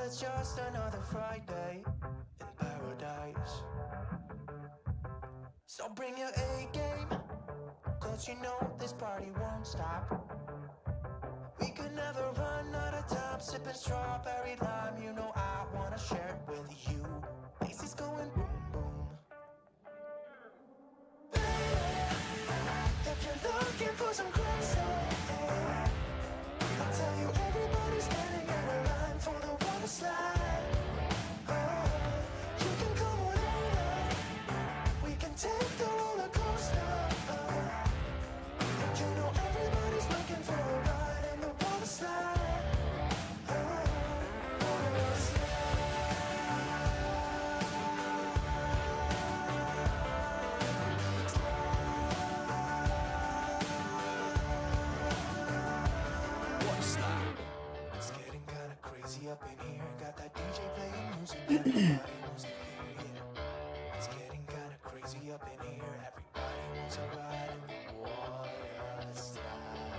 it's just another Friday in paradise. So bring your A game, cause you know this party won't stop. We could never run out of time, sipping strawberry lime. You know I wanna share it with you. Bass is going boom boom. If you're looking for some crazy, I'll tell you everybody's standing in a line for the water slide. You can come on over, we can take the roller coaster. And you know everybody's looking for a ride in the water slide. Water slide. It's getting kinda crazy up in here. Got that DJ playing music, everybody wants to hear it. It's getting kinda crazy up in here. Everybody wants a ride in the water slide.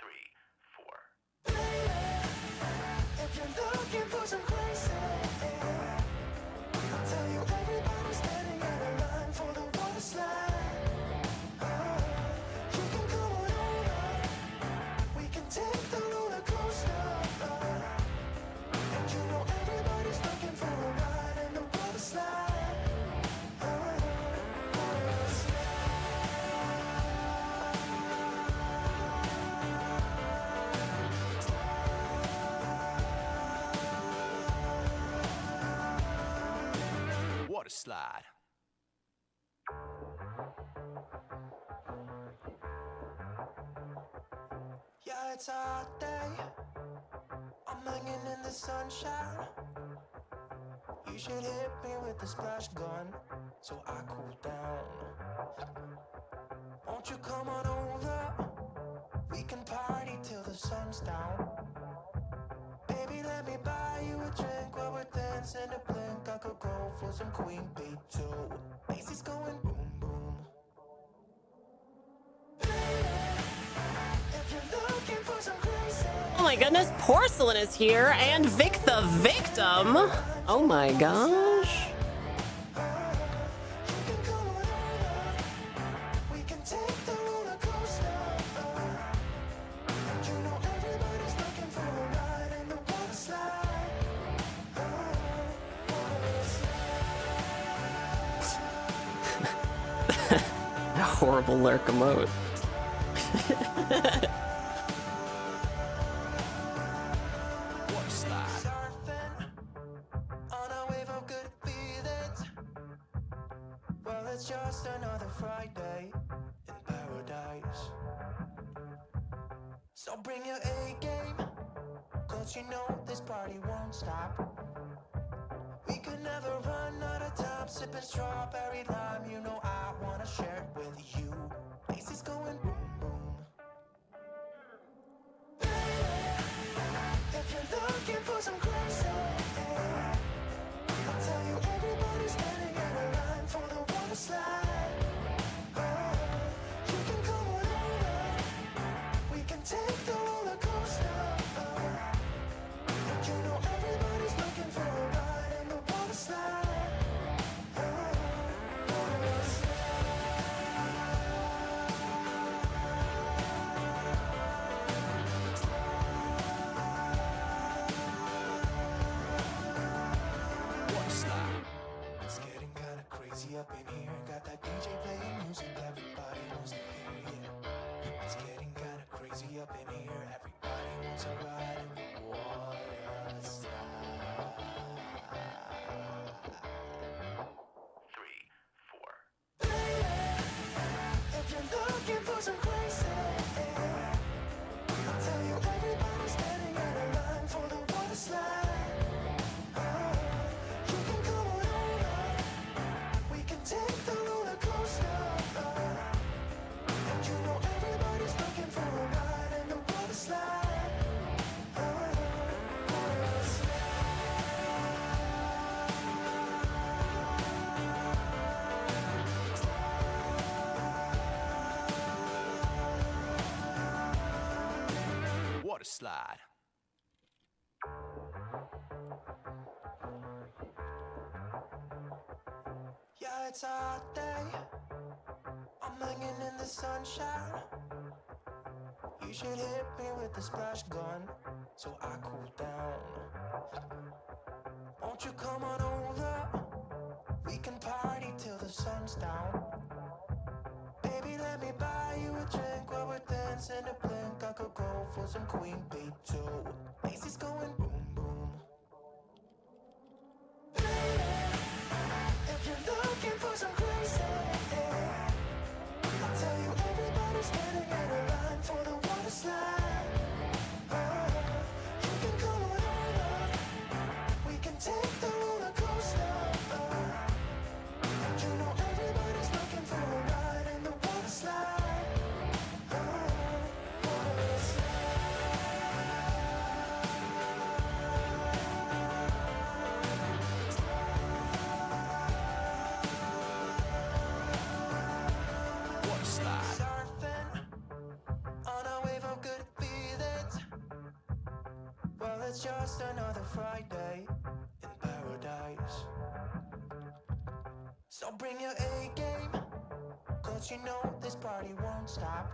3, 4. If you're looking for some crazy, I'll tell you everybody's standing in a line for the water slide. You can come on over, we can take the roller coaster. And you know everybody's looking for a ride in the water slide. Water slide. Water slide. Yeah, it's a hot day. I'm hanging in the sunshine. You should hit me with the splash gun so I cool down. Won't you come on over? We can party till the sun's down. Baby, let me buy you a drink while we're dancing a blink. I could go for some Queen Bee too. Bass is going boom boom. If you're looking for some crazy. Oh my goodness, Porcelain is here and Vic the Victim. Oh my gosh. We can take the roller coaster. And you know everybody's looking for a ride in the water slide. A horrible lurk emote. Surfing on a wave of good feelings. Well, it's just another Friday in paradise. So bring your A game, cause you know this party won't stop. We could never run out of time, sipping strawberry lime. You know I wanna share it with you. Bass is going boom boom. If you're looking for some crazy, I'll tell you everybody's standing in a line for the water slide. You can come on over, we can take the roller coaster. And you know everybody's looking for a ride in the water slide. Water slide. It's getting kinda crazy up in here. Got that DJ playing music, everybody wants to hear it. It's getting kinda crazy up in here. Everybody wants a ride in the water slide. 3, 4. If you're looking for some crazy, I'll tell you everybody's standing in a line for the water slide. You can come on over, we can take the roller coaster. And you know everybody's looking for a ride in the water slide. Water slide. slide. Yeah, it's a hot day. I'm hanging in the sunshine. You should hit me with the splash gun so I cool down. Won't you come on over? We can party till the sun's down. Baby, let me buy you a drink while we're dancing a blink. I could go for some Queen Bee too. Macy's going boom boom. If you're looking for some crazy, I'll tell you everybody's standing in a line for the water slide. You can come on over. We can take the roller coaster. And you know everybody's looking for a ride in the water slide. Water slide. Surfing on a wave of good feelings. Well, it's just another Friday in paradise. So bring your A game, cause you know this party won't stop.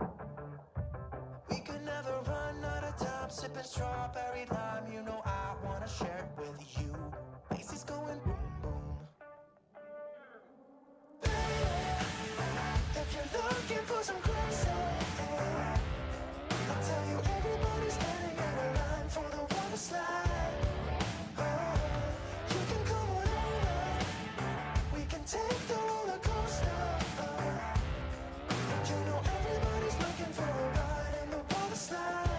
We could never run out of time, sipping strawberry lime. You know I wanna share it with you. Macy's going boom boom. If you're looking for some crazy, I'll tell you everybody's standing in a line for the water slide. You can come on over. We can take the roller coaster. And you know everybody's looking for a ride in the water slide.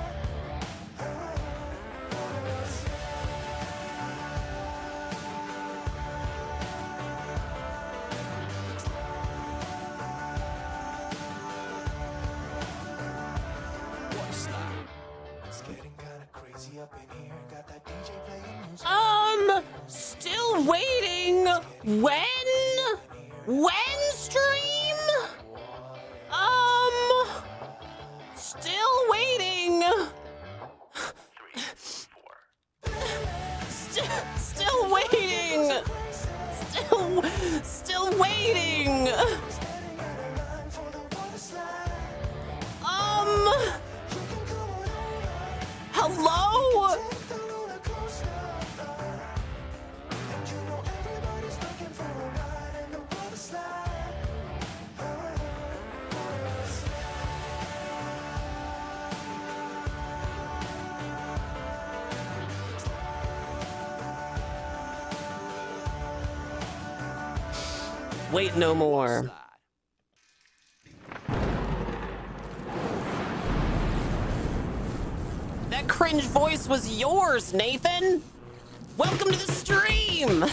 Water slide. It's getting kinda crazy up in here. Got that DJ playing music. Still waiting. When stream? Still waiting. Still waiting. Still waiting. Standing in a line for the water slide. Hello? Take the roller coaster. And you know everybody's looking for a ride in the water slide. Water slide. Wait no more. That cringe voice was yours, Nathan. Welcome to the stream.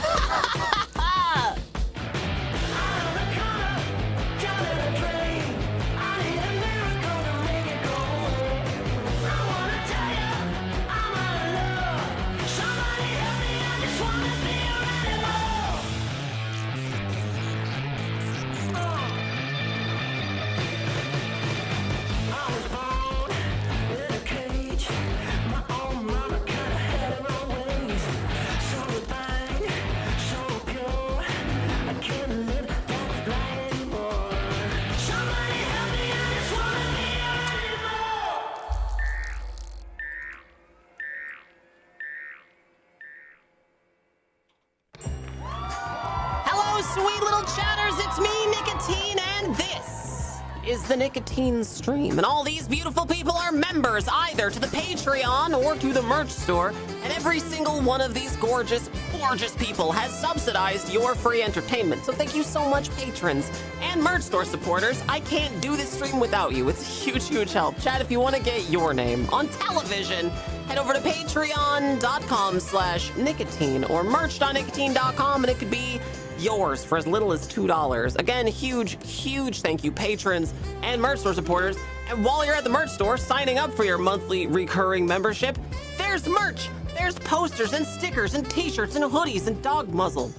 Hello, sweet little chatters. It's me, Nicotine, and this is the Nicotine Stream. And all these beautiful people are members either to the Patreon or to the merch store. And every single one of these gorgeous, gorgeous people has subsidized your free entertainment. So thank you so much, patrons and merch store supporters. I can't do this stream without you. It's a huge, huge help. Chat, if you want to get your name on television, head over to patreon.com/nicotine or merch.nicotine.com, and it could be yours for as little as $2. Again, huge, huge thank you, patrons and merch store supporters. And while you're at the merch store signing up for your monthly recurring membership, there's merch. There's posters and stickers and t-shirts and hoodies and dog muzzle.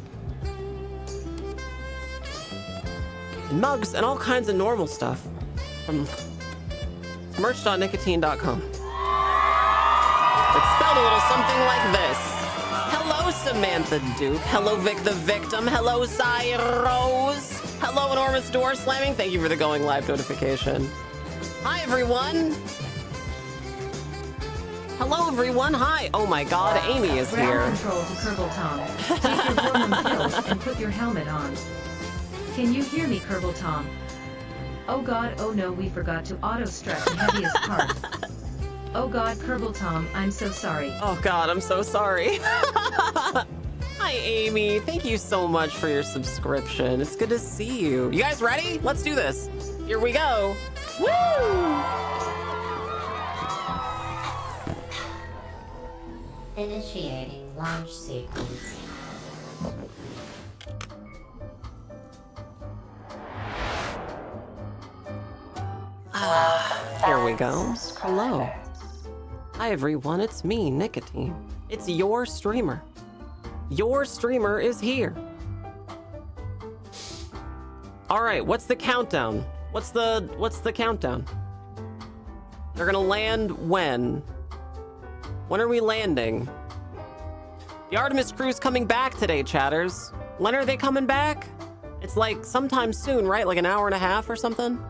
And mugs and all kinds of normal stuff from merch.nicotine.com. It's spelled a little something like this. Hello, Samantha Duke. Hello, Vic the Victim. Hello, Cy Rose. Hello, Enormous Door Slamming. Thank you for the going live notification. Hi, everyone. Hello, everyone. Hi. Oh my God, Amy is here. Ground control to Kerbal Tom. Take your Gorman pills and put your helmet on. Can you hear me, Kerbal Tom? Oh God, oh no, we forgot to auto-strut the heaviest part. Oh God, Kerbal Tom, I'm so sorry. Oh God, I'm so sorry. Hi, Amy. Thank you so much for your subscription. It's good to see you. You guys ready? Let's do this. Here we go. Woo! Initiating launch sequence. Here we go. Hello. Hi, everyone. It's me, Nicotine. It's your streamer. Your streamer is here. All right, what's the countdown? What's the countdown? They're gonna land when? When are we landing? The Artemis crew's coming back today, chatters. When are they coming back? It's like sometime soon, right? Like an hour and a half or something?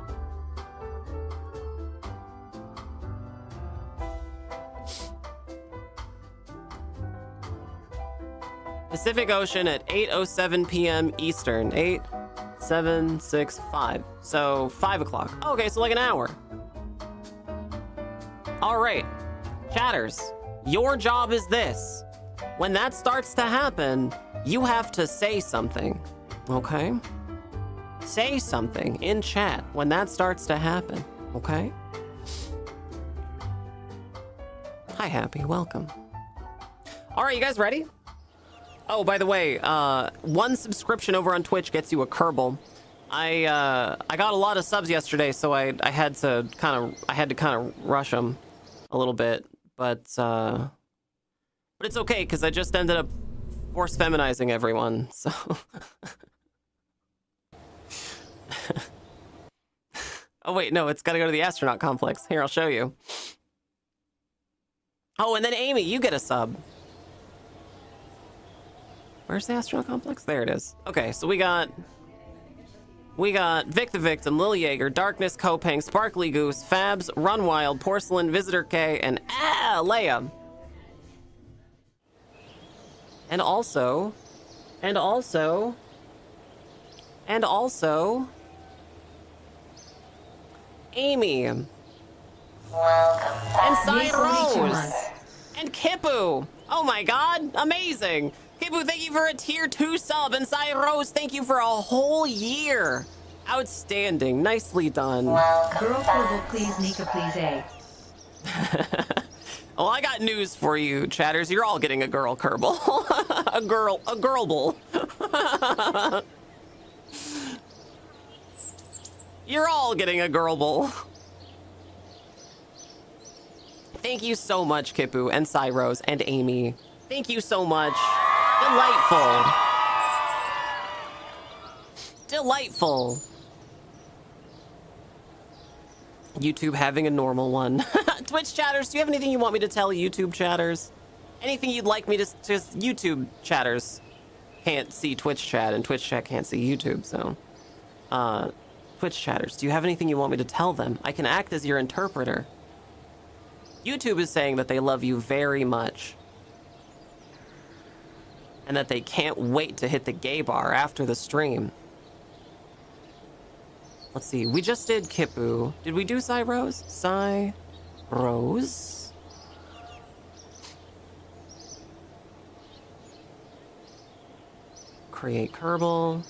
Pacific Ocean at 8:07 p.m. Eastern. 8, 7, 6, 5. So 5 o'clock. Okay, so like an hour. All right, chatters, your job is this. When that starts to happen, you have to say something, okay? Say something in chat when that starts to happen, okay? Hi, Happy, welcome. All right, you guys ready? Oh, by the way, 1 subscription over on Twitch gets you a Kerbal. I got a lot of subs yesterday, so I had to kind of rush them a little bit, but it's okay because I just ended up force feminizing everyone. So oh wait, no, it's got to go to the astronaut complex. Here, I'll show you. Oh, and then Amy, you get a sub. Where's the astronaut complex? There it is. Okay, so we got Vic the Victim, Lil Jaeger, Darkness, Kopang, Sparkly Goose, Fabs, Run Wild, Porcelain, Visitor K, and Leia. And also Amy. And Cy Rose. And Kipu. Oh my God, amazing. Kipu, thank you for a tier 2 sub. And Cy Rose, thank you for a whole year. Outstanding. Nicely done. Girl Kerbal, please, Nika, please, A. Well, I got news for you, chatters. You're all getting a girl Kerbal. a girlable. You're all getting a girlable. Thank you so much, Kipu and Cy Rose and Amy. Thank you so much. Delightful. Delightful. YouTube having a normal one. Twitch chatters, do you have anything you want me to tell YouTube chatters? Anything you'd like me to just YouTube chatters can't see Twitch chat and Twitch chat can't see YouTube, so Twitch chatters, do you have anything you want me to tell them? I can act as your interpreter. YouTube is saying that they love you very much and that they can't wait to hit the gay bar after the stream. Let's see, we just did Kipu. Did we do Cy Rose? Cy Rose? Create Kerbal.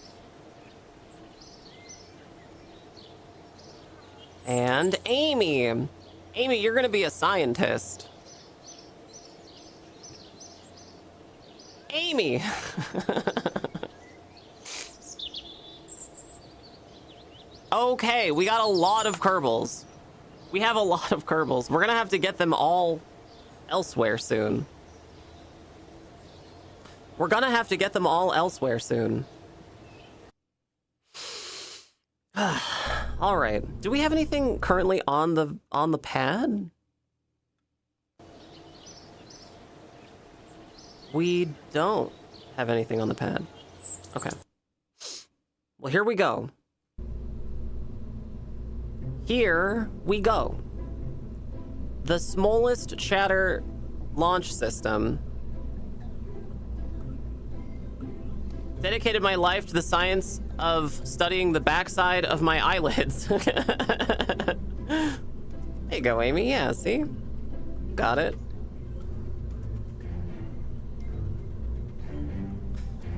And Amy. Amy, you're gonna be a scientist. Amy. Okay, we got a lot of Kerbals. We have a lot of Kerbals. We're gonna have to get them all elsewhere soon. We're gonna have to get them all elsewhere soon. All right. Do we have anything currently on the pad? We don't have anything on the pad. Okay. Well, here we go. Here we go. The smallest chatter launch system. Dedicated my life to the science of studying the backside of my eyelids. There you go, Amy. Yeah, see? Got it.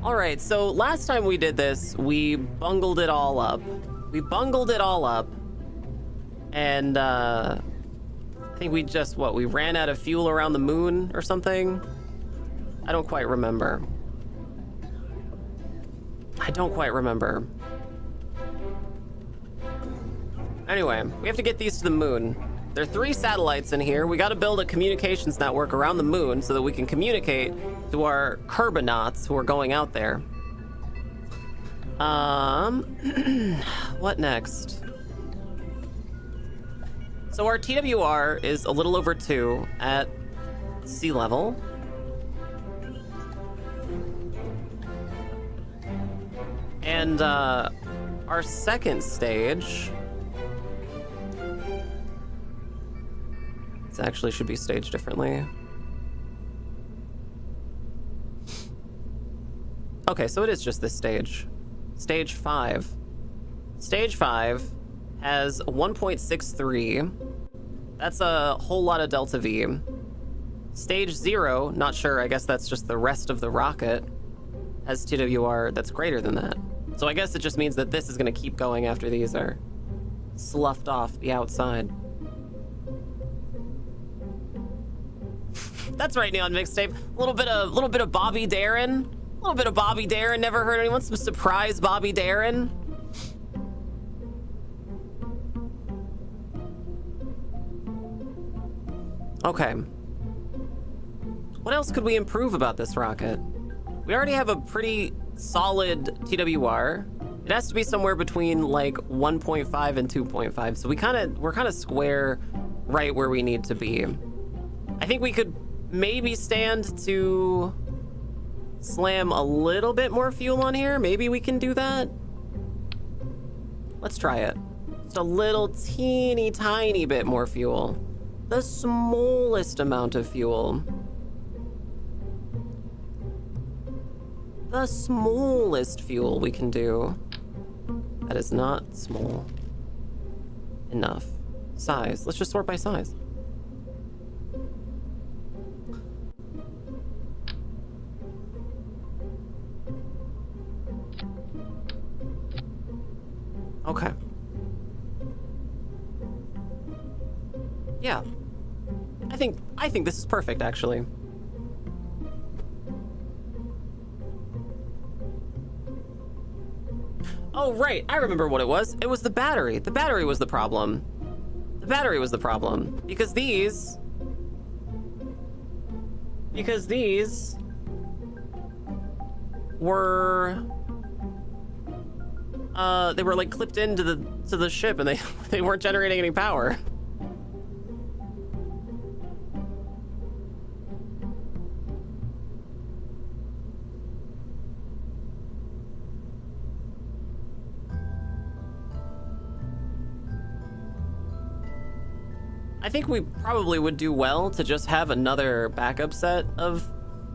All right, so last time we did this, we bungled it all up. And I think we just, we ran out of fuel around the moon or something? I don't quite remember. Anyway, we have to get these to the moon. There are 3 satellites in here. We got to build a communications network around the moon so that we can communicate to our Kerbonauts who are going out there. What next? So our TWR is a little over 2 at sea level. And our second stage, it actually should be staged differently. Okay, so it is just this stage. Stage 5. Stage 5 has 1.63. That's a whole lot of delta V. Stage 0, not sure, I guess that's just the rest of the rocket, has TWR that's greater than that. So I guess it just means that this is going to keep going after these are sloughed off the outside. That's right, Neon Mixtape. A little bit of Bobby Darin. Never heard anyone. Some surprise Bobby Darin. Okay. What else could we improve about this rocket? We already have a pretty solid TWR. It has to be somewhere between like 1.5 and 2.5. So we're kind of square right where we need to be. I think we could maybe stand to slam a little bit more fuel on here. Maybe we can do that. Let's try it. Just a little teeny tiny bit more fuel. The smallest amount of fuel. The smallest fuel we can do. That is not small enough. Size. Let's just sort by size. Okay. Yeah. I think this is perfect, actually. Oh, right. I remember what it was. It was the battery. The battery was the problem. Because these were they were like clipped into the ship and they weren't generating any power. I think we probably would do well to just have another backup set of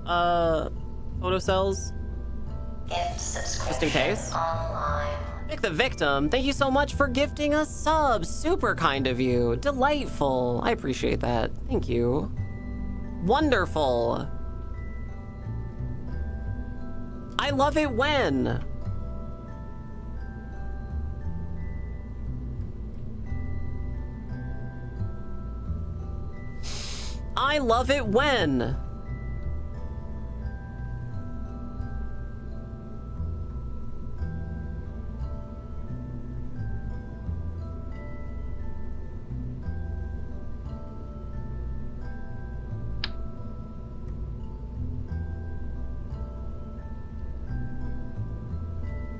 photocells. Just in case. Vic the Victim, thank you so much for gifting a sub. Super kind of you. Delightful. I appreciate that. Thank you. Wonderful. I love it when. I love it when.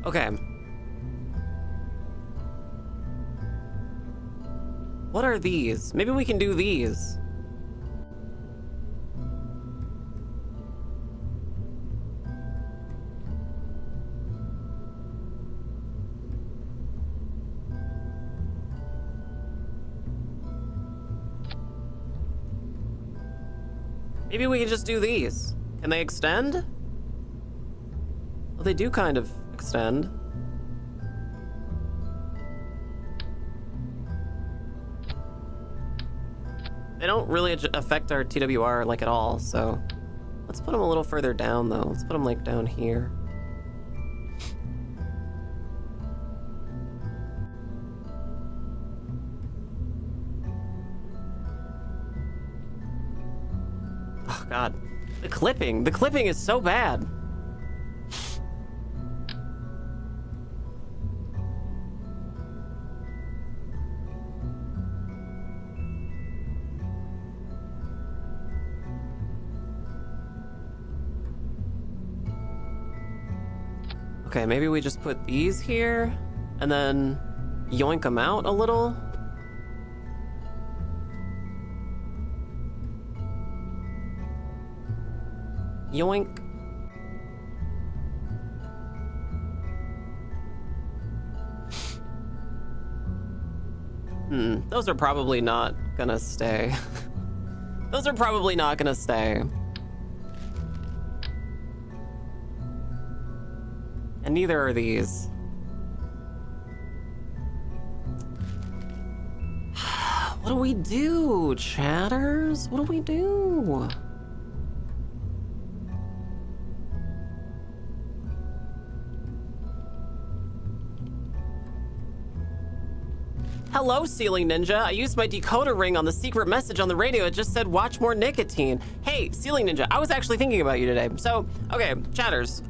Okay. What are these? Maybe we can do these. Maybe we can just do these. Can they extend? Well, they do kind of extend. They don't really affect our TWR like at all, so let's put them a little further down though. Let's put them like down here. Oh God, the clipping is so bad. Okay, maybe we just put these here and then yoink them out a little. Yoink. Those are probably not gonna stay. Those are probably not gonna stay. And neither are these. What do we do, chatters? What do we do? Hello, Ceiling Ninja. I used my decoder ring on the secret message on the radio. It just said, watch more nicotine. Hey, Ceiling Ninja, I was actually thinking about you today. So, okay, chatters,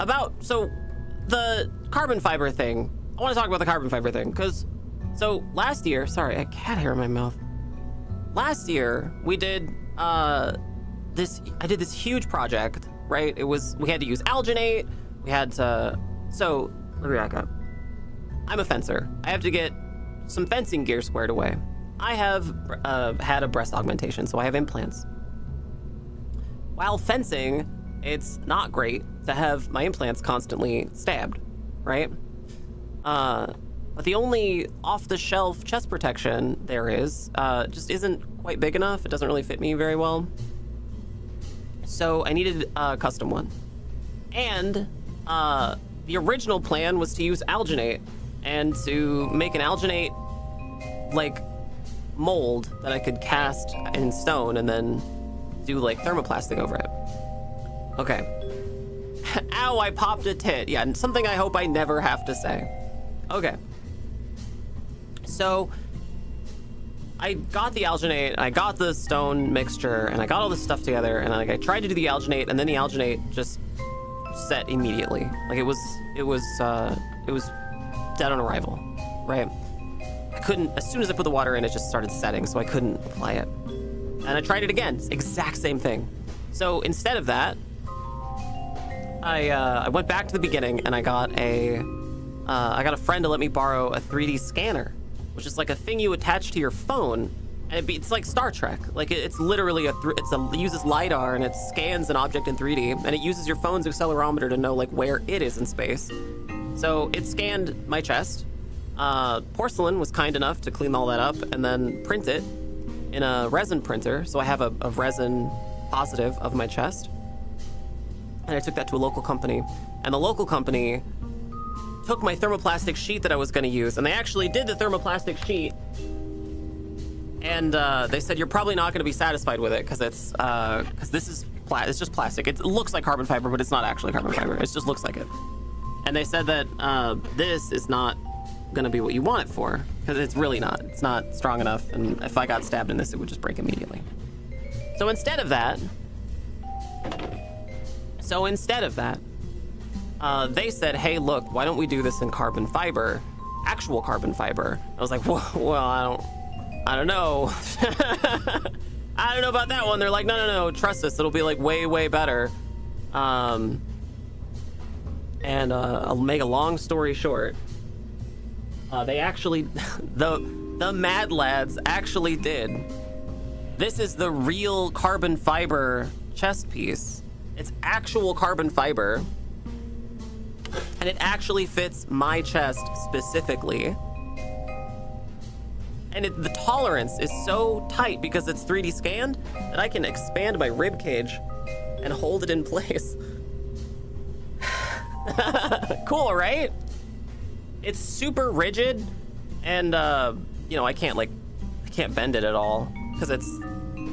the carbon fiber thing. I want to talk about the carbon fiber thing, because, so last year, sorry, a cat hair in my mouth. Last year, we did, I did this huge project, right? We had to use alginate, we had to, so, let me back up. I'm a fencer. I have to get some fencing gear squared away. I have had a breast augmentation, so I have implants. While fencing, it's not great to have my implants constantly stabbed, right? But the only off-the-shelf chest protection there is just isn't quite big enough. It doesn't really fit me very well. So I needed a custom one. And the original plan was to use alginate and to make an alginate like mold that I could cast in stone and then do like thermoplastic over it. Okay. Ow, I popped a tit. Yeah, something I hope I never have to say. Okay. So I got the alginate, I got the stone mixture, and I got all this stuff together, and like I tried to do the alginate, and then the alginate just set immediately. Like it was dead on arrival, right? I couldn't, as soon as I put the water in, it just started setting, so I couldn't apply it. And I tried it again, exact same thing. So instead of that, I went back to the beginning and I got a friend to let me borrow a 3D scanner, which is like a thing you attach to your phone, and it's like Star Trek. Like it's literally it uses LiDAR and it scans an object in 3D, and it uses your phone's accelerometer to know like where it is in space. So it scanned my chest. Porcelain was kind enough to clean all that up and then print it in a resin printer. So I have a resin positive of my chest. And I took that to a local company. And the local company took my thermoplastic sheet that I was going to use. And they actually did the thermoplastic sheet. And they said, you're probably not going to be satisfied with it because it's just plastic. It looks like carbon fiber, but it's not actually carbon fiber. It just looks like it. And they said that this is not going to be what you want it for, because it's really not. It's not strong enough, and if I got stabbed in this, it would just break immediately. So instead of that, they said, hey, look, why don't we do this in carbon fiber, actual carbon fiber? I was like, well, I don't know. I don't know about that one. They're like, no, trust us. It'll be like way better. And I'll make a long story short. They actually, the Mad Lads actually did. This is the real carbon fiber chest piece. It's actual carbon fiber. And it actually fits my chest specifically. And And the tolerance is so tight because it's 3D scanned that I can expand my rib cage and hold it in place. Cool, right? It's super rigid, and you know, I can't bend it at all because it's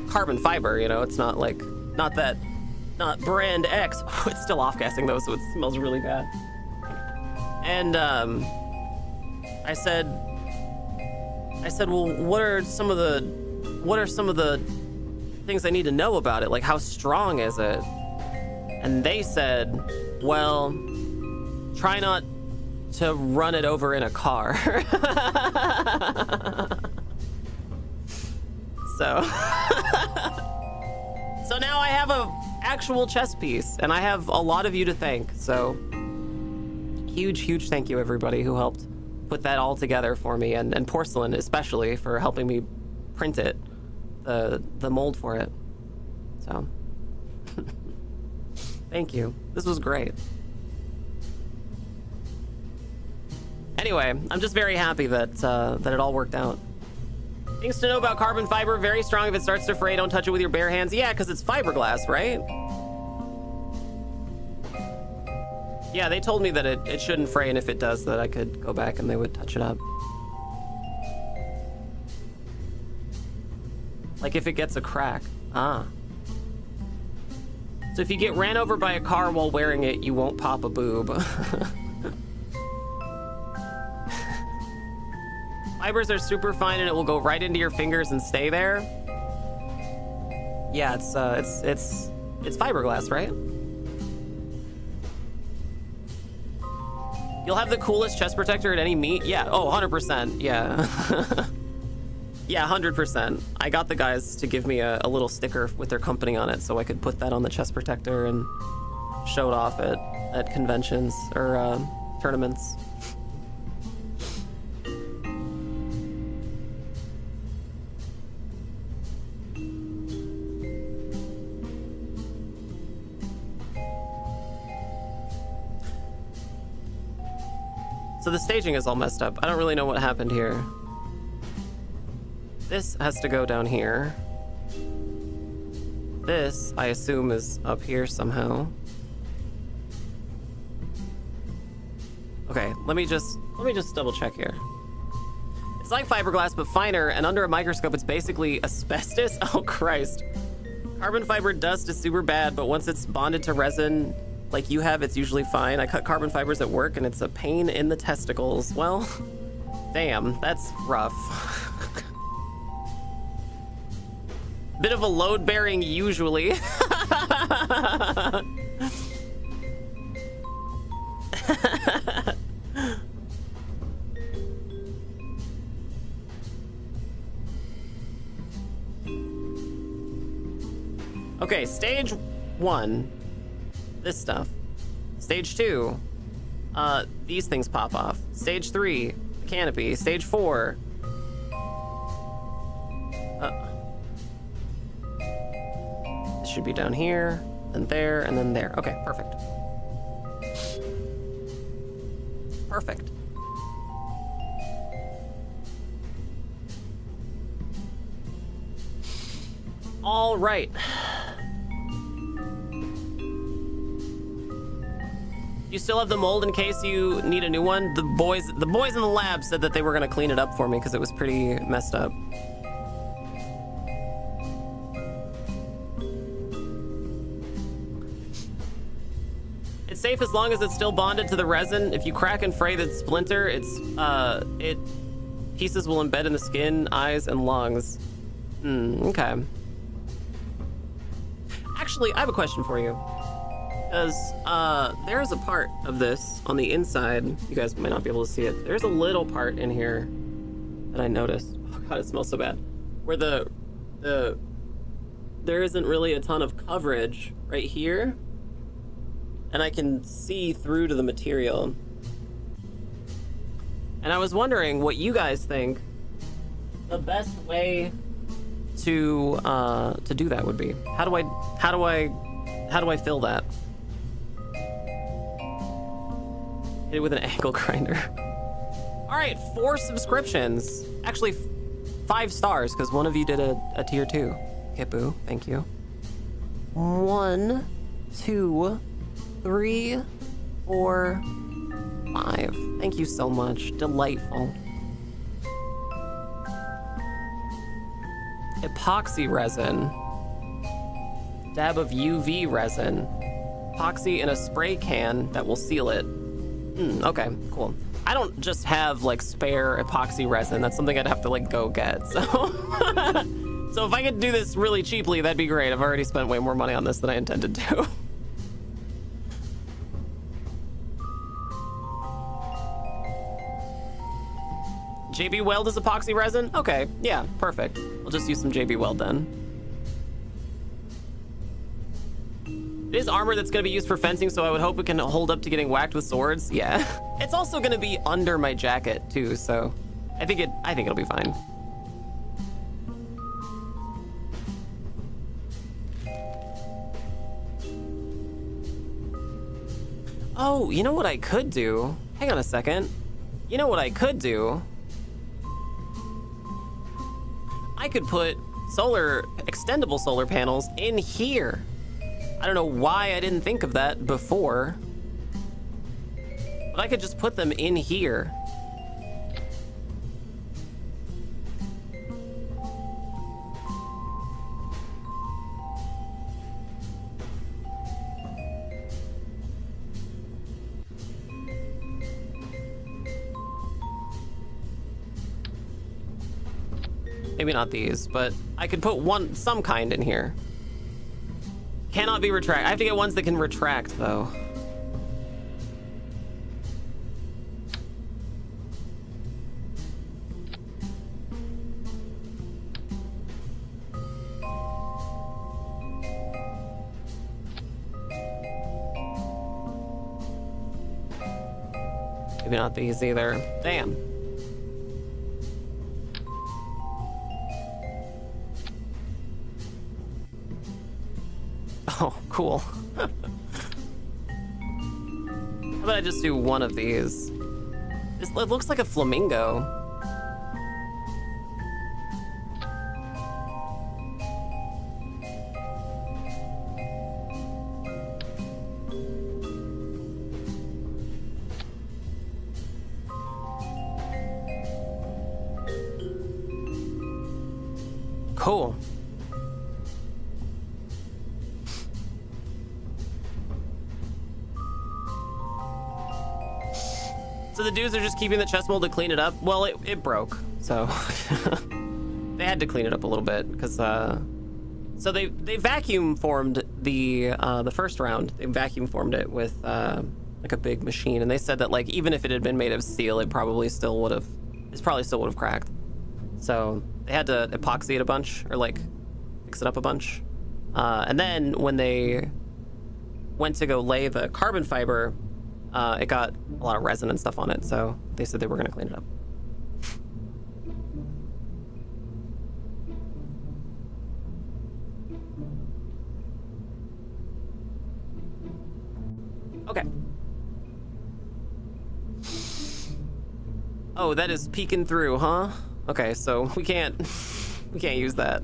carbon fiber. You know, it's not brand X. It's still off-gassing though, so it smells really bad. And I said, well, what are some of the things I need to know about it? Like, how strong is it? And they said, well, try not to run it over in a car. So now I have a actual chess piece, and I have a lot of you to thank. So huge thank you, everybody who helped put that all together for me, and Porcelain especially for helping me print it, the mold for it. So thank you. This was great. Anyway, I'm just very happy that it all worked out. Things to know about carbon fiber: very strong if it starts to fray. Don't touch it with your bare hands. Yeah, because it's fiberglass, right? Yeah, they told me that it shouldn't fray, and if it does, that I could go back and they would touch it up. Like if it gets a crack. Ah. So if you get ran over by a car while wearing it, you won't pop a boob. Fibers are super fine, and it will go right into your fingers and stay there. Yeah, it's fiberglass, right? You'll have the coolest chest protector at any meet. Yeah. Oh, 100%. Yeah. Yeah, 100%. I got the guys to give me a little sticker with their company on it, so I could put that on the chest protector and show it off at conventions or tournaments. So the staging is all messed up. I don't really know what happened here. This has to go down here. This, I assume, is up here somehow. Okay, let me just double check here. It's like fiberglass, but finer, and under a microscope, it's basically asbestos. Oh, Christ. Carbon fiber dust is super bad, but once it's bonded to resin, like you have, it's usually fine. I cut carbon fibers at work, and it's a pain in the testicles. Well, damn, that's rough. Bit of a load bearing usually. Okay, stage 1. This stuff. Stage 2, these things pop off. Stage 3, the canopy. Stage 4, this should be down here, and there, and then there. Okay, perfect. Perfect. All right. You still have the mold in case you need a new one? The boys in the lab said that they were gonna clean it up for me because it was pretty messed up. It's safe as long as it's still bonded to the resin. If you crack and fray the splinter, pieces will embed in the skin, eyes, and lungs. Okay. Actually, I have a question for you. Because there's a part of this on the inside. You guys might not be able to see it. There's a little part in here that I noticed. Oh god, it smells so bad. Where there isn't really a ton of coverage right here, and I can see through to the material. And I was wondering what you guys think the best way to do that would be. How do I fill that? Hit it with an angle grinder. All right, 4 subscriptions. Actually, 5 stars, because one of you did a tier 2. Kipu, thank you. 1, 2, 3, 4, 5. Thank you so much. Delightful. Epoxy resin. Dab of UV resin. Epoxy in a spray can that will seal it. Okay, cool. I don't just have like spare epoxy resin. That's something I'd have to like go get. So, so if I could do this really cheaply, that'd be great. I've already spent way more money on this than I intended to. JB Weld is epoxy resin? Okay, yeah, perfect. We'll just use some JB Weld then. It is armor that's gonna be used for fencing, so I would hope it can hold up to getting whacked with swords. Yeah. It's also gonna be under my jacket too, so I think it'll be fine. Oh, you know what I could do? Hang on a second. You know what I could do? I could put extendable solar panels in here. I don't know why I didn't think of that before, but I could just put them in here. Maybe not these, but I could put some kind in here. Cannot be retract. I have to get ones that can retract though. Maybe not these either. Damn. Oh, cool. How about I just do one of these? It looks like a flamingo. Cool. So the dudes are just keeping the chest mold to clean it up? Well, it broke, so they had to clean it up a little bit because so they vacuum formed the first round. They vacuum formed it with like a big machine, and they said that like even if it had been made of steel, it probably still would have cracked. So they had to epoxy it a bunch or like mix it up a bunch, and then when they went to go lay the carbon fiber. It got a lot of resin and stuff on it, so they said they were gonna clean it up. Okay. Oh, that is peeking through, huh? Okay, so we can't use that.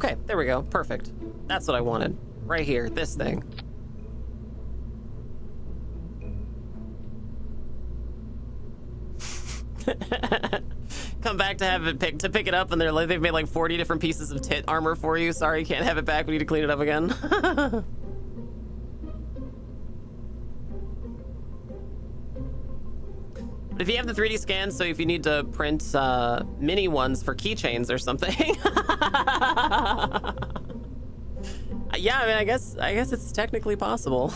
Okay, there we go. Perfect. That's what I wanted. Right here, this thing. Come back to have it pick it up, and they've made like 40 different pieces of tit armor for you. Sorry, you can't have it back. We need to clean it up again. But if you have the 3D scans, so if you need to print mini ones for keychains or something. Yeah, I mean, I guess it's technically possible.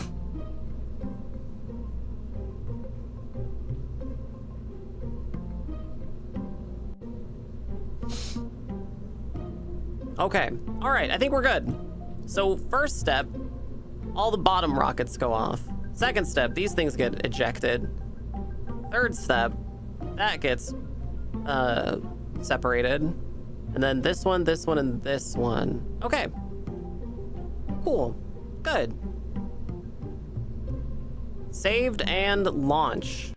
Okay. All right. I think we're good. So first step, all the bottom rockets go off. Second step, these things get ejected. Third step, that gets separated. And then this one, and this one. Okay. Cool. Good. Saved and launch.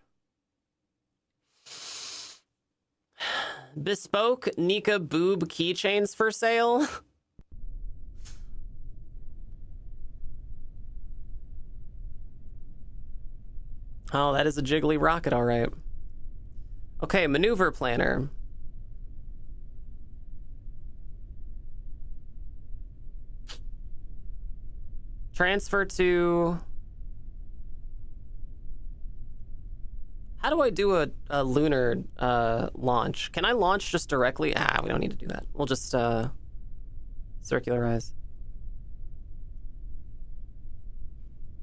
Bespoke Nika boob keychains for sale. Oh, that is a jiggly rocket, all right. Okay, maneuver planner. Transfer to... How do I do a lunar launch? Can I launch just directly? Ah, we don't need to do that. We'll just circularize.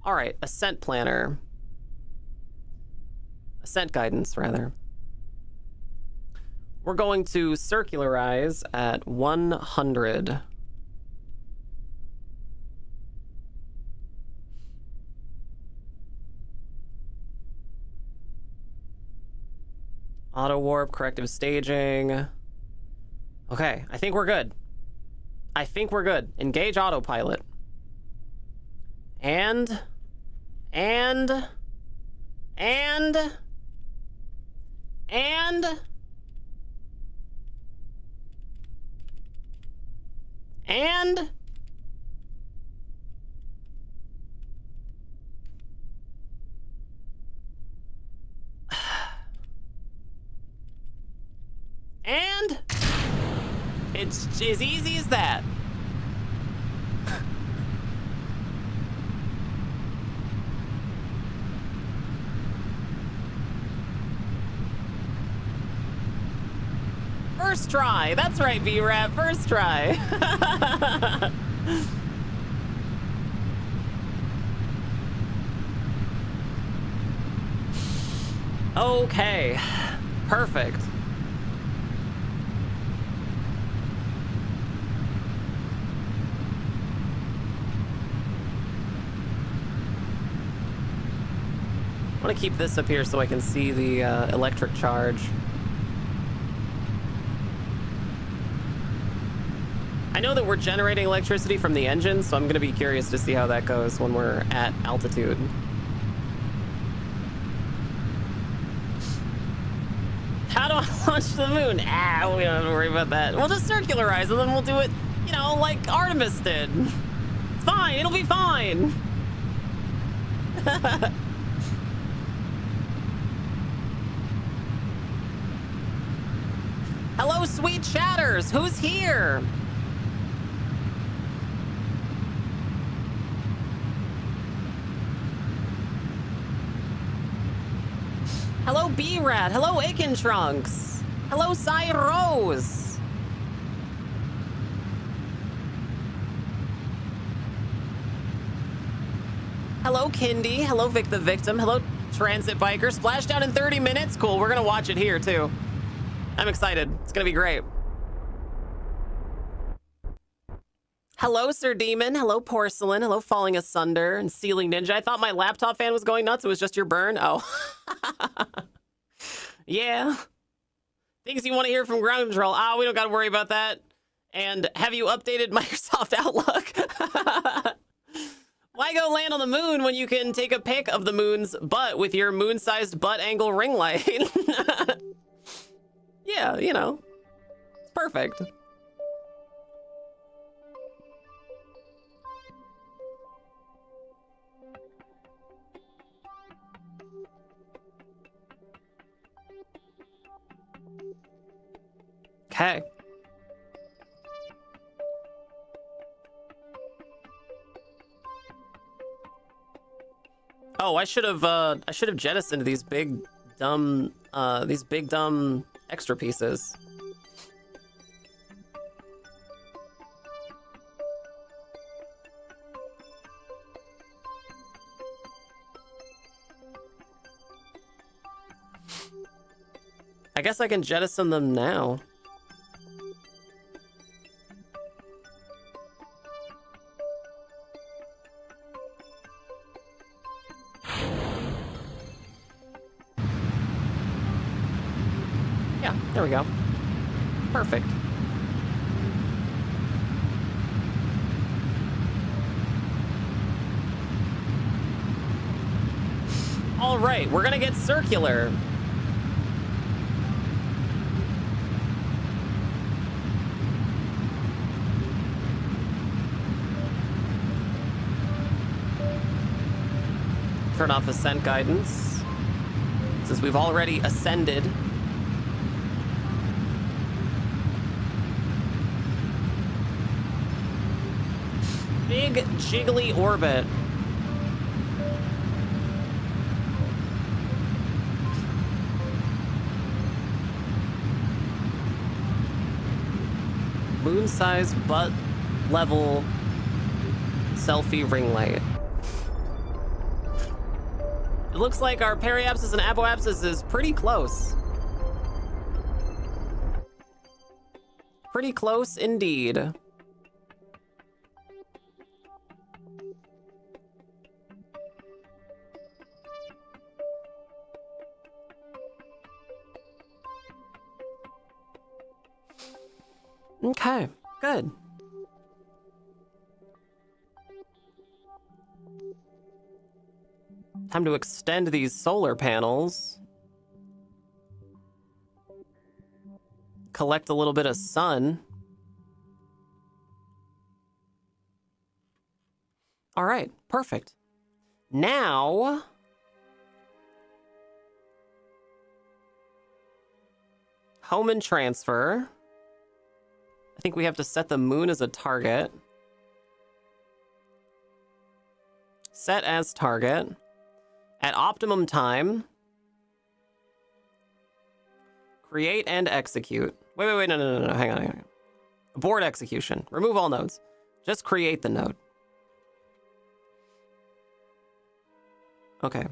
All right, ascent planner. Ascent guidance, rather. We're going to circularize at 100. Auto warp, corrective staging. Okay, I think we're good. I think we're good. Engage autopilot. And it's as easy as that. First try. That's right, B-Rap. First try. Okay. Perfect. I want to keep this up here so I can see the electric charge. I know that we're generating electricity from the engine, so I'm going to be curious to see how that goes when we're at altitude. How do I launch to the moon? Ah, we don't have to worry about that. We'll just circularize and then we'll do it, you know, like Artemis did. It's fine. It'll be fine. Hello, sweet chatters. Who's here? Hello, B-Rat. Hello, Aiken Trunks. Hello, Cy Rose. Hello, Kindy. Hello, Vic the Victim. Hello, Transit Biker. Splashdown in 30 minutes. Cool. We're going to watch it here, too. I'm excited. It's going to be great. Hello, Sir Demon. Hello, Porcelain. Hello, Falling Asunder and Ceiling Ninja. I thought my laptop fan was going nuts. It was just your burn. Oh. Yeah. Things you want to hear from ground control. Ah, we don't got to worry about that. And have you updated Microsoft Outlook? Why go land on the moon when you can take a pic of the moon's butt with your moon-sized butt angle ring light? Yeah, you know. It's perfect. Okay. Oh, I should have jettisoned these big dumb extra pieces. I guess I can jettison them now. There we go. Perfect. All right, we're gonna get circular. Turn off ascent guidance, since we've already ascended. Big jiggly orbit. Moon-sized butt level selfie ring light. It looks like our periapsis and apoapsis is pretty close. Pretty close indeed. Okay, good. Time to extend these solar panels. Collect a little bit of sun. All right, perfect. Now, home and transfer. I think we have to set the moon as a target. Set as target. At optimum time. Create and execute. Wait, no. Hang on. Abort execution. Remove all nodes. Just create the node. Okay.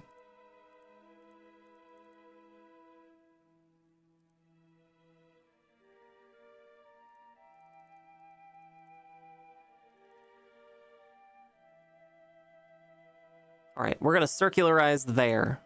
All right, we're gonna circularize there.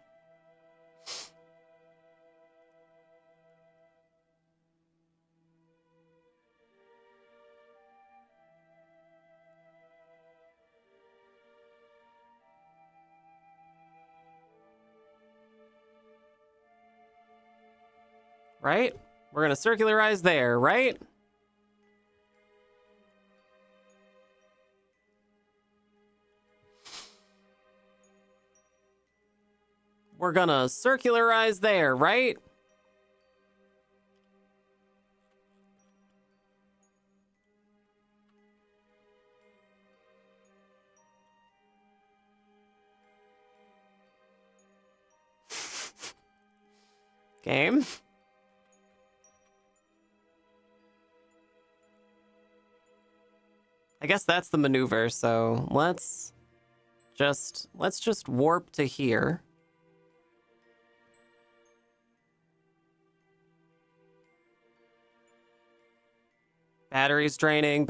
Right? We're gonna circularize there, right? We're gonna circularize there, right? Game. I guess that's the maneuver, so let's just warp to here. Battery's draining,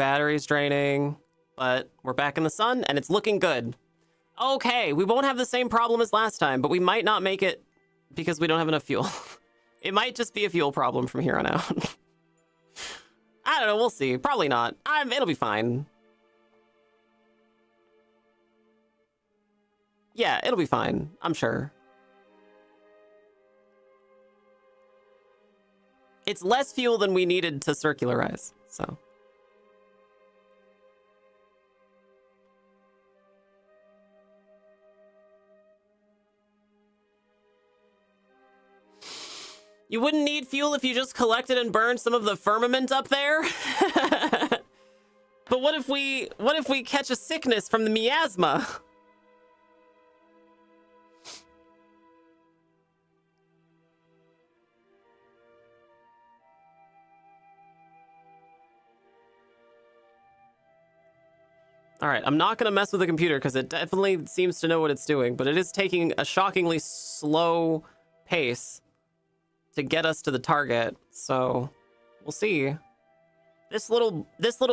but we're back in the sun and it's looking good. Okay, we won't have the same problem as last time, but we might not make it because we don't have enough fuel. It might just be a fuel problem from here on out. I don't know, we'll see. Probably not. It'll be fine. Yeah, it'll be fine, I'm sure. It's less fuel than we needed to circularize, so. You wouldn't need fuel if you just collected and burned some of the firmament up there? But what if we catch a sickness from the miasma? All right, I'm not going to mess with the computer because it definitely seems to know what it's doing, but it is taking a shockingly slow pace to get us to the target, so we'll see. This little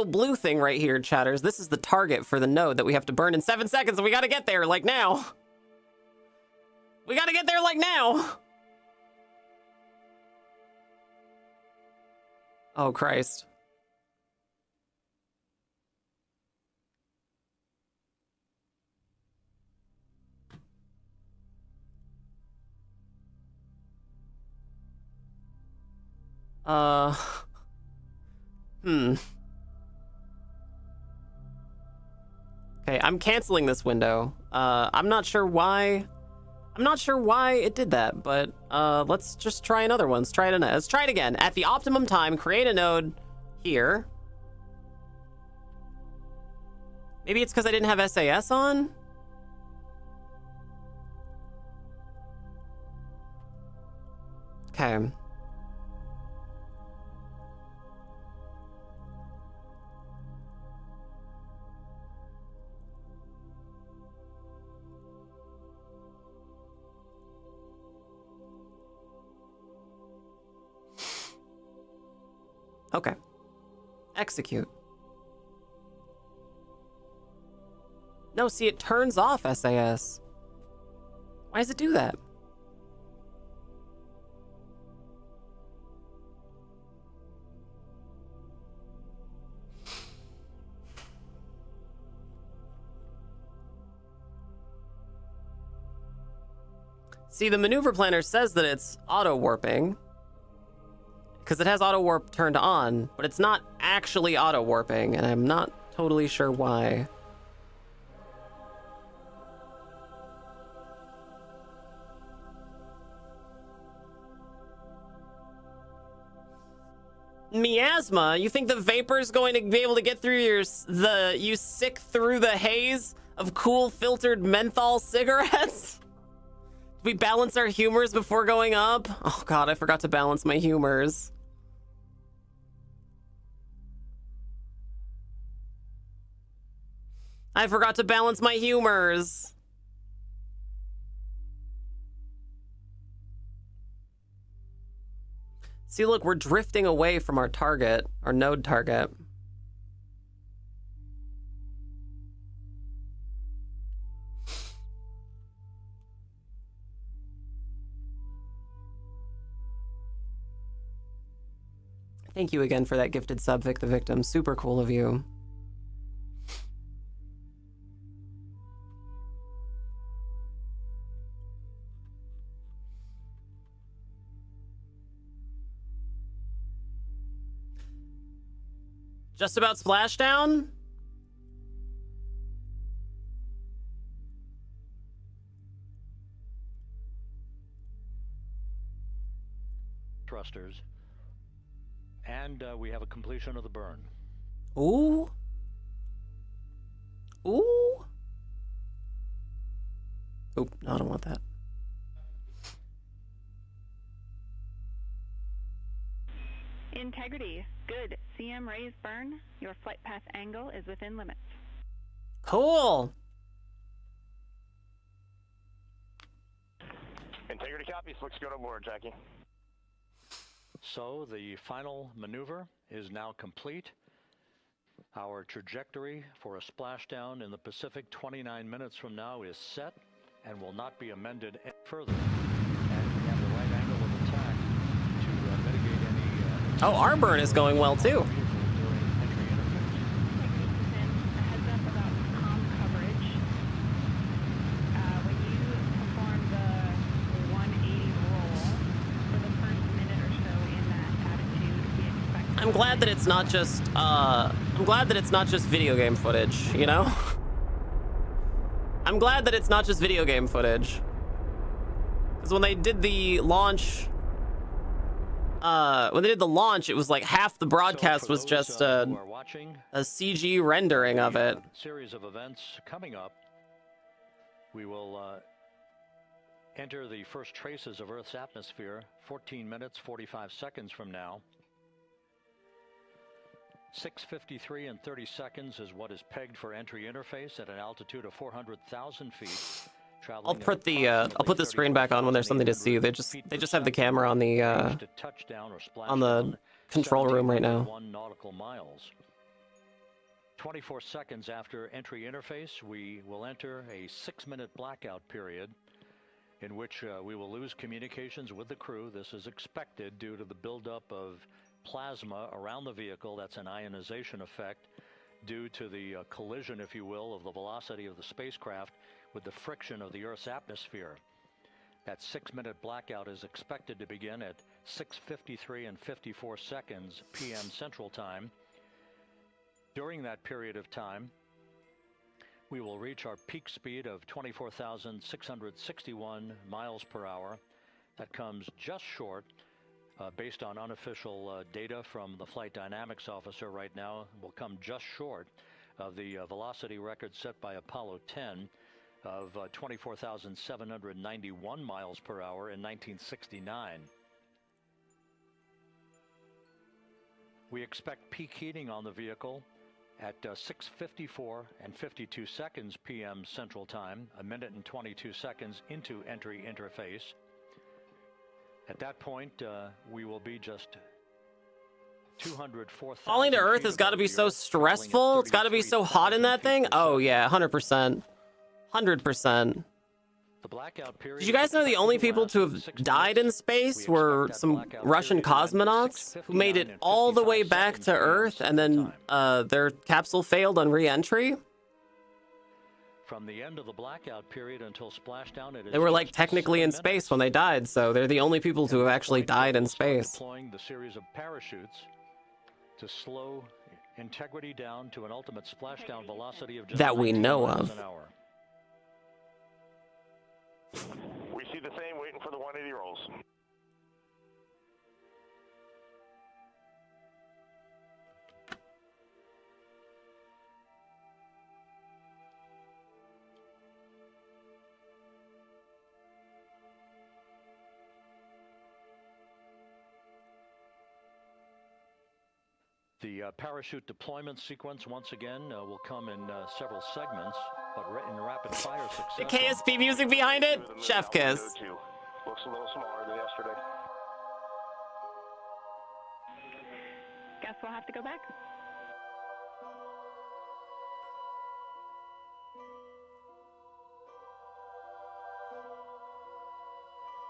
blue thing right here, chatters, this is the target for the node that we have to burn in 7 seconds, and we got to get there, like, now. We got to get there, like, now. Oh, Christ. Uh, hmm. Okay, I'm canceling this window. I'm not sure why. I'm not sure why it did that, but let's just try another one. Let's try it. Let's try it again. At the optimum time, create a node here. Maybe it's because I didn't have SAS on. Okay. Okay. Execute. No, see, it turns off SAS. Why does it do that? See, the maneuver planner says that it's auto warping because it has auto warp turned on, but it's not actually auto warping, and I'm not totally sure why. Miasma, you think the vapor is going to be able to get through you sick through the haze of cool filtered menthol cigarettes? We balance our humors before going up? Oh god, I forgot to balance my humors. I forgot to balance my humors. See, look, we're drifting away from our target, our node target. Thank you again for that gifted sub, Vic the Victim. Super cool of you. Just about splashdown? Thrusters. And we have a completion of the burn. Ooh. Ooh. Oop, no, I don't want that. Integrity. Good. CM raise burn. Your flight path angle is within limits. Cool. Integrity copies. Looks good on board, Jackie. So the final maneuver is now complete. Our trajectory for a splashdown in the Pacific 29 minutes from now is set and will not be amended any further. And we have the right angle of attack to mitigate any... Oh, our burn is going well too. A heads up about comm coverage. When you perform the 180 roll for the first minute or so in that attitude, we expect. I'm glad that it's not just video game footage, you know? I'm glad that it's not just video game footage. Because when they did the launch, it was like half the broadcast was just a CG rendering of it. Series of events coming up. We will enter the first traces of Earth's atmosphere 14 minutes 45 seconds from now. 6:53 and 30 seconds is what is pegged for entry interface at an altitude of 400,000 feet. I'll put the screen back on when there's something to see. They just have the camera on the control room right now. 1 nautical miles. 24 seconds after entry interface, we will enter a 6-minute blackout period in which we will lose communications with the crew. This is expected due to the buildup of plasma around the vehicle. That's an ionization effect due to the collision, if you will, of the velocity of the spacecraft with the friction of the Earth's atmosphere. That 6-minute blackout is expected to begin at 6:53 and 54 seconds p.m. Central Time. During that period of time, we will reach our peak speed of 24,661 miles per hour. That comes just short, based on unofficial data from the flight dynamics officer right now, will come just short of the velocity record set by Apollo 10 of 24,791 miles per hour in 1969. We expect peak heating on the vehicle at 6:54 and 52 seconds p.m. Central Time, a minute and 22 seconds into entry interface. At that point, we will be just 204,000. Falling to Earth has got to be so stressful. It's got to be so hot in that thing. Oh yeah, 100%. 100%. The blackout period. Did you guys know the only people to have died in space were some Russian cosmonauts who made it all the way back to Earth and then their capsule failed on re-entry? From the end of the blackout period until splashdown, They were like technically in space when they died, so they're the only people to have actually died in space. Deploying the series of parachutes to slow integrity down to an ultimate splashdown velocity of just That we 19 know miles of. an hour. We see the same, waiting for the 180 rolls. The parachute deployment sequence, once again, will come in several segments, but in rapid fire The succession. KSP music behind it? Chef kiss. Looks a little smaller than yesterday. Guess we'll have to go back.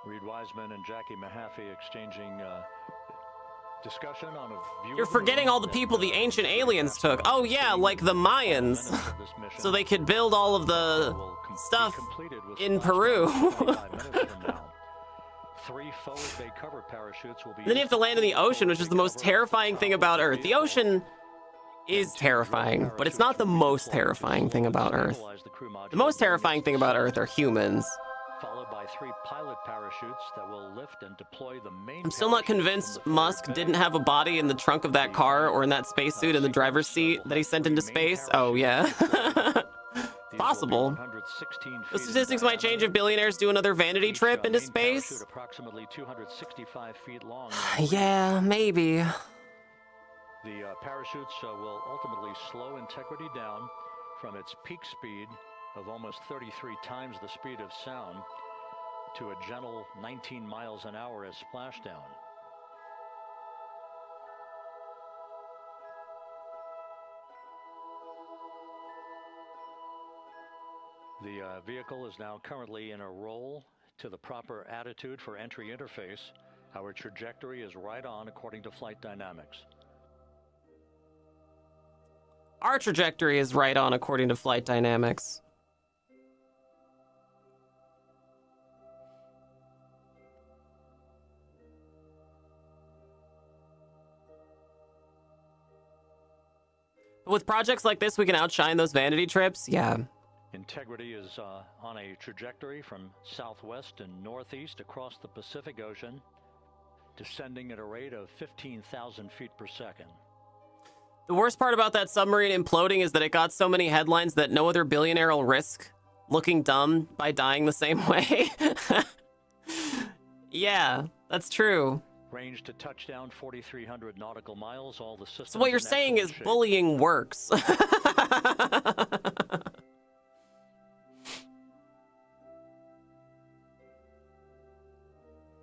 Reed Wiseman and Jackie Mahaffey exchanging discussion on a view. You're forgetting all the people the ancient aliens took. Oh yeah, like the Mayans. So they could build all of the stuff in Peru. Three forward bay cover parachutes will be. Then you have to land in the ocean, which is the most terrifying thing about Earth. The ocean is terrifying, but it's not the most terrifying thing about Earth. The most terrifying thing about Earth are humans. Followed by 3 pilot parachutes that will lift and deploy the main. I'm still not convinced Musk didn't have a body in the trunk of that car or in that spacesuit in the driver's seat that he sent into space. Oh yeah. Possible. The statistics might change if billionaires do another vanity trip into space. Approximately 265 feet long. Yeah, maybe. The parachutes will ultimately slow integrity down from its peak speed of almost 33 times the speed of sound to a gentle 19 miles an hour as splashdown. The vehicle is now currently in a roll to the proper attitude for entry interface. Our trajectory is right on according to flight dynamics. Our trajectory is right on according to flight dynamics. With projects like this, we can outshine those vanity trips. Yeah. Integrity is on a trajectory from southwest and northeast across the Pacific Ocean, descending at a rate of 15,000 feet per second. The worst part about that submarine imploding is that it got so many headlines that no other billionaire will risk looking dumb by dying the same way. Yeah, that's true. Range to touchdown 4,300 nautical miles. All the systems. So what you're in saying is excellent shape. bullying works.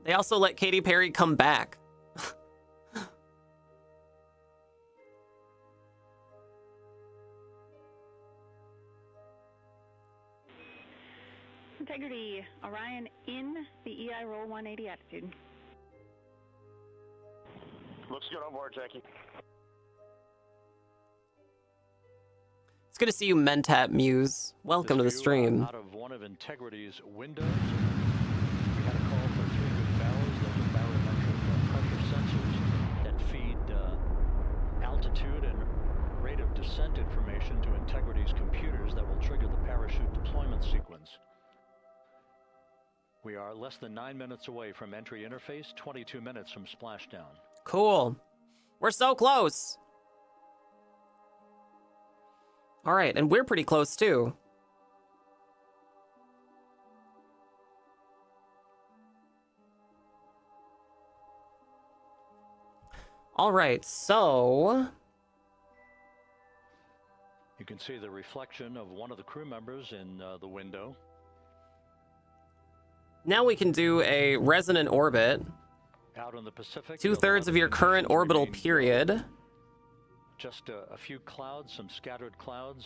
They also let Katy Perry come back. Integrity, Orion in the EI roll 180 attitude. Looks good on board, Jackie. It's good to see you, Mentat Muse. Welcome to the This view, stream. out of one of Integrity's windows. We had a call for 3 good barrels. Those are barometric pressure sensors that feed altitude and rate of descent information to Integrity's computers that will trigger the parachute deployment sequence. We are less than 9 minutes away from entry interface, 22 minutes from splashdown. Cool. We're so close. All right, and we're pretty close too. All right, so You can see the reflection of one of the crew members in the window. now we can do a resonant orbit. Out in the Pacific. 2/3 of your current orbital period. Just a few clouds, some scattered clouds.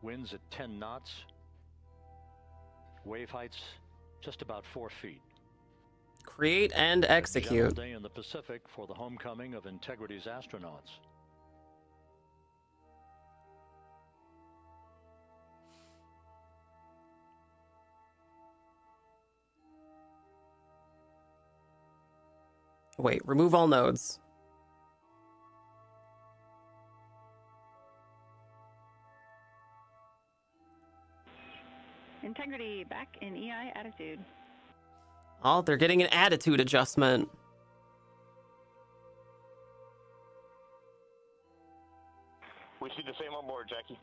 Winds at 10 knots. Wave heights just about 4 feet. Create and General execute. day in the Pacific for the homecoming of Integrity's astronauts. Wait, remove all nodes. Integrity back in EI attitude. Oh, they're getting an attitude adjustment. We see the same on board, Jackie.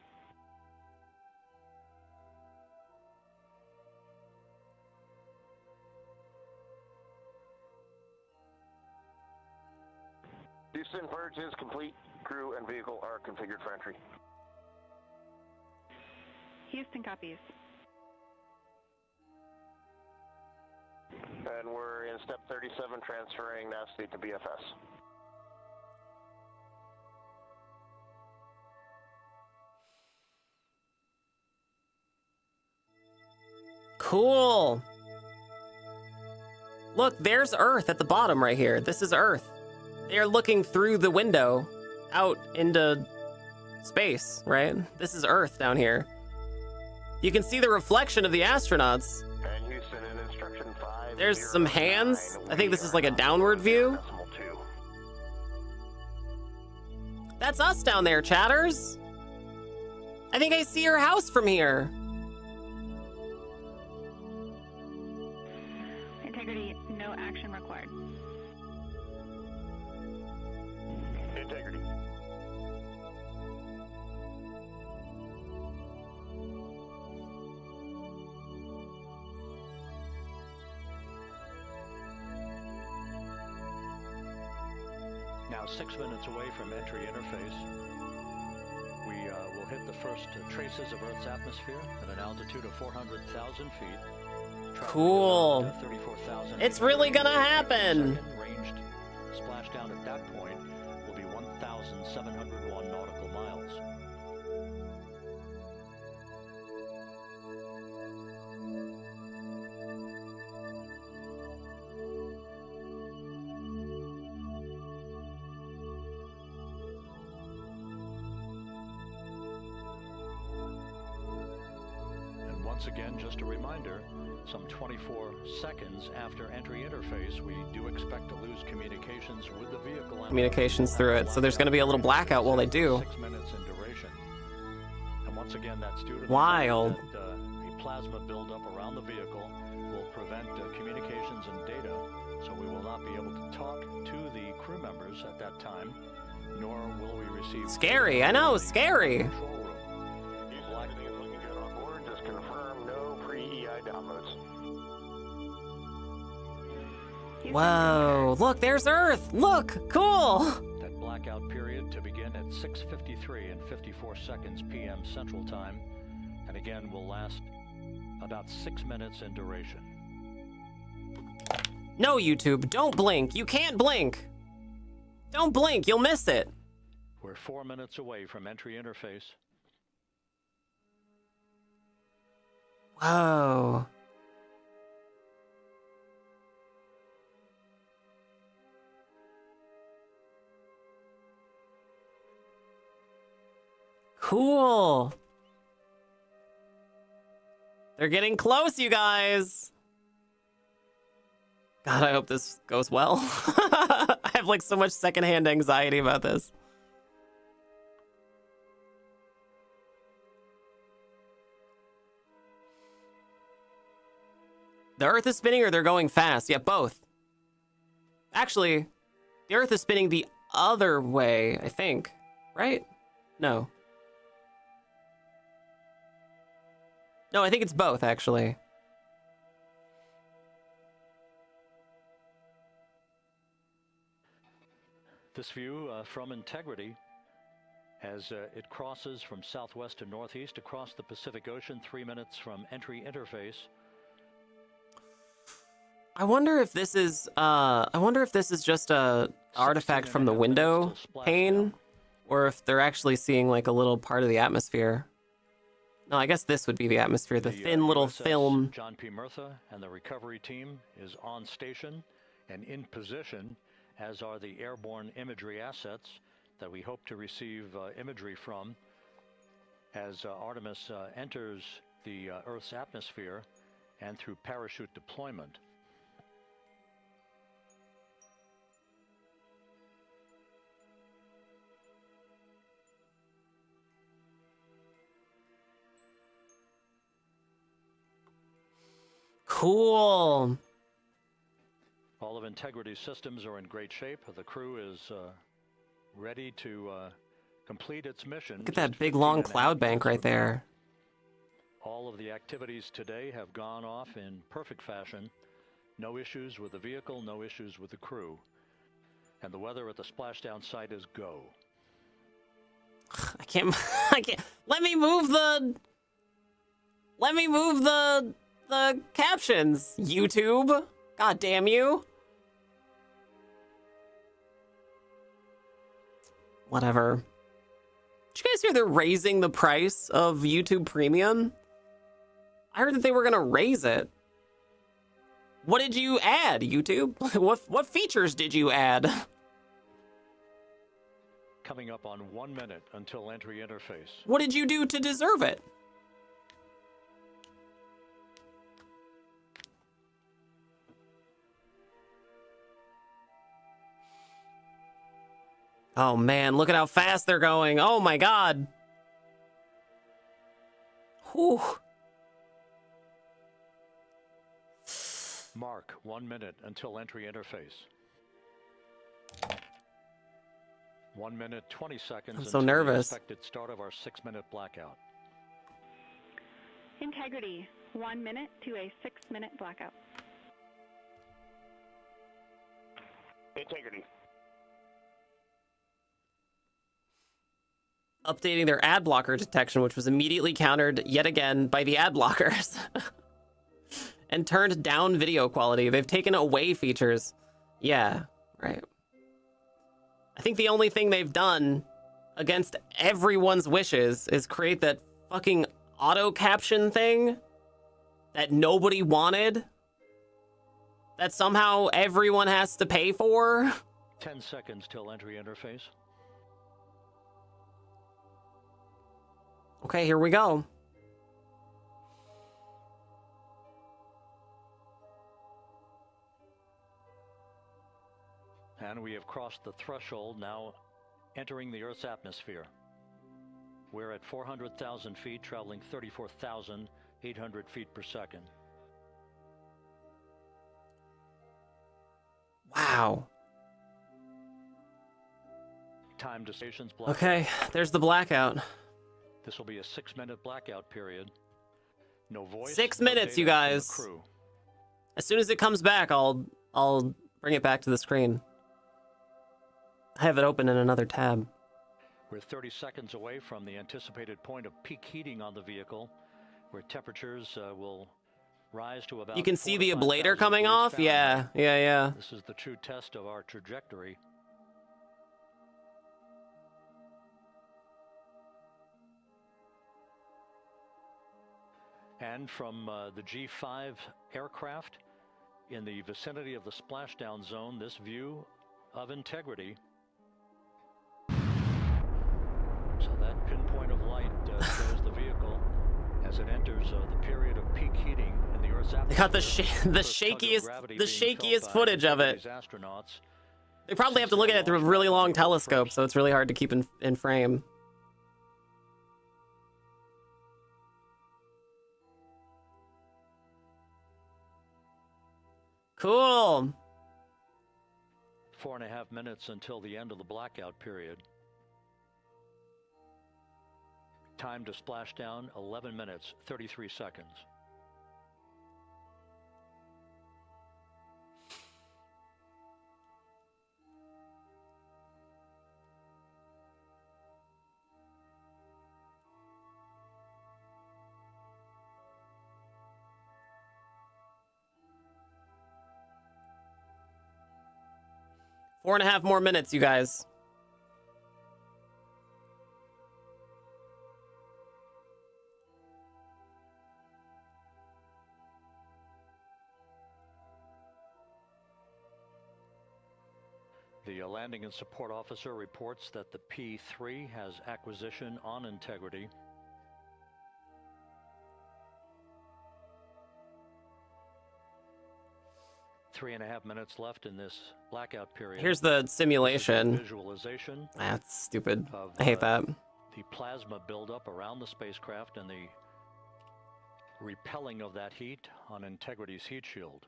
Houston, purge is complete. Crew and vehicle are configured for entry. Houston copies. And we're in step 37, transferring nav state to BFS. Cool. Look, there's Earth at the bottom right here. This is Earth. They are looking through the window out into space, right? This is Earth down here. You can see the reflection of the astronauts. And Houston in instruction 5. There's some hands. I think this is like a downward view. That's us down there, chatters. I think I see your house from here. Integrity, no action required. Integrity. Now 6 minutes away from entry interface. We will hit the first traces of Earth's atmosphere at an altitude of 400,000 feet. Cool. Traveling about, 34,000 It's really gonna happen. Second ranged splashdown at that point will be 1,701 nautical miles. And once again, just a reminder, some 24 seconds after entry interface, we do expect to lose communications with the vehicle. Communications through it, so there's gonna be a little blackout while they do. 6 minutes in duration. And once again, that's due to the Wild. fact that the plasma buildup around the vehicle will prevent communications and data, so we will not be able to talk to the crew members at that time, nor will we receive... Scary, I know, scary. Control room. Everything is looking good on board. Just confirm no pre-EI downloads. Houston, Whoa, look, there's Earth. Look, cool. That blackout period to begin at 6:53 and 54 seconds p.m. Central Time, and again will last about 6 minutes in duration. No, YouTube, don't blink. You can't blink. Don't blink, you'll miss it. We're 4 minutes away from entry interface. Whoa. Cool. They're getting close, you guys. God, I hope this goes well. I have like so much secondhand anxiety about this. The Earth is spinning or they're going fast? Yeah, both. Actually, the Earth is spinning the other way, I think. Right? No. No, I think it's both, actually. This view from Integrity as it crosses from southwest to northeast across the Pacific Ocean, 3 minutes from entry interface. I wonder if this is just a artifact from the window pane, or if they're actually seeing like a little part of the atmosphere. No, I guess this would be the atmosphere, the thin little USS film. John P. Murtha and the recovery team is on station and in position, as are the airborne imagery assets that we hope to receive imagery from as Artemis enters the Earth's atmosphere and through parachute deployment. Cool. All of Integrity's systems are in great shape. The crew is ready to complete its mission. Look at that big long cloud bank right there. All of the activities today have gone off in perfect fashion. No issues with the vehicle, no issues with the crew. And the weather at the splashdown site is go. I can't. Let me move the captions, YouTube. God damn you. Whatever. Did you guys hear they're raising the price of YouTube Premium? I heard that they were gonna raise it. What did you add, YouTube? What features did you add? Coming up on 1 minute until entry interface. What did you do to deserve it? Oh man, look at how fast they're going. Oh my god. Whew. Mark 1 minute until entry interface. 1 minute 20 seconds. I'm so until nervous. The expected start of our 6-minute blackout. Integrity, 1 minute to a 6-minute blackout. Integrity. Updating their ad blocker detection, which was immediately countered yet again by the ad blockers. And turned down video quality. They've taken away features. Yeah, right. I think the only thing they've done against everyone's wishes is create that fucking auto caption thing that nobody wanted, that somehow everyone has to pay for. 10 seconds till entry interface. Okay, here we go. And we have crossed the threshold, now entering the Earth's atmosphere. We're at 400,000 feet, traveling 34,800 feet per second. Wow. Time to stations blackout. Okay, there's the blackout. This will be a 6-minute blackout period. No voice. 6 no minutes, you data from the guys. crew. As soon as it comes back, I'll bring it back to the screen. I have it open in another tab. We're 30 seconds away from the anticipated point of peak heating on the vehicle, where temperatures will rise to about. You can see 4,000 the to ablator 5,000 coming degrees off. Fahrenheit. Yeah. This is the true test of our trajectory. And from the G5 aircraft in the vicinity of the splashdown zone, this view of Integrity. So that pinpoint of light as it enters the period of peak heating in the Earth's atmosphere. They got the First tug of gravity being felt shakiest by footage of it. these astronauts. They probably have to look at it through a really long telescope, so it's really hard to keep in frame. Cool. 4.5 minutes until the end of the blackout period. Time to splashdown, 11 minutes, 33 seconds. Four and a half more minutes, you guys. The landing and support officer reports that the P-3 has acquisition on integrity. Three and a half minutes left in this blackout period. Here's the simulation. Visualization. That's stupid. Of, I hate that. The plasma buildup around the spacecraft and the repelling of that heat on Integrity's heat shield.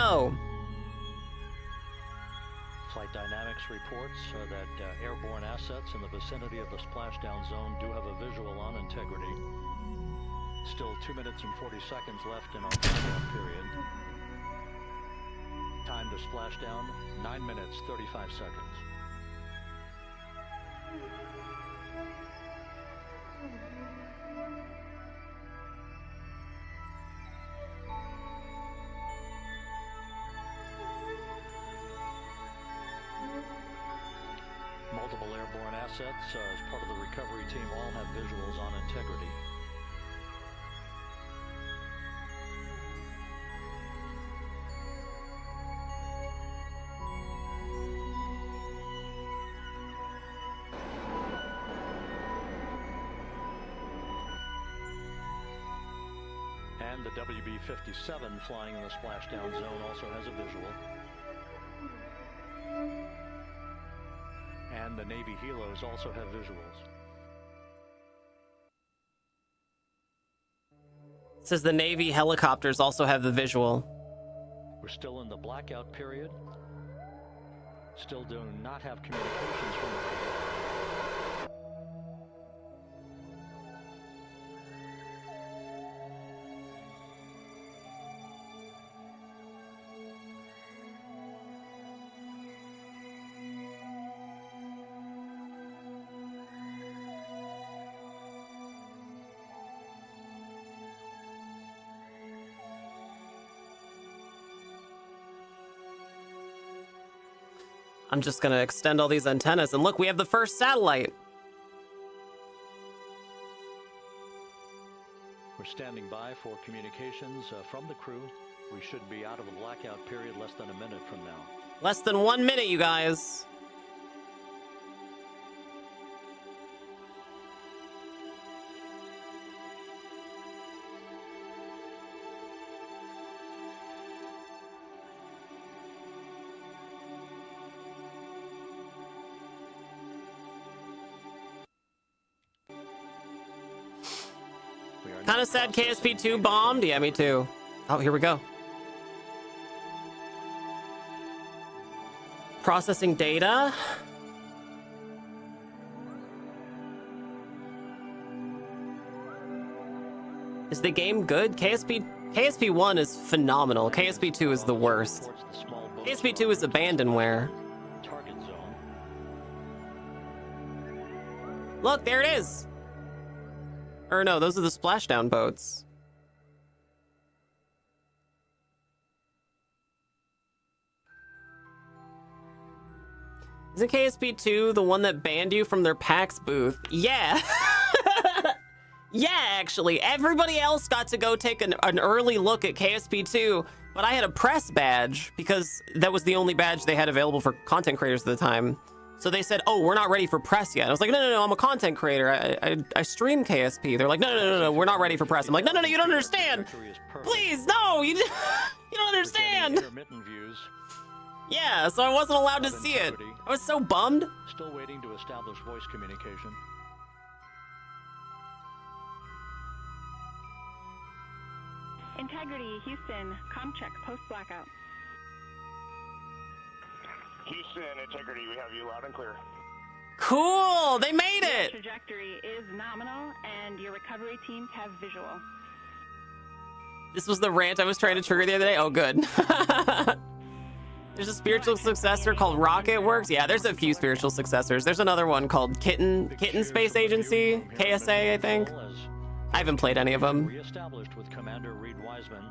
Oh. Flight Dynamics reports that airborne assets in the vicinity of the splashdown zone do have a visual on Integrity. Still 2 minutes and 40 seconds left in our blackout period. Time to splashdown, 9 minutes, 35 seconds. Multiple airborne assets as part of the recovery team all have visuals on Integrity. And the WB-57 flying in the splashdown zone also has a visual. And the Navy helos also have visuals. It says the Navy helicopters also have the visual. We're still in the blackout period. Still do not have communications from the crew. I'm just gonna extend all these antennas, and look, we have the first satellite. We're standing by for communications from the crew. We should be out of the blackout period less than a minute from now. Less than 1 minute, you guys. Kind of sad KSP2 bombed. Yeah, me too. Oh, here we go. Processing data. Is the game good? KSP1 is phenomenal. KSP2 is the worst. KSP2 is abandonware. Target zone. Look, there it is. Or no, those are the splashdown boats. Isn't KSP2 the one that banned you from their PAX booth? Yeah. Yeah, actually, everybody else got to go take an early look at KSP2, but I had a press badge because that was the only badge they had available for content creators at the time. So they said, "Oh, we're not ready for press yet." I was like, "No, I'm a content creator. I stream KSP." They're like, "No, we're not ready for press." I'm like, "No, you don't understand. Please, no, you don't understand." Intermittent views. Yeah, so I wasn't allowed to see it. I was so bummed. Still waiting to establish voice communication. Integrity, Houston, comm check, post blackout. Houston, Integrity, we have you loud and clear. Cool, they made Your it. trajectory is nominal, and your recovery teams have visual. This was the rant I was trying to trigger the other day. Oh, good. There's a spiritual successor called Rocket Works. Yeah, there's a few spiritual successors. There's another one called Kitten Space Agency, KSA, I think. I haven't played any of them. Reestablished with Commander Reed Wiseman.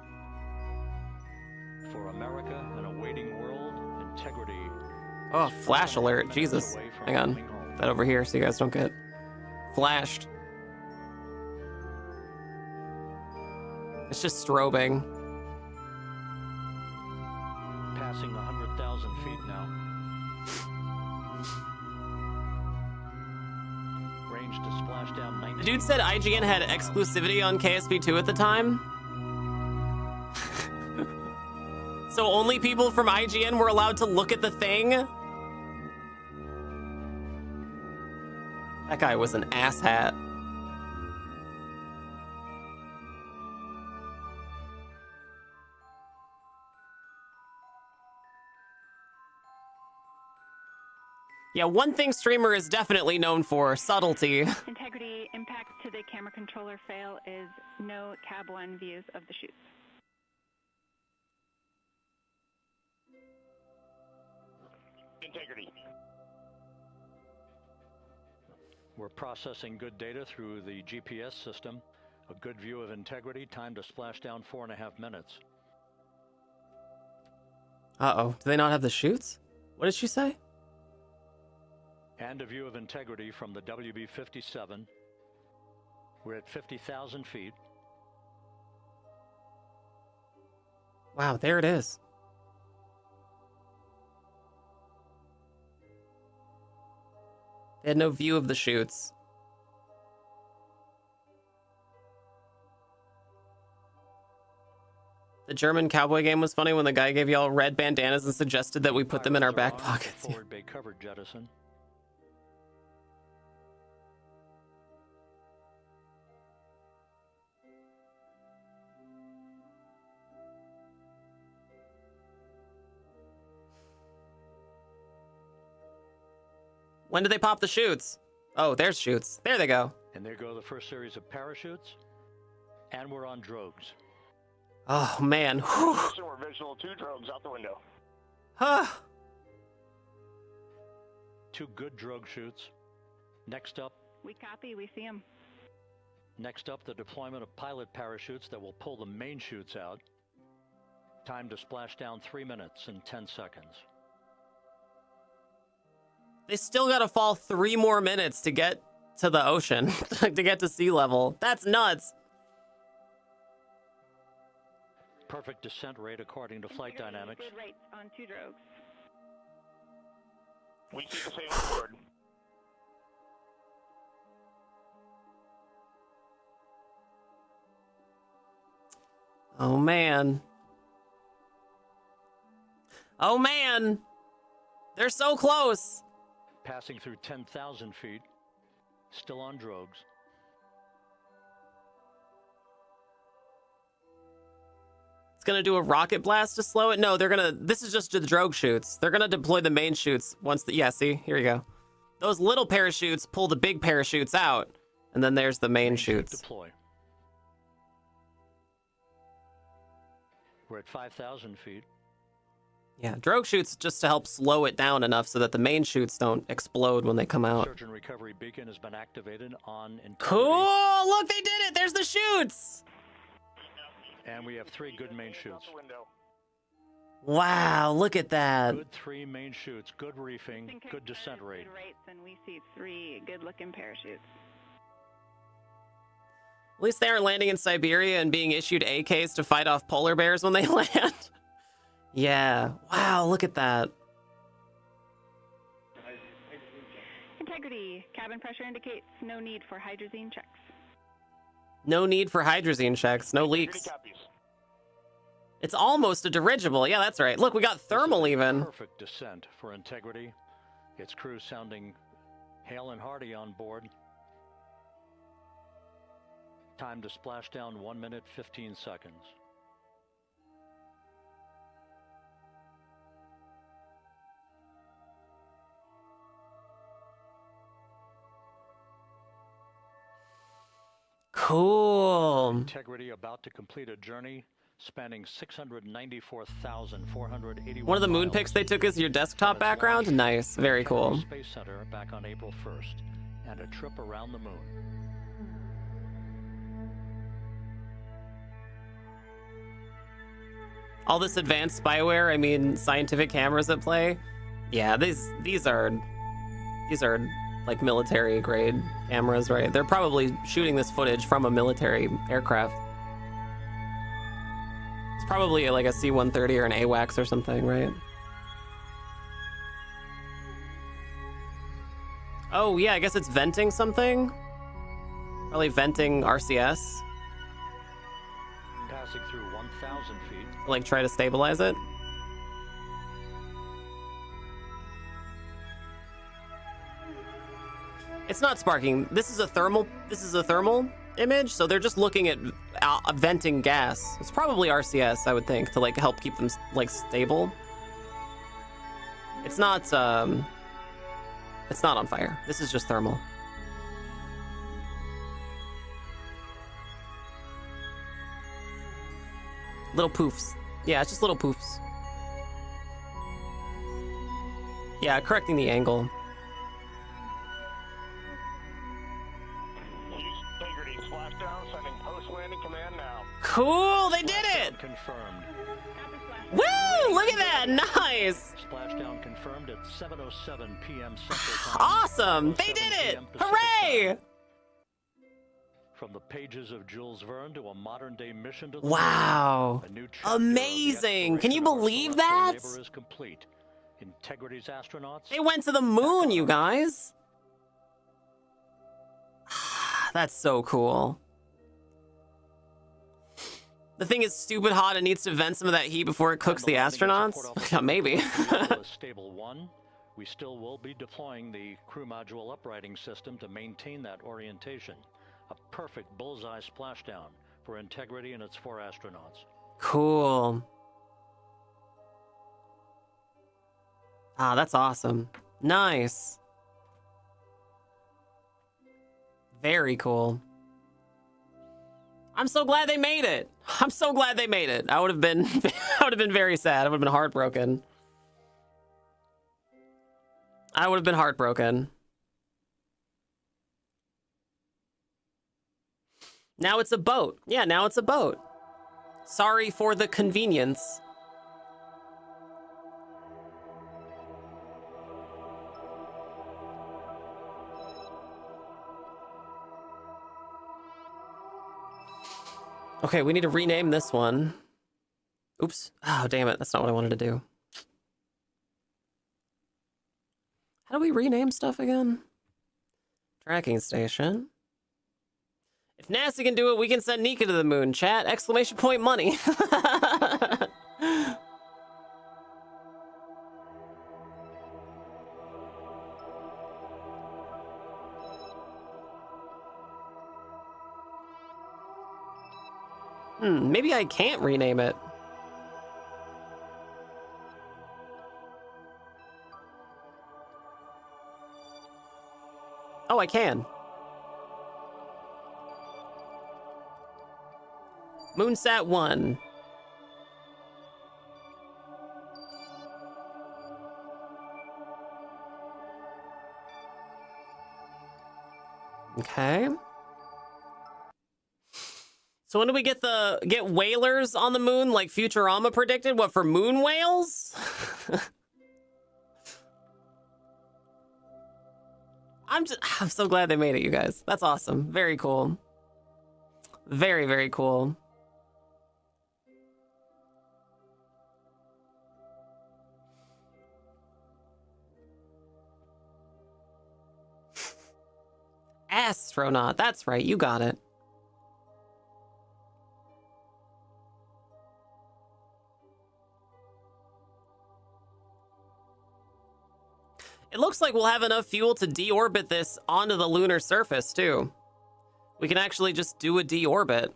For America and a waiting world, Integrity. Oh, flash alert. Jesus. Hang on. Put that over here so you guys don't get flashed. It's just strobing. Passing 100,000 feet now. Range to splash down 19. The dude said IGN had exclusivity on KSP2 at the time. So only people from IGN were allowed to look at the thing? That guy was an asshat. Yeah, one thing streamer is definitely known for, subtlety. Integrity, impact to the camera controller fail is no cab 1 views of the chutes. Integrity. We're processing good data through the GPS system. A good view of Integrity. Time to splash down 4.5 minutes. Uh-oh, do they not have the chutes? What did she say? And a view of Integrity from the WB-57. We're at 50,000 feet. Wow, there it is. They had no view of the chutes. The German cowboy game was funny when the guy gave y'all red bandanas and suggested that we put them in our back pockets. Forward bay covered jettison. When did they pop the chutes? Oh, there's chutes. There they go. And there go the first series of parachutes. And we're on drogues. Oh, man. Whew. Houston, we're visual 2 drogues out the window. Huh. 2 good drogue chutes. Next up, We copy, we see them. the deployment of pilot parachutes that will pull the main chutes out. Time to splash down 3 minutes and 10 seconds. They still gotta fall 3 more minutes to get to the ocean, to get to sea level. That's nuts. Perfect descent rate according to flight Integrity, dynamics. Good rates on 2 drogues. We keep the same on board. Oh, man. Oh, man. They're so close. Passing through 10,000 feet. Still on drogues. It's gonna do a rocket blast to slow it? No, they're gonna... This is just the drogue chutes. They're gonna deploy the main chutes once the... Yeah, see? Here you go. Those little parachutes pull the big parachutes out. And then there's the main chutes. Deploy. We're at 5,000 feet. Yeah, drogue chutes just to help slow it down enough so that the main chutes don't explode when they come out. Search and recovery beacon has been activated on Integrity. Cool! Look, they did it! There's the chutes! And we have 3 good main Out chutes. the window. Wow, look at that. Good 3 main chutes, good reefing, Think good descent rate. Good rates, and we see 3 good-looking parachutes. At least they aren't landing in Siberia and being issued AKs to fight off polar bears when they land. Yeah. Wow, look at that. Integrity. Cabin pressure indicates no need for hydrazine checks. No need for hydrazine checks. No Integrity leaks. copies. It's almost a dirigible. Yeah, that's right. Look, we got thermal This is a even. Perfect descent for Integrity. Its crew sounding hale and hearty on board. Time to splash down 1 minute 15 seconds. Cool. Integrity about to complete a journey spanning 694,481 One of the moon miles. pics they took is your desktop background. Nice. Very cool. Space Center back on April 1st, and a trip around the moon. All this advanced spyware, I mean scientific cameras at play. Yeah, these are like military grade cameras, right? They're probably shooting this footage from a military aircraft. It's probably like a C-130 or an AWACS or something, right? Oh yeah, I guess it's venting something. Probably venting RCS. Passing through 1,000 feet. Like try to stabilize it. It's not sparking. This is a thermal image, so they're just looking at venting gas. It's probably RCS, I would think, to like help keep them like stable. It's not on fire. This is just thermal. Little poofs. Yeah, it's just little poofs. Yeah, correcting the angle. Integrity splashdown, sending post-landing command now. Cool, they did it! Confirmed. Woo! Look at that, nice! Splashdown confirmed at 7:07 p.m. Central Time. Awesome, they did it! Hooray! From the pages of Jules Verne to a modern-day mission to the Wow, moon, a new chapter of the amazing! Can you exploration of our believe celestial that? labor is complete. Integrity's astronauts. They went to the moon, you guys. That's so cool. The thing is stupid hot. It needs to vent some of that heat before it cooks the astronauts. Yeah, maybe. Stable 1. We still will be deploying the crew module uprighting system to maintain that orientation. A perfect bullseye splashdown for Integrity and its 4 astronauts. Cool. Ah, that's awesome. Nice. Very cool. I'm so glad they made it. I'm so glad they made it. I would have been very sad. I would have been heartbroken. I would have been heartbroken. Now it's a boat. Yeah, now it's a boat. Sorry for the convenience. Okay, we need to rename this one. Oops. Oh, damn it. That's not what I wanted to do. How do we rename stuff again? Tracking station. If NASA can do it, we can send Nika to the moon. Chat, exclamation point money. Maybe I can't rename it. Oh, I can. Moonsat 1. Okay. So when do we get whalers on the moon like Futurama predicted? What, for moon whales? I'm so glad they made it, you guys. That's awesome. Very cool. Very, very cool. Astronaut. That's right. You got it. It looks like we'll have enough fuel to deorbit this onto the lunar surface, too. We can actually just do a deorbit.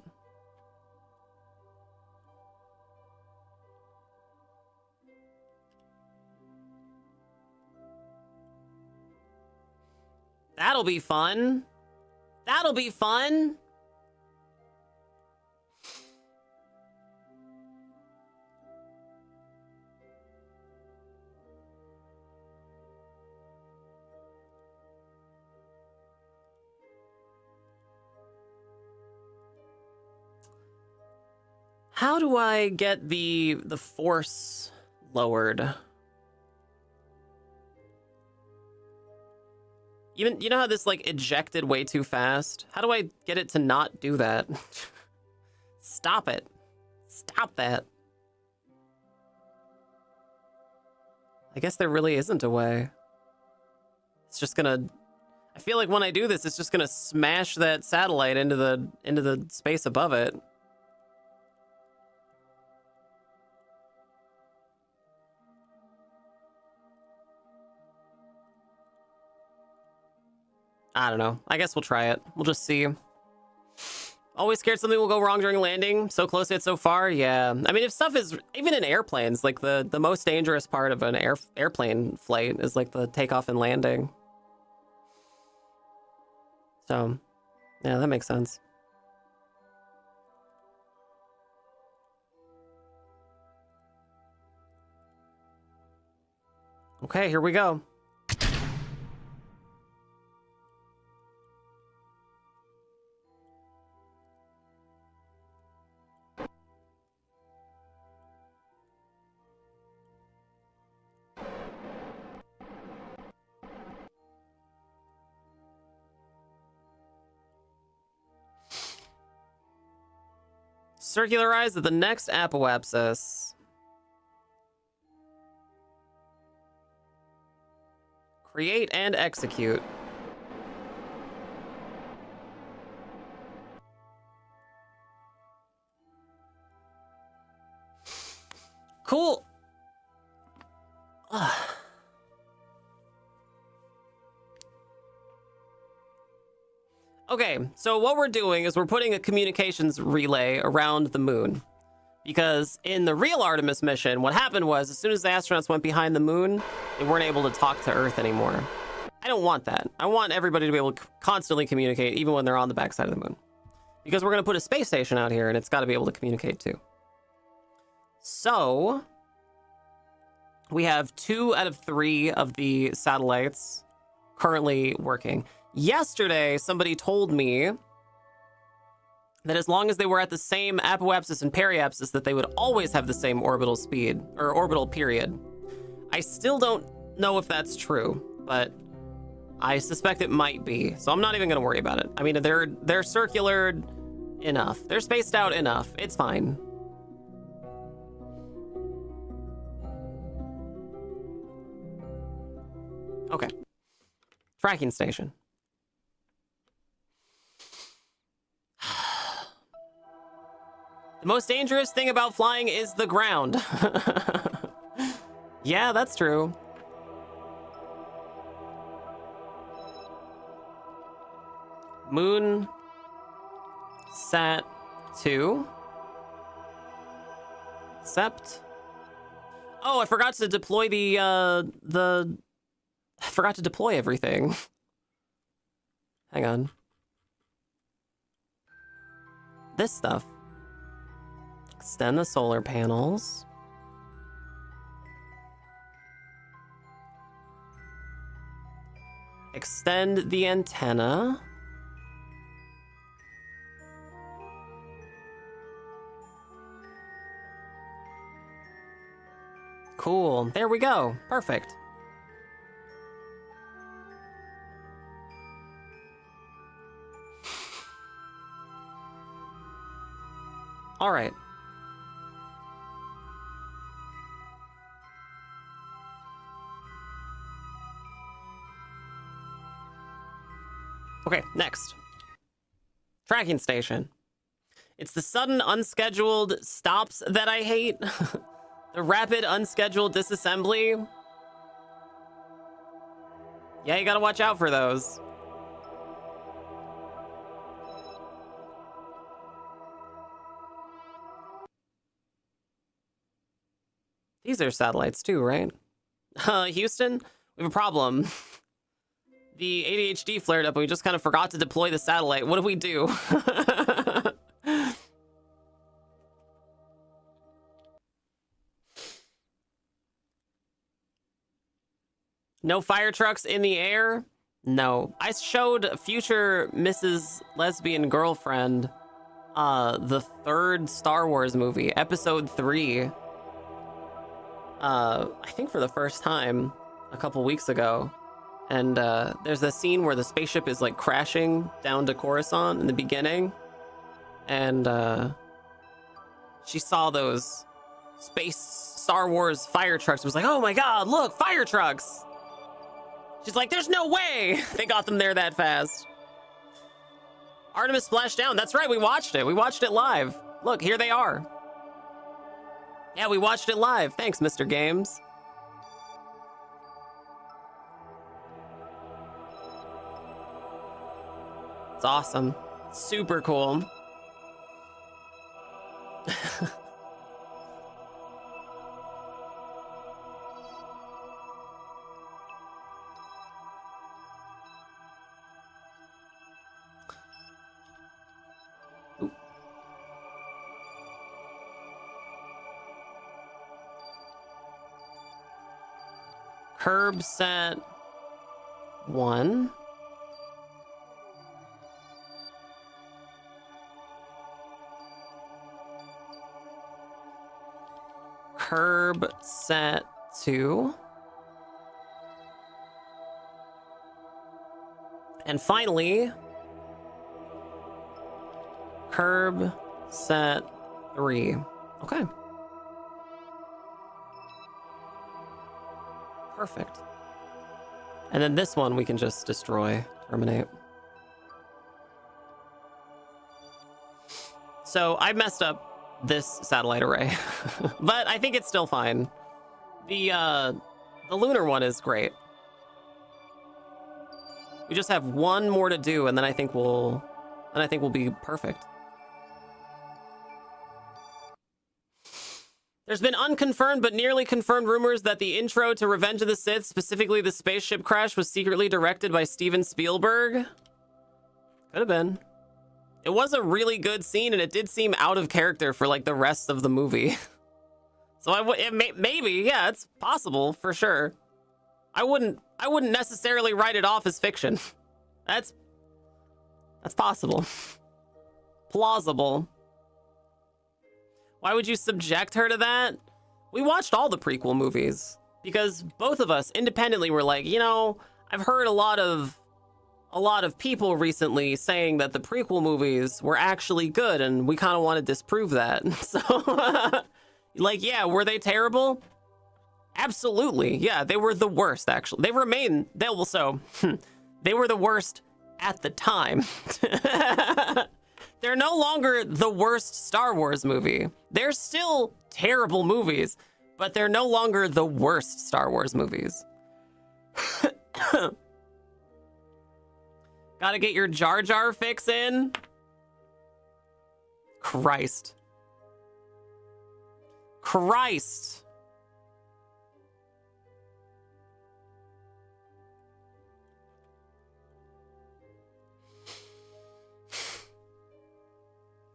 That'll be fun. That'll be fun. How do I get the force lowered? You know how this like ejected way too fast? How do I get it to not do that? Stop it. Stop that. I guess there really isn't a way. It's just gonna... I feel like when I do this, it's just gonna smash that satellite into the space above it. I don't know. I guess we'll try it. We'll just see. Always scared something will go wrong during landing. So close to it so far. Yeah. I mean, if stuff is... Even in airplanes, like the most dangerous part of an airplane flight is like the takeoff and landing. So, yeah, that makes sense. Okay, here we go. Circularize at the next apoapsis. Create and execute. Cool. Ugh. Okay, so what we're doing is we're putting a communications relay around the moon. Because in the real Artemis mission, what happened was as soon as the astronauts went behind the moon, they weren't able to talk to Earth anymore. I don't want that. I want everybody to be able to constantly communicate, even when they're on the backside of the moon. Because we're going to put a space station out here, and it's got to be able to communicate too. So, we have 2 out of 3 of the satellites currently working. Yesterday, somebody told me that as long as they were at the same apoapsis and periapsis, that they would always have the same orbital speed, or orbital period. I still don't know if that's true, but I suspect it might be, so I'm not even gonna worry about it. I mean, they're circular enough. They're spaced out enough. It's fine. Okay. Tracking station. The most dangerous thing about flying is the ground. Yeah, that's true. Moon Sat 2. Sept. Oh, I forgot to deploy I forgot to deploy everything. Hang on. This stuff. Extend the solar panels. Extend the antenna. Cool. There we go. Perfect. All right. Okay, next. Tracking station. It's the sudden unscheduled stops that I hate. The rapid unscheduled disassembly. Yeah, you gotta watch out for those. These are satellites too, right? Houston, we have a problem. The ADHD flared up and we just kind of forgot to deploy the satellite. What do we do? No fire trucks in the air? No. I showed future Mrs. Lesbian Girlfriend the third Star Wars movie, episode 3. I think for the first time a couple weeks ago. And there's a scene where the spaceship is like crashing down to Coruscant in the beginning. And she saw those space Star Wars fire trucks. It was like, oh my God, look, fire trucks. She's like, there's no way they got them there that fast. Artemis splashed down. That's right, we watched it. We watched it live. Look, here they are. Yeah, we watched it live. Thanks, Mr. Games. It's awesome. Super cool. Curb set 1. Curb set 2. And finally, curb set 3. Okay. Perfect. And then this one we can just destroy, terminate. So I messed up this satellite array, but I think it's still fine. The lunar one is great. We just have one more to do, and then I think we'll be perfect. There's been unconfirmed but nearly confirmed rumors that the intro to Revenge of the Sith, specifically the spaceship crash, was secretly directed by Steven Spielberg. Could have been. It was a really good scene, and it did seem out of character for like the rest of the movie. So maybe, yeah, it's possible for sure. I wouldn't necessarily write it off as fiction. That's possible. Plausible. Why would you subject her to that? We watched all the prequel movies because both of us independently were like, you know, I've heard a lot of people recently saying that the prequel movies were actually good, and we kind of want to disprove that. So, like, yeah, were they terrible? Absolutely. Yeah, they were the worst, actually. They were the worst at the time. They're no longer the worst Star Wars movie. They're still terrible movies, but they're no longer the worst Star Wars movies. Gotta get your Jar Jar fix in. Christ.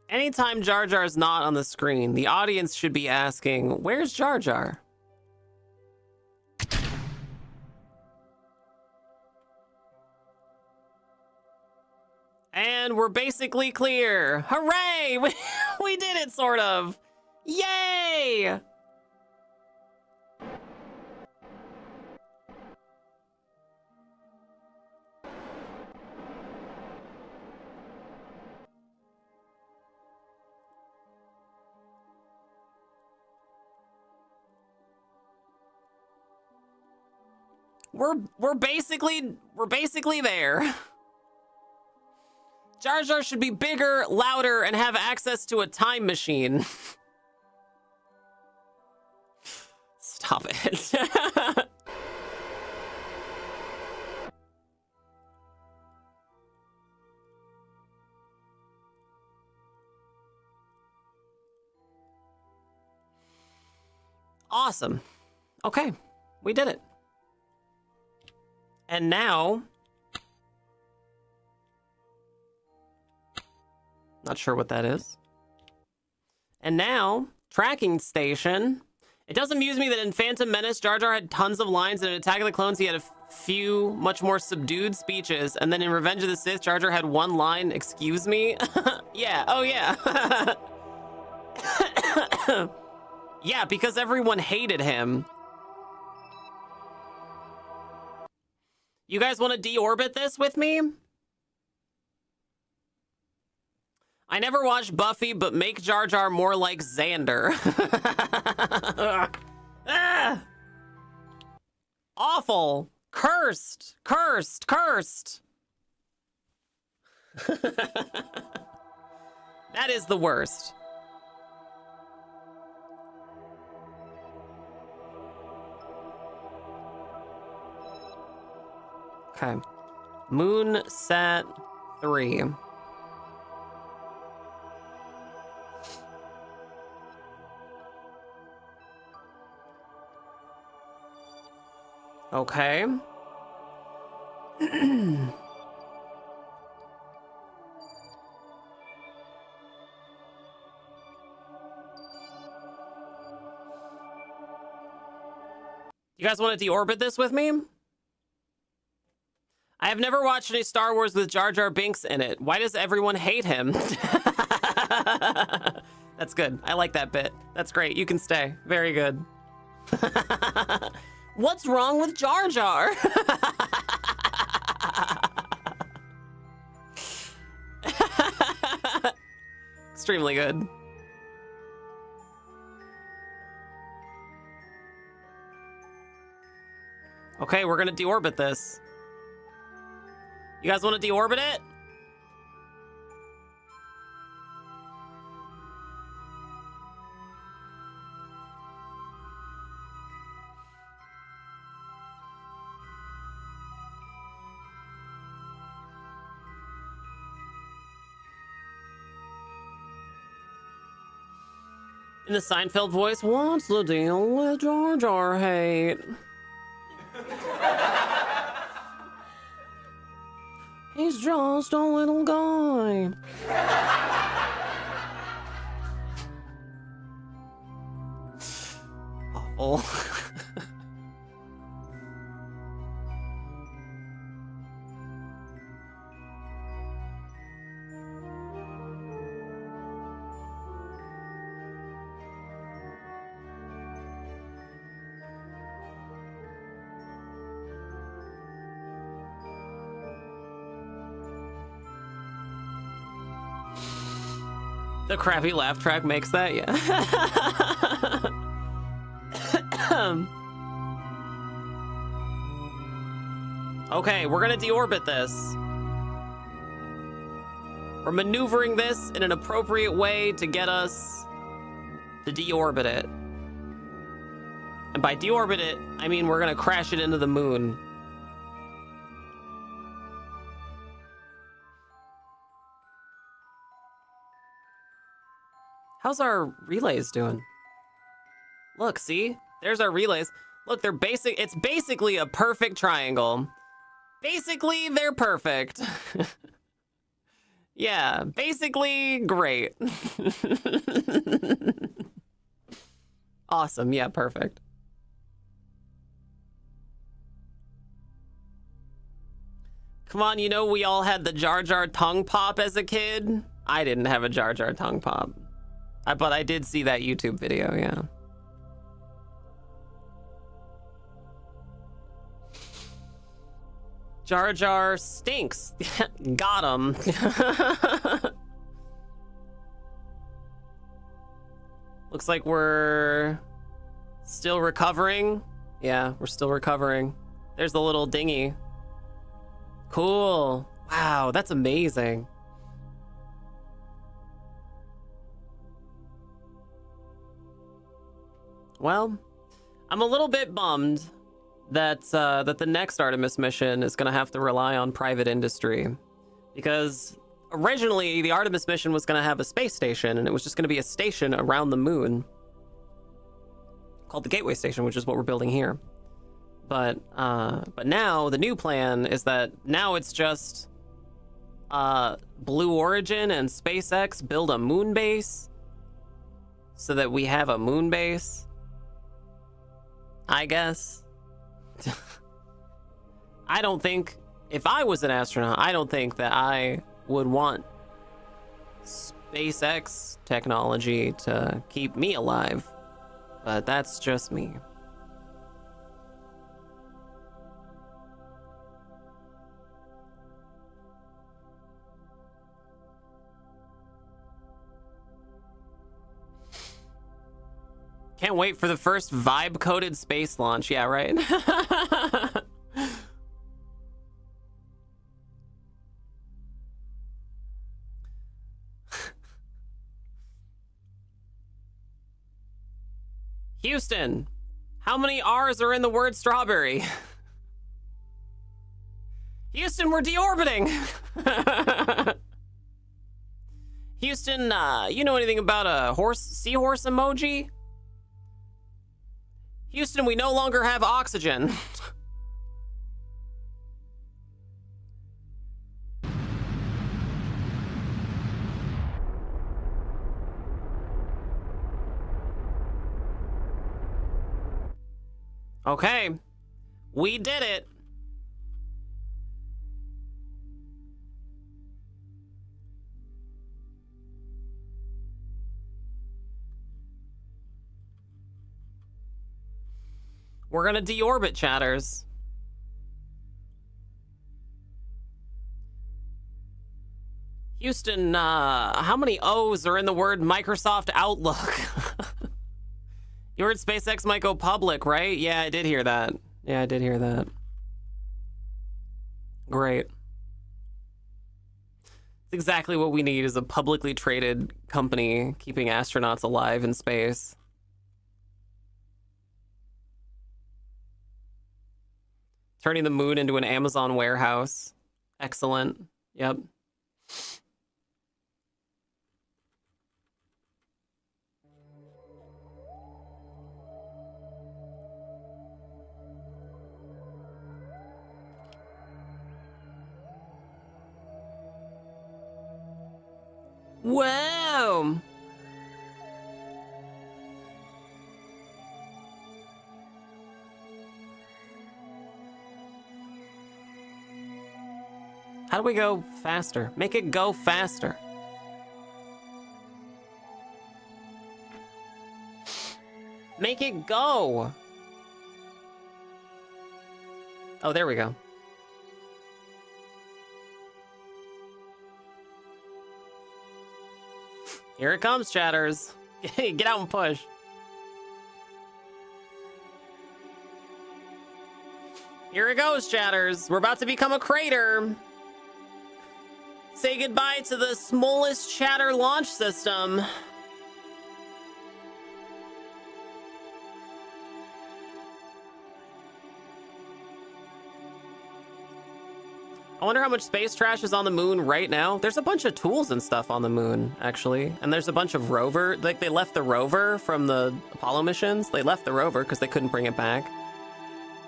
Anytime Jar Jar's not on the screen, the audience should be asking, where's Jar Jar? And we're basically clear. Hooray! We did it, sort of. Yay! We're basically there. Jar Jar should be bigger, louder, and have access to a time machine. Stop it. Awesome. Okay, we did it. And now, not sure what that is. And now, tracking station. It does amuse me that in Phantom Menace, Jar Jar had tons of lines, and in Attack of the Clones, he had a few much more subdued speeches. And then in Revenge of the Sith, Jar Jar had one line, excuse me? Yeah, oh yeah. Yeah, because everyone hated him. You guys want to deorbit this with me? I never watched Buffy, but make Jar Jar more like Xander. Ah! Awful. Cursed. Cursed. Cursed. That is the worst. Okay. Moon Sat 3. Okay. You guys want to deorbit this with me? I have never watched any Star Wars with Jar Jar Binks in it. Why does everyone hate him? That's good. I like that bit. That's great. You can stay. Very good. What's wrong with Jar Jar? Extremely good. Okay, we're gonna deorbit this. You guys want to deorbit it? In the Seinfeld voice, what's the deal with Jar Jar hate? He's just a little guy. Awful. The crappy laugh track makes that, yeah. Okay, we're gonna deorbit this. We're maneuvering this in an appropriate way to get us to deorbit it. And by deorbit it, I mean we're gonna crash it into the moon. How's our relays doing? Look, see? There's our relays. Look, it's basically a perfect triangle. Basically, they're perfect. Yeah, basically great. Awesome, yeah, perfect. Come on, you know we all had the Jar Jar tongue pop as a kid? I didn't have a Jar Jar tongue pop. But I did see that YouTube video, yeah. Jar Jar stinks. Got him. Looks like we're still recovering. Yeah, we're still recovering. There's the little dinghy. Cool. Wow, that's amazing. Well, I'm a little bit bummed that that the next Artemis mission is going to have to rely on private industry, because originally the Artemis mission was going to have a space station, and it was just going to be a station around the moon called the Gateway Station, which is what we're building here. But now the new plan is that now it's just Blue Origin and SpaceX build a moon base so that we have a moon base, I guess. I don't think, if I was an astronaut, I don't think that I would want SpaceX technology to keep me alive. But that's just me. Can't wait for the first vibe-coded space launch. Yeah, right? Houston, how many R's are in the word strawberry? Houston, we're deorbiting. Houston, you know anything about a seahorse emoji? Houston, we no longer have oxygen. Okay, we did it. We're gonna deorbit, chatters. Houston, how many O's are in the word Microsoft Outlook? You heard SpaceX might go public, right? Yeah, I did hear that. Yeah, I did hear that. Great. It's exactly what we need, is a publicly traded company keeping astronauts alive in space. Turning the moon into an Amazon warehouse. Excellent. Yep. Wow. How do we go faster? Make it go faster. Make it go. Oh, there we go. Here it comes, chatters. Get out and push. Here it goes, chatters. We're about to become a crater. Say goodbye to the smallest chatter launch system. I wonder how much space trash is on the moon right now. There's a bunch of tools and stuff on the moon, actually. And there's a bunch of rover, like they left the rover from the Apollo missions. They left the rover because they couldn't bring it back.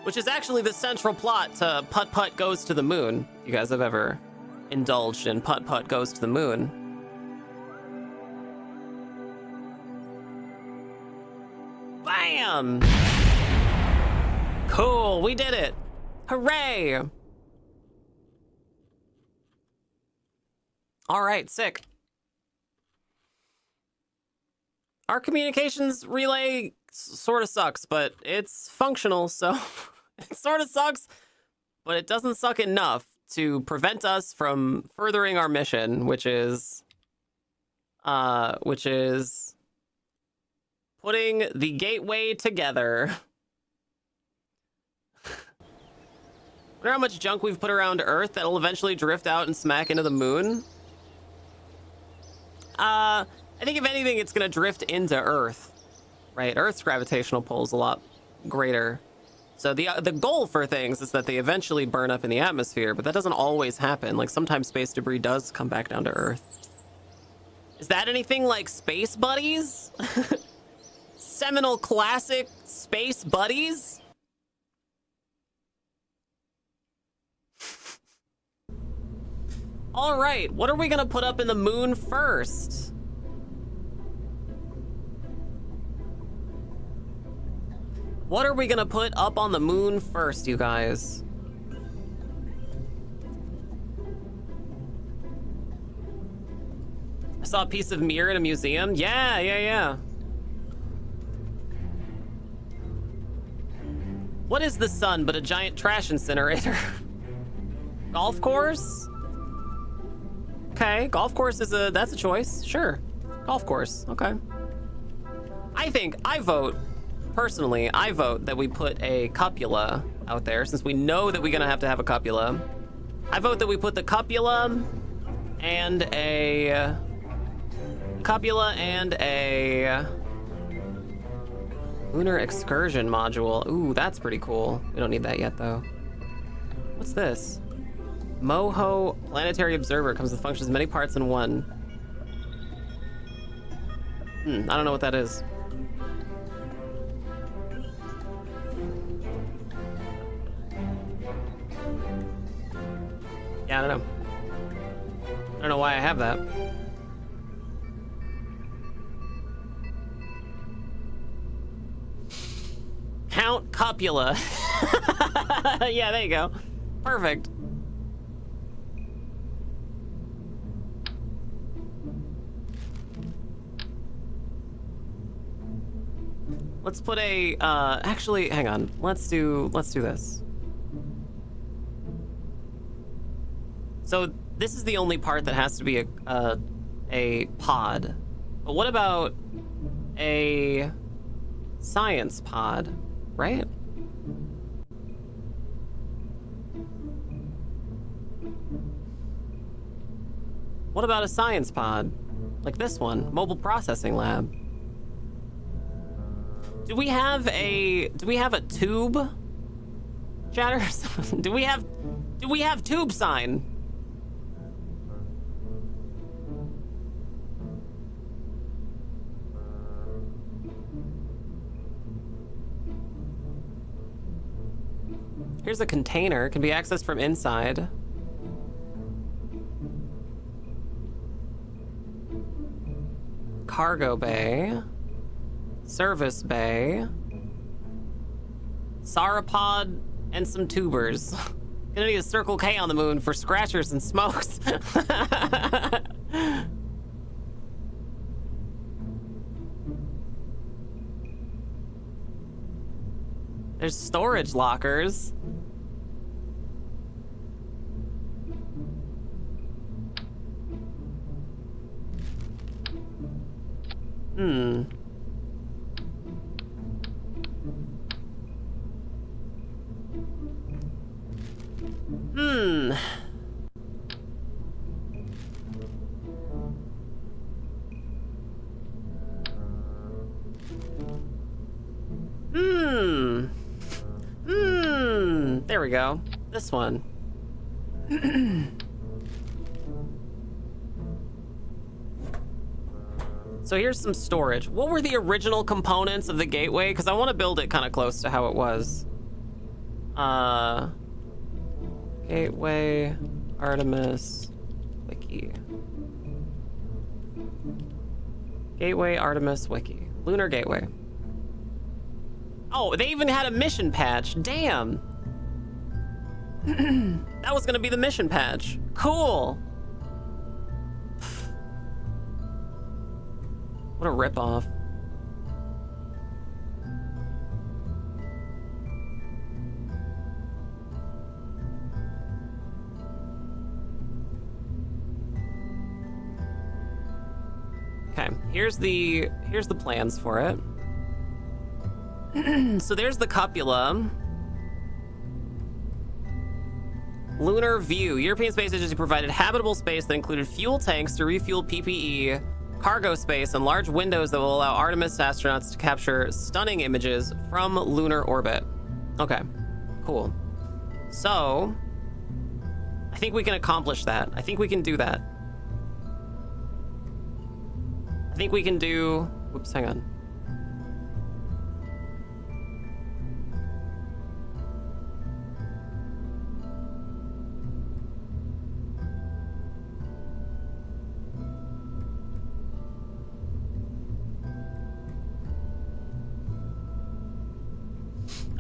Which is actually the central plot to Putt Putt Goes to the Moon. If you guys have ever indulged in Putt Putt Goes to the Moon. Bam! Cool, we did it. Hooray! All right, sick. Our communications relay sort of sucks, but it's functional, so it sort of sucks, but it doesn't suck enough to prevent us from furthering our mission, which is putting the gateway together. Wonder how much junk we've put around Earth that'll eventually drift out and smack into the moon? I think if anything, it's gonna drift into Earth, right? Earth's gravitational pull is a lot greater. So the goal for things is that they eventually burn up in the atmosphere, but that doesn't always happen. Like sometimes space debris does come back down to Earth. Is that anything like Space Buddies? Seminal classic Space Buddies? All right, what are we gonna put up in the moon first? What are we gonna put up on the moon first, you guys? I saw a piece of mirror in a museum. Yeah. What is the sun but a giant trash incinerator? Golf course? Okay, golf course is that's a choice. Sure. Golf course. Okay. Personally, I vote that we put a cupula out there, since we know that we're gonna have to have a cupula. I vote that we put the cupula and a lunar excursion module. Ooh, that's pretty cool. We don't need that yet though. What's this? Moho Planetary Observer comes with functions many parts in one. I don't know what that is. Yeah, I don't know. I don't know why I have that. Count copula. Yeah, there you go. Perfect. Let's put a, actually, hang on. Let's do this. So this is the only part that has to be a pod. But what about a science pod, right? What about a science pod? Like this one, mobile processing lab. Do we have a tube? Chatters? do we have tube sign? Here's a container, can be accessed from inside. Cargo bay. Service bay. Sauropod and some tubers. Gonna need a Circle K on the moon for scratchers and smokes. There's storage lockers. Hmm. There we go. This one. So here's some storage. What were the original components of the gateway? Because I want to build it kind of close to how it was. Gateway, Artemis, Wiki. Gateway, Artemis, Wiki. Lunar Gateway. Oh, they even had a mission patch. Damn. That was gonna be the mission patch. Cool. What a ripoff. Okay, here's the plans for it. So there's the cupula. Lunar View. European Space Agency provided habitable space that included fuel tanks to refuel PPE, cargo space, and large windows that will allow Artemis astronauts to capture stunning images from lunar orbit. Okay, cool. So, I think we can accomplish that. I think we can do that. I think we can do... Whoops, hang on.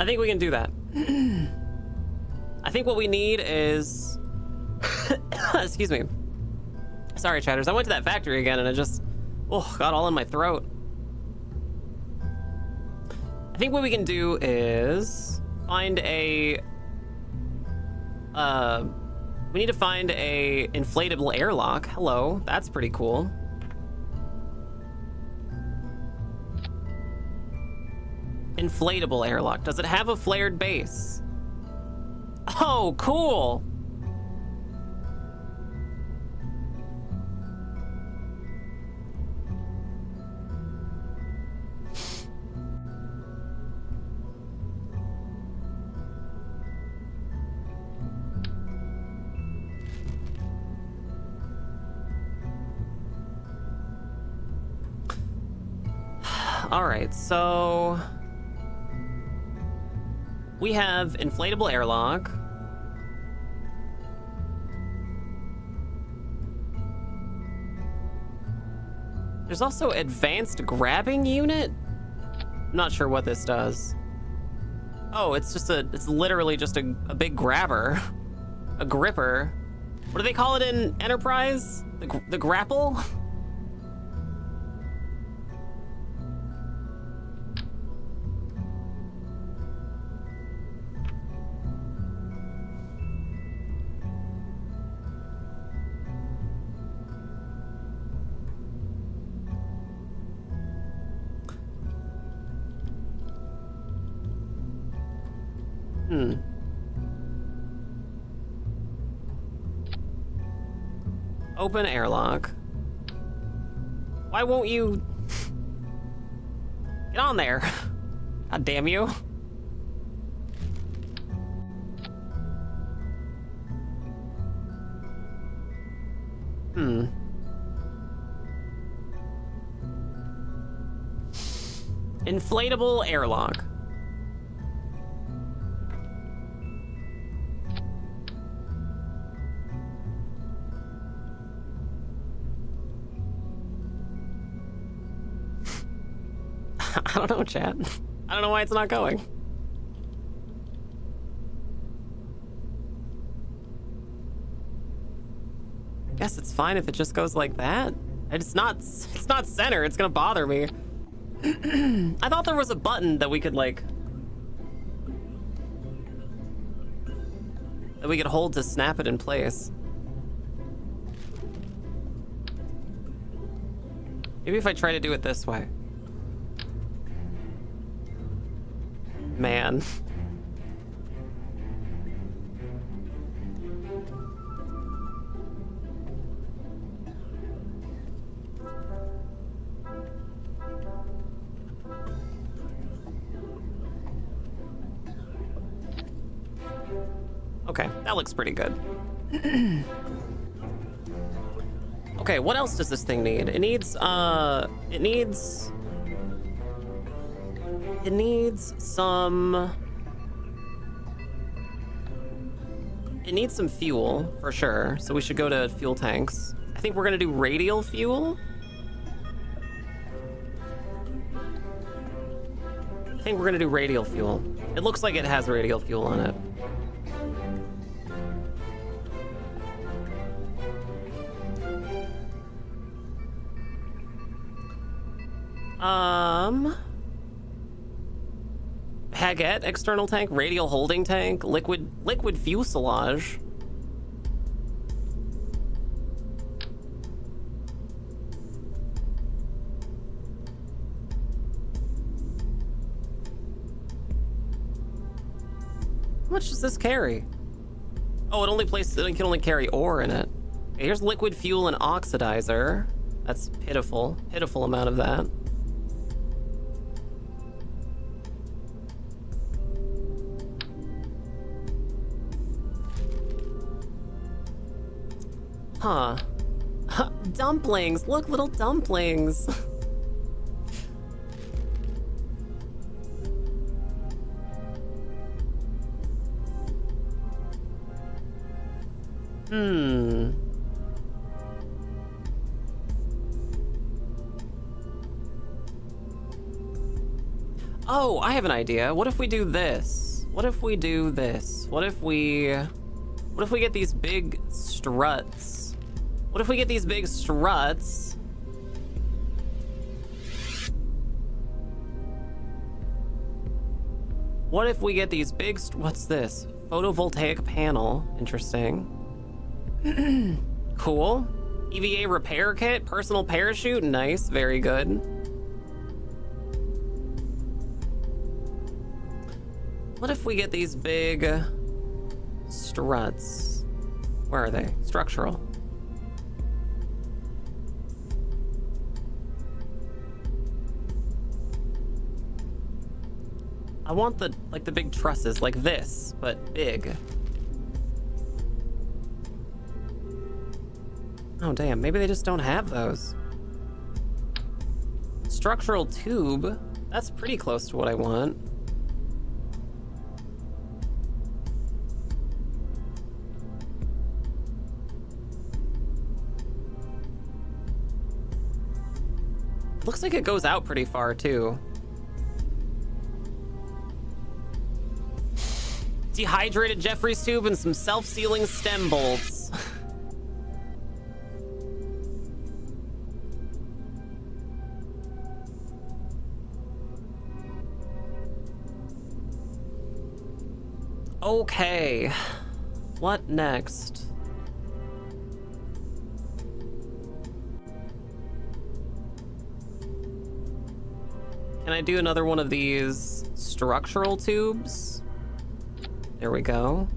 I think we can do that. I think what we need is... Excuse me. Sorry, chatters. I went to that factory again and it just... Oh, got all in my throat. I think what we can do is... Find a... We need to find a inflatable airlock. Hello. That's pretty cool. Inflatable airlock. Does it have a flared base? Oh, cool. All right, so we have inflatable airlock. There's also advanced grabbing unit. I'm not sure what this does. Oh, it's literally just a big grabber, a gripper. What do they call it in Enterprise? The grapple? Open airlock. Why won't you get on there? God damn you. Inflatable airlock. I don't know, chat. I don't know why it's not going. I guess it's fine if it just goes like that. It's not center. It's gonna bother me. I thought there was a button that we could like hold to snap it in place. Maybe if I try to do it this way. Man. Okay, that looks pretty good. Okay, what else does this thing need? It needs some fuel, for sure. So we should go to fuel tanks. I think we're gonna do radial fuel. I think we're gonna do radial fuel. It looks like it has radial fuel on it. Haggett, external tank, radial holding tank, liquid fuselage. How much does this carry? Oh, it can only carry ore in it. Okay, here's liquid fuel and oxidizer. That's pitiful amount of that. Huh. Dumplings! Look, little dumplings! Oh, I have an idea. What if we do this? What if we do this? What if we get these big struts? What if we get these big struts? What if we get these big, what's this? Photovoltaic panel, interesting. Cool. EVA repair kit, personal parachute, nice, very good. What if we get these big struts? Where are they? Structural. I want the big trusses, like this, but big. Oh damn, maybe they just don't have those. Structural tube, that's pretty close to what I want. Looks like it goes out pretty far too. Dehydrated Jeffrey's tube and some self-sealing stem bolts. Okay, what next? Can I do another one of these structural tubes? There we go.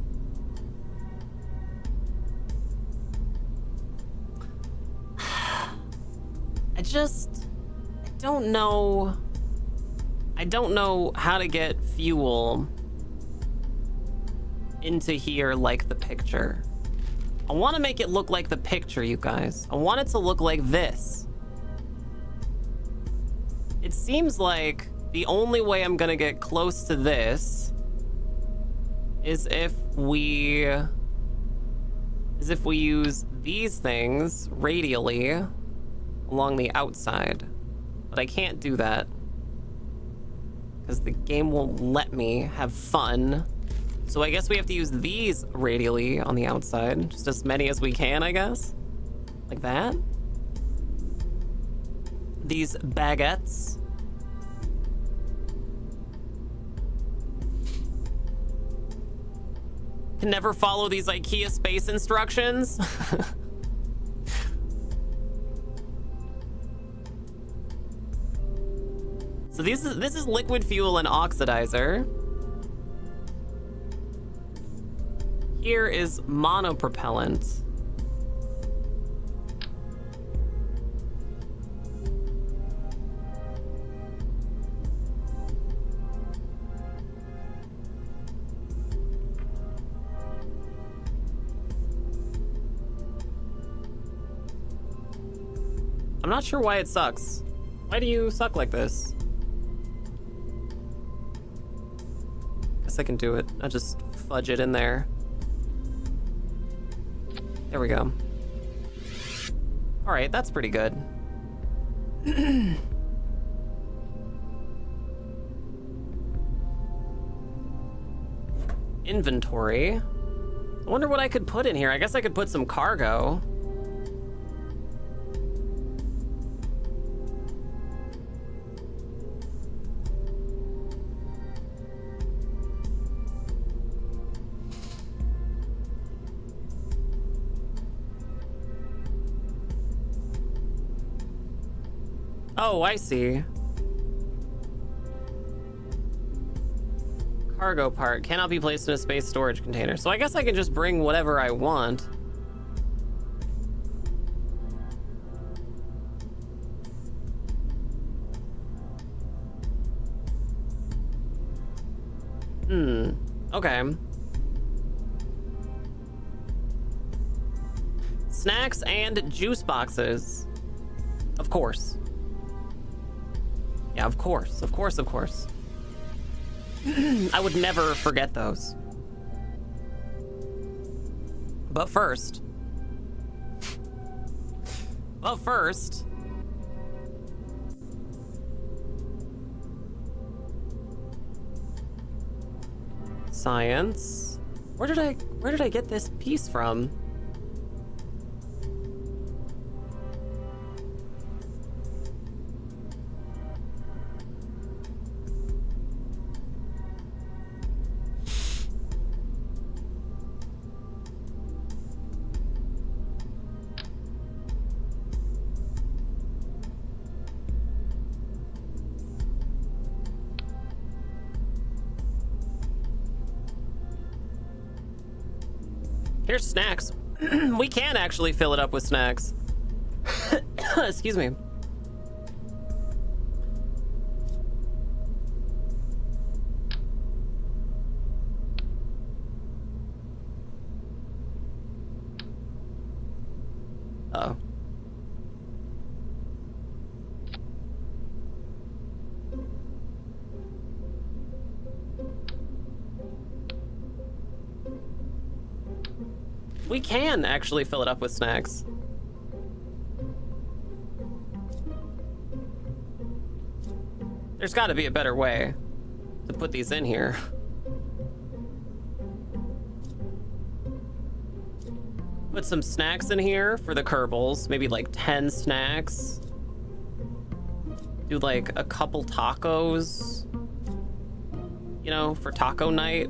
I don't know. I don't know how to get fuel into here like the picture. I want to make it look like the picture, you guys. I want it to look like this. It seems like the only way I'm gonna get close to this is if we use these things radially along the outside. But I can't do that because the game won't let me have fun. So I guess we have to use these radially on the outside, just as many as we can, I guess. Like that. These baguettes. Can never follow these IKEA space instructions. So this is liquid fuel and oxidizer. Here is monopropellant. I'm not sure why it sucks. Why do you suck like this? Guess I can do it. I'll just fudge it in there. There we go. All right, that's pretty good. Inventory. I wonder what I could put in here. I guess I could put some cargo. Oh, I see. Cargo part cannot be placed in a space storage container. So I guess I can just bring whatever I want. Okay. Snacks and juice boxes. Of course. Yeah, of course. Of course, of course. I would never forget those. But first. Science. Where did I get this piece from? Here's snacks. We can actually fill it up with snacks. Excuse me. Uh-oh. We can actually fill it up with snacks. There's got to be a better way to put these in here. Put some snacks in here for the Kerbals, maybe like 10 snacks. Do like a couple tacos, you know, for taco night.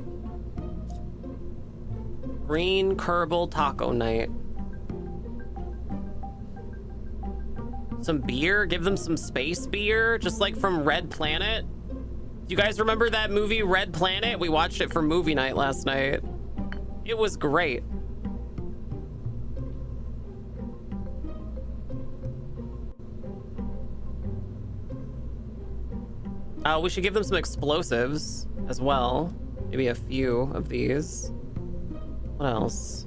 Green Kerbal taco night. Some beer, give them some space beer, just like from Red Planet. Do you guys remember that movie Red Planet? We watched it for movie night last night. It was great. We should give them some explosives as well. Maybe a few of these. What else?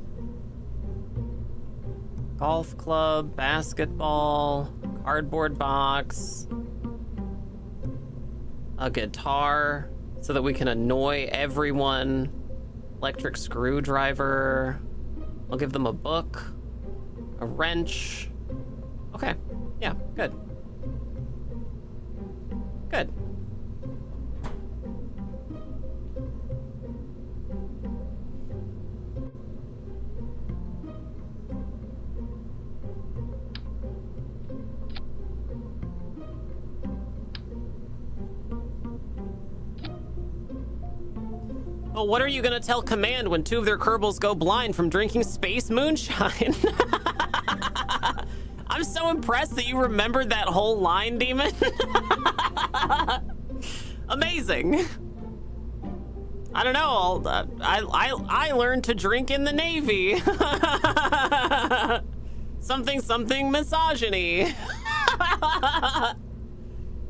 Golf club, basketball, cardboard box, a guitar so that we can annoy everyone, electric screwdriver. I'll give them a book, a wrench. Okay, yeah, good. Good. Well, what are you gonna tell Command when 2 of their Kerbals go blind from drinking space moonshine? I'm so impressed that you remembered that whole line, Demon. Amazing. I don't know. I learned to drink in the Navy. something misogyny.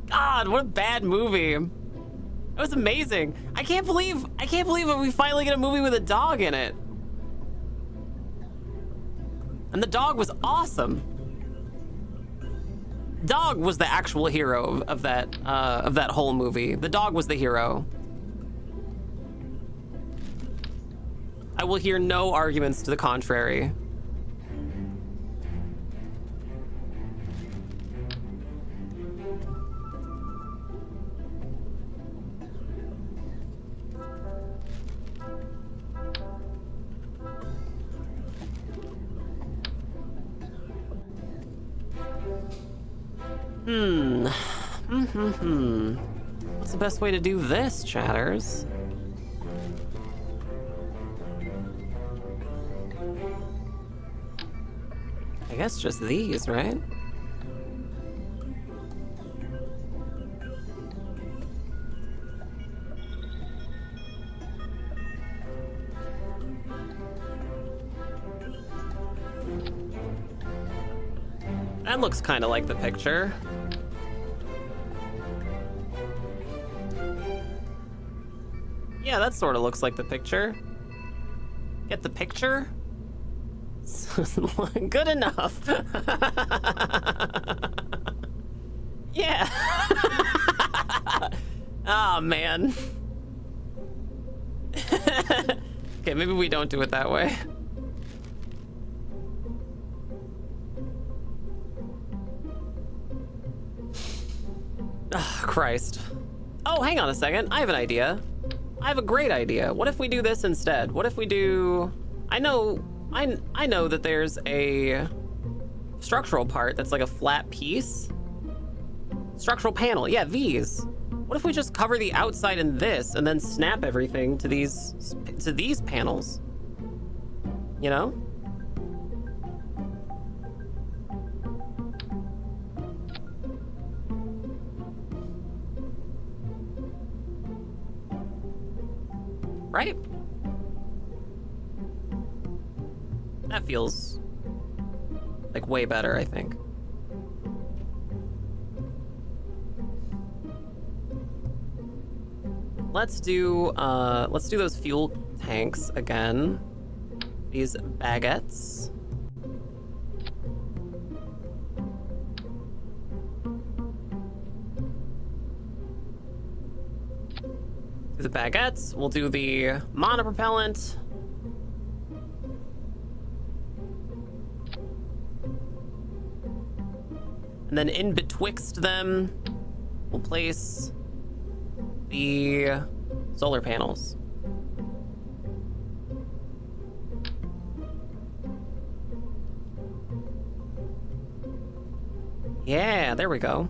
God, what a bad movie. It was amazing. I can't believe we finally get a movie with a dog in it. And the dog was awesome. Dog was the actual hero of that whole movie. The dog was the hero. I will hear no arguments to the contrary. What's the best way to do this, chatters? I guess just these, right? That looks kind of like the picture. Yeah, that sort of looks like the picture. Get the picture? Good enough. Yeah. Oh, man. Okay, maybe we don't do it that way. Oh, Christ. Oh, hang on a second. I have an idea. I have a great idea. What if we do this instead? What if we do... I know that there's a structural part that's like a flat piece. Structural panel. Yeah, these. What if we just cover the outside in this and then snap everything to these panels? You know? Right? That feels like way better, I think. Let's do those fuel tanks again. These baguettes. Do the baguettes. We'll do the monopropellant. And then in betwixt them, we'll place the solar panels. Yeah, there we go.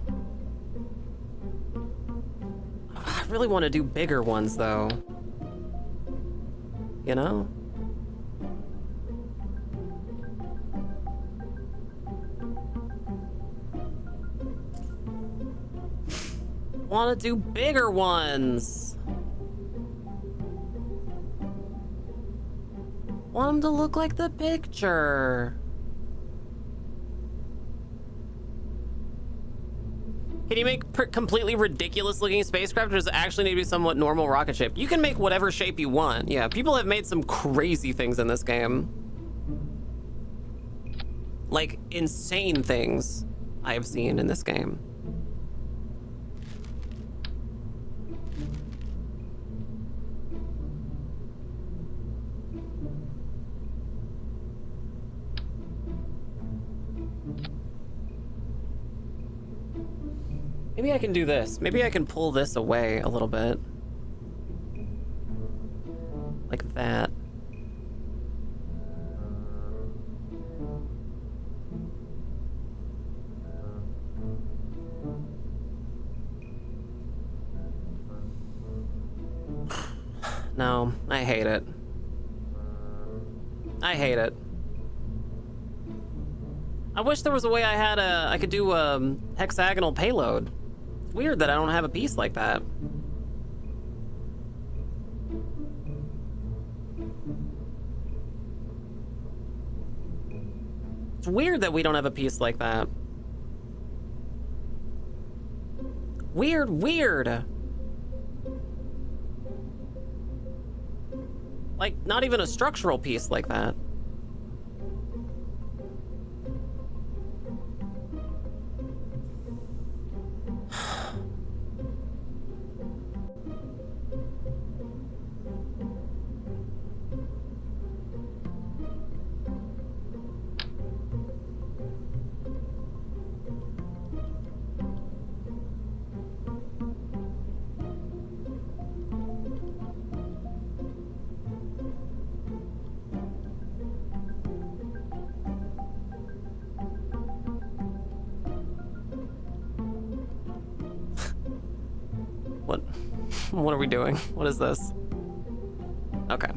I really want to do bigger ones, though. You know? Want to do bigger ones. Want them to look like the picture. Can you make completely ridiculous looking spacecraft, or does it actually need to be somewhat normal rocket shape? You can make whatever shape you want. Yeah, people have made some crazy things in this game. Like, insane things I have seen in this game. Maybe I can do this. Maybe I can pull this away a little bit. Like that. No, I hate it. I hate it. I wish there was a way I could do a hexagonal payload. It's weird that I don't have a piece like that. It's weird that we don't have a piece like that. Weird, weird. Like, not even a structural piece like that. What are we doing? What is this? Okay.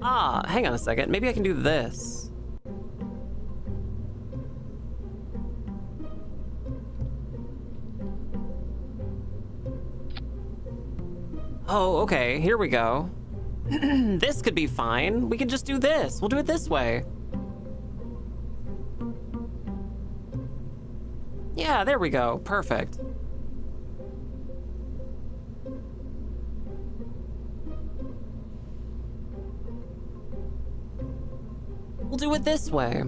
Ah, hang on a second. Maybe I can do this. Oh, okay. Here we go. This could be fine. We can just do this. We'll do it this way. Yeah, there we go. Perfect. We'll do it this way.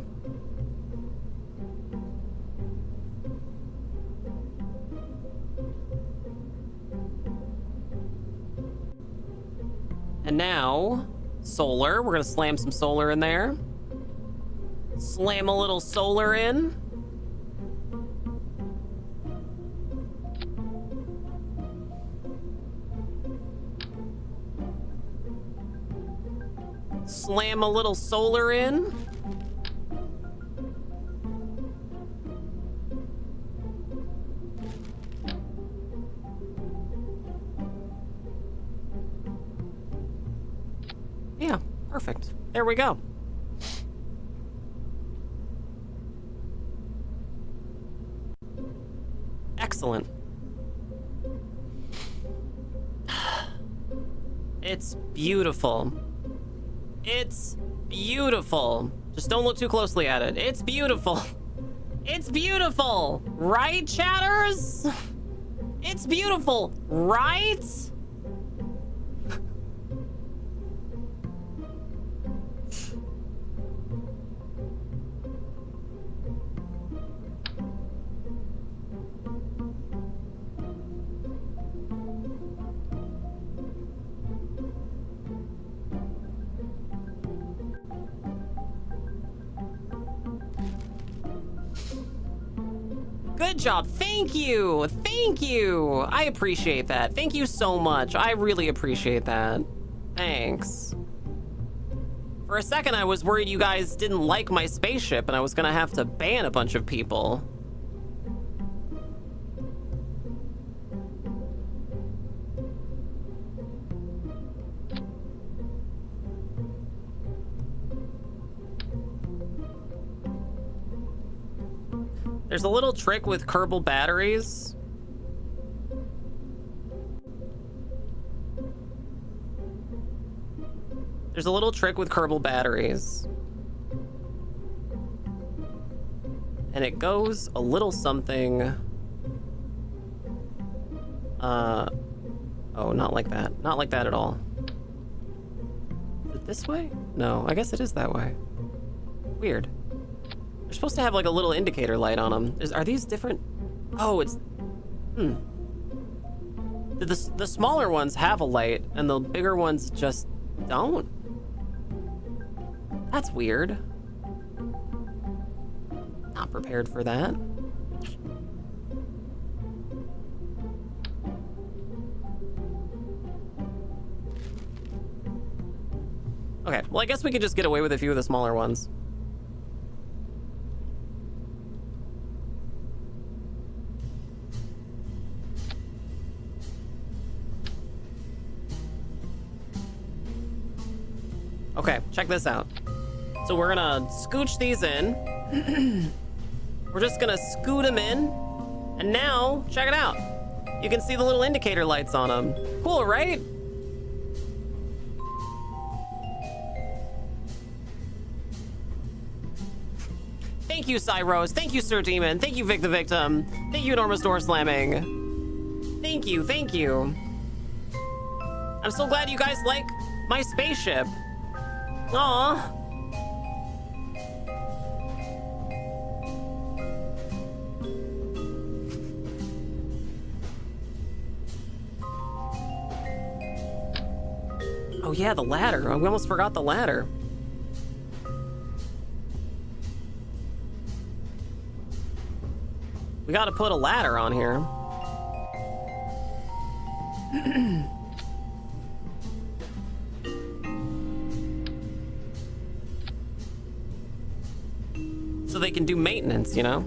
And now, solar. We're gonna slam some solar in there. Slam a little solar in. Slam a little solar in. Yeah, perfect. There we go. Excellent. It's beautiful. It's beautiful. Just don't look too closely at it. It's beautiful. It's beautiful. Right, chatters? It's beautiful, right? Good job. Thank you. Thank you. I appreciate that. Thank you so much. I really appreciate that. Thanks. For a second, I was worried you guys didn't like my spaceship and I was gonna have to ban a bunch of people. There's a little trick with Kerbal batteries. There's a little trick with Kerbal batteries. And it goes a little something. Oh, not like that. Not like that at all. Is it this way? No, I guess it is that way. Weird. They're supposed to have like a little indicator light on them. Are these different? Oh, it's... The smaller ones have a light and the bigger ones just don't? That's weird. Not prepared for that. Okay, well, I guess we could just get away with a few of the smaller ones. Okay, check this out. So we're gonna scooch these in. We're just gonna scoot them in. And now, check it out. You can see the little indicator lights on them. Cool, right? Thank you, Cyrose. Thank you, Sir Demon. Thank you, Vic the Victim. Thank you, Enormous Door Slamming. Thank you, thank you. I'm so glad you guys like my spaceship. Aw. Oh yeah, the ladder. We almost forgot the ladder. We gotta put a ladder on here. So they can do maintenance, you know?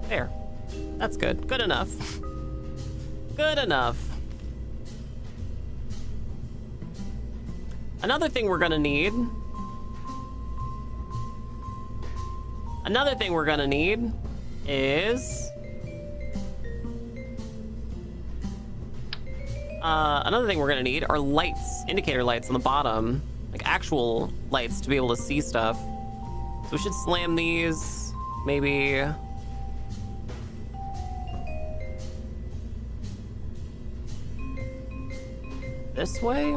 There. That's good. Good enough. Good enough. Another thing we're gonna need. Another thing we're gonna need is Another thing we're gonna need are lights, indicator lights on the bottom, like actual lights to be able to see stuff. So we should slam these, maybe. This way?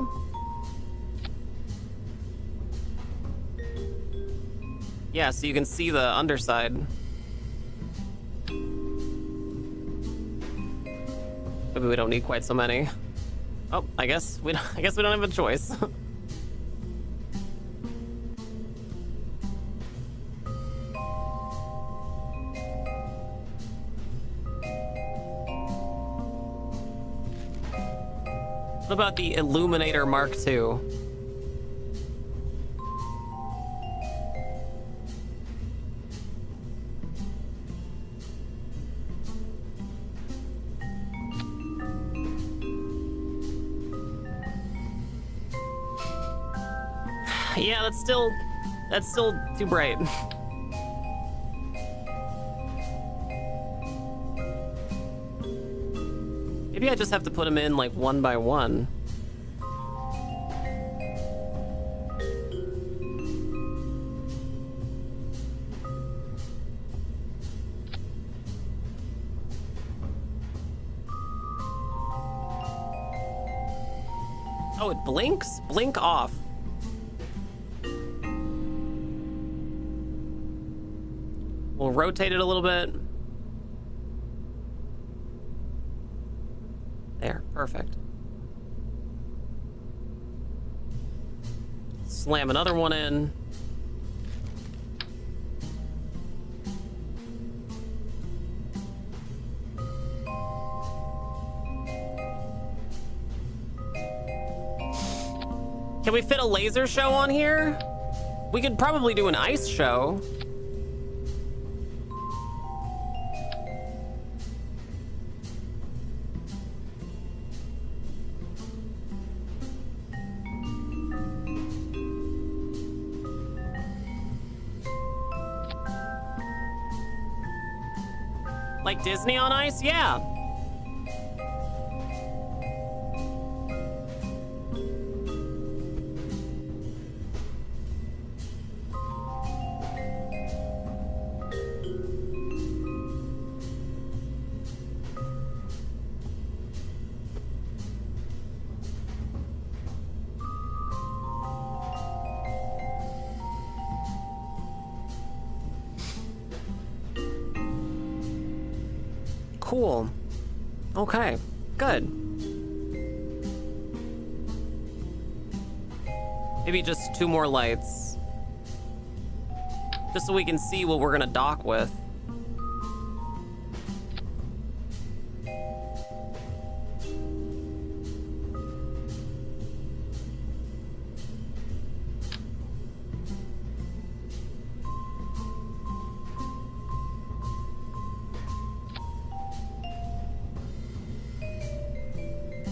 Yeah, so you can see the underside. Maybe we don't need quite so many. Oh, I guess we don't have a choice. What about the Illuminator Mark II? Yeah, that's still too bright. Maybe I just have to put them in like one by one. Oh, it blinks? Blink off. We'll rotate it a little bit. There, perfect. Slam another one in. Can we fit a laser show on here? We could probably do an ice show. Like Disney on Ice? Yeah. Cool. Okay, good. Maybe just 2 more lights. Just so we can see what we're gonna dock with.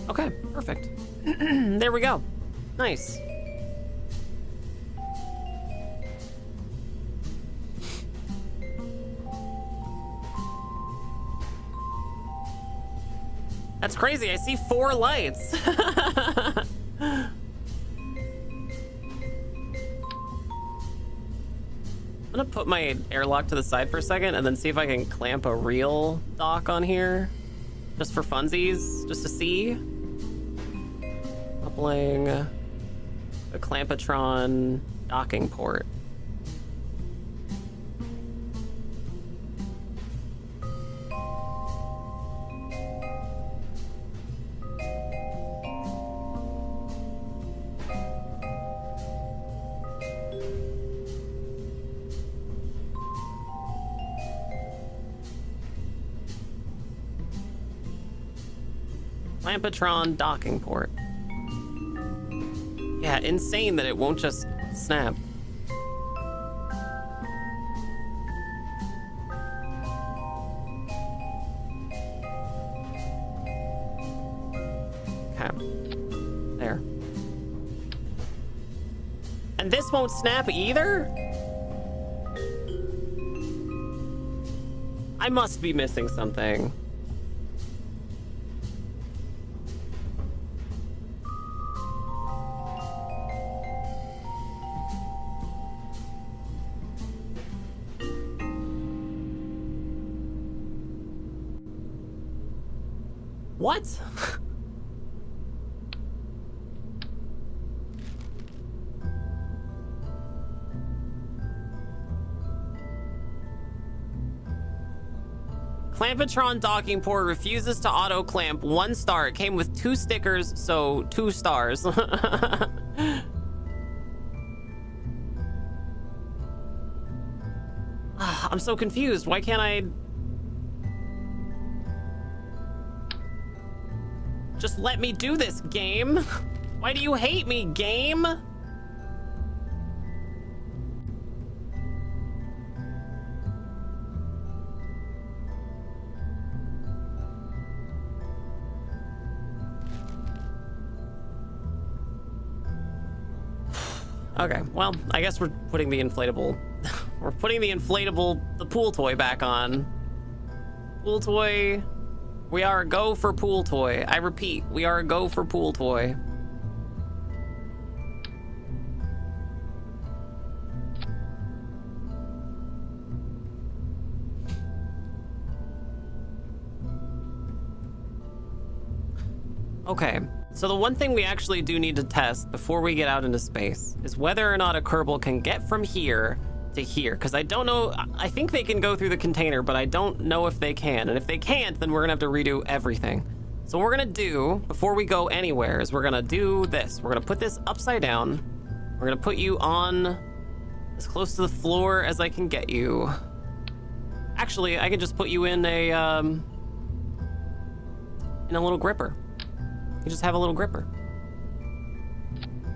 Okay, perfect. There we go. Nice. That's crazy. I see 4 lights. I'm gonna put my airlock to the side for a second and then see if I can clamp a real dock on here. Just for funsies, just to see. Coupling a Clampatron docking port. Clampatron docking port. Yeah, insane that it won't just snap. Okay. There. And this won't snap either? I must be missing something. What? Clampatron docking port refuses to auto clamp. 1 star. It came with 2 stickers, so 2 stars. I'm so confused. Why can't I just let me do this, game? Why do you hate me, game? Okay, well, I guess we're putting the inflatable... we're putting the pool toy back on. Pool toy... We are a go for pool toy. I repeat, we are a go for pool toy. Okay, so the one thing we actually do need to test before we get out into space is whether or not a Kerbal can get from here to here, because I don't know. I think they can go through the container, but I don't know if they can. And if they can't, then we're gonna have to redo everything. So what we're gonna do before we go anywhere is we're gonna do this. We're gonna put this upside down. We're gonna put you on as close to the floor as I can get you. Actually, I can just put you in a little gripper. You just have a little gripper.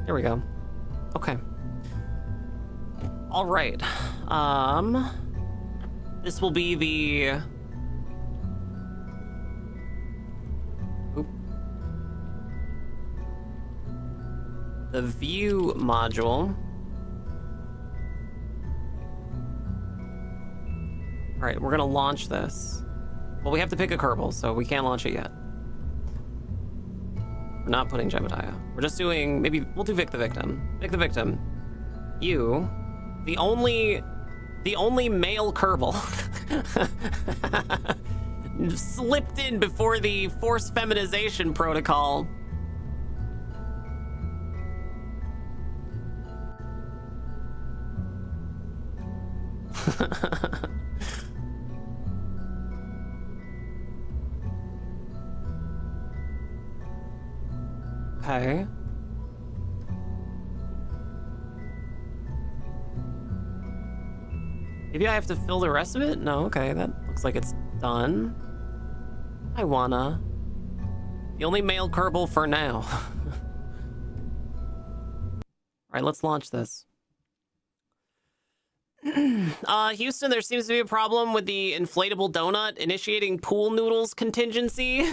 There we go. Okay. All right. This will be the... Oop. The view module. All right, we're gonna launch this. Well, we have to pick a Kerbal, so we can't launch it yet. We're not putting Jebediah. We're just doing, maybe we'll do Vic the Victim. Vic the Victim. You, the only male Kerbal, slipped in before the forced feminization protocol. Okay. Maybe I have to fill the rest of it? No, okay, that looks like it's done. I wanna. The only male Kerbal for now. Alright, let's launch this. Houston, there seems to be a problem with the inflatable donut initiating pool noodles contingency.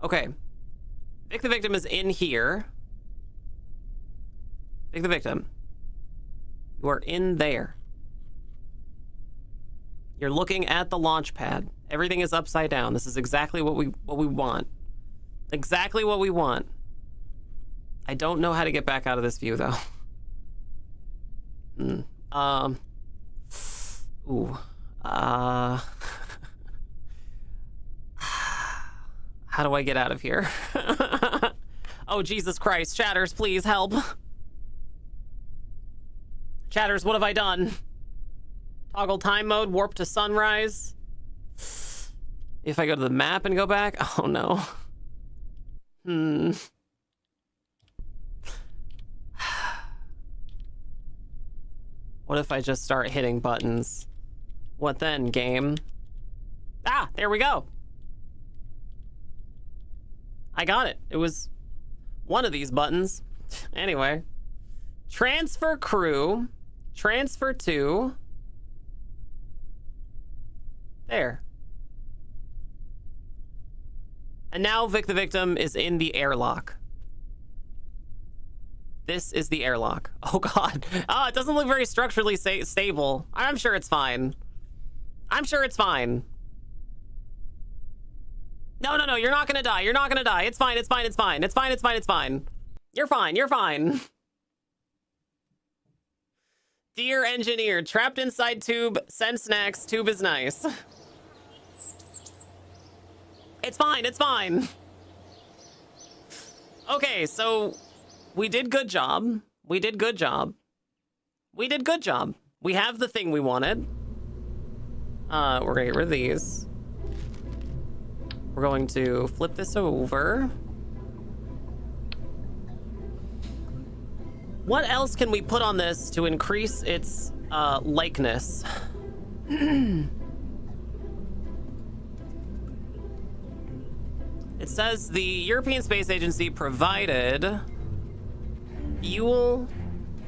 Okay. Vic the Victim is in here. Vic the Victim. You are in there. You're looking at the launch pad. Everything is upside down. This is exactly what we want. Exactly what we want. I don't know how to get back out of this view though. Ooh. How do I get out of here? Oh, Jesus Christ. Chatters, please help. Chatters, what have I done? Toggle time mode, warp to sunrise. If I go to the map and go back? Oh, no. What if I just start hitting buttons? What then, game? Ah, there we go. I got it. It was one of these buttons. Anyway. Transfer crew. Transfer to. There. And now Vic the Victim is in the airlock. This is the airlock. Oh, God. Oh, it doesn't look very structurally stable. I'm sure it's fine. I'm sure it's fine. No, no, no, you're not gonna die. You're not gonna die. It's fine, it's fine, it's fine. It's fine, it's fine, it's fine. You're fine, you're fine. Dear engineer, trapped inside tube, send snacks, tube is nice. It's fine, it's fine. Okay, so we did good job. We did good job. We did good job. We have the thing we wanted. We're gonna get rid of these. We're going to flip this over. What else can we put on this to increase its likeness? It says the European Space Agency provided fuel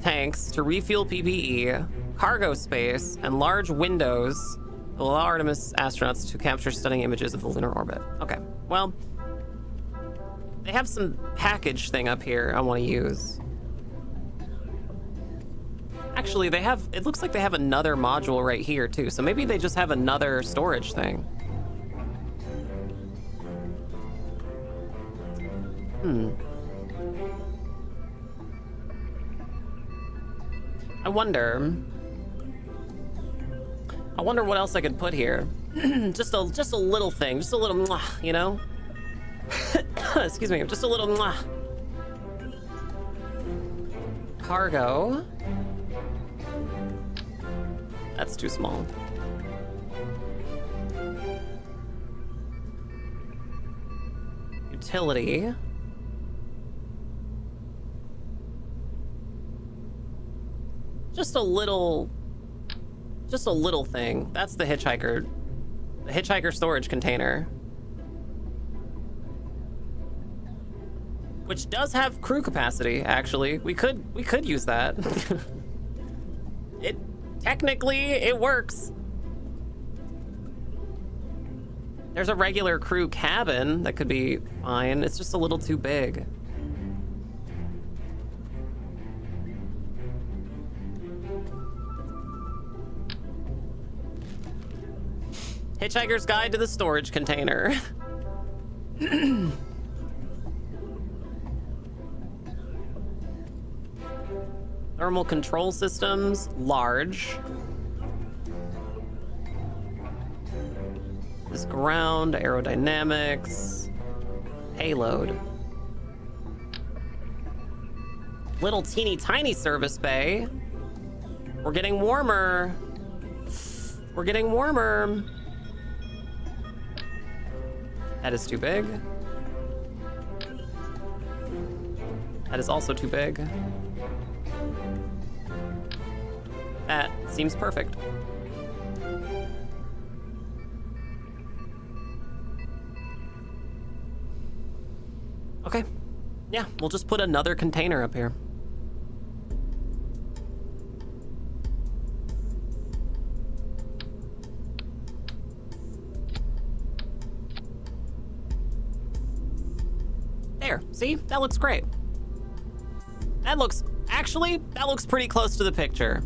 tanks to refuel PPE, cargo space, and large windows to allow Artemis astronauts to capture stunning images of the lunar orbit. Okay, well, they have some package thing up here I want to use. Actually, they have, it looks like they have another module right here too, so maybe they just have another storage thing. I wonder what else I could put here. just a little thing, just a little mwah, you know? Excuse me, just a little mwah. Cargo. That's too small. Utility. Just a little thing. That's the hitchhiker storage container. Which does have crew capacity, actually. We could use that. Technically, it works. There's a regular crew cabin that could be fine. It's just a little too big. Hitchhiker's Guide to the Storage Container. Thermal control systems, large. This ground, aerodynamics, payload. Little teeny tiny service bay. We're getting warmer. We're getting warmer. That is too big. That is also too big. That seems perfect. Okay. Yeah, we'll just put another container up here. There, see? That looks great. That looks pretty close to the picture.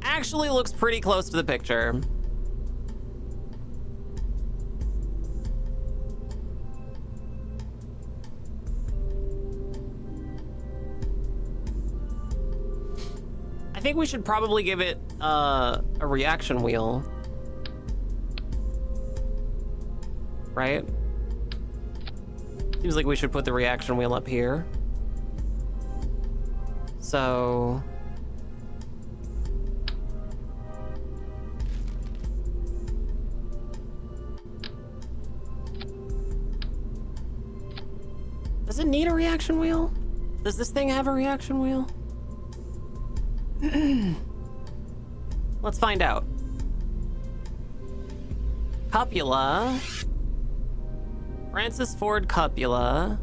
Actually looks pretty close to the picture. I think we should probably give it a reaction wheel. Right? Seems like we should put the reaction wheel up here. So... does it need a reaction wheel? Does this thing have a reaction wheel? Let's find out. Copula. Francis Ford Copula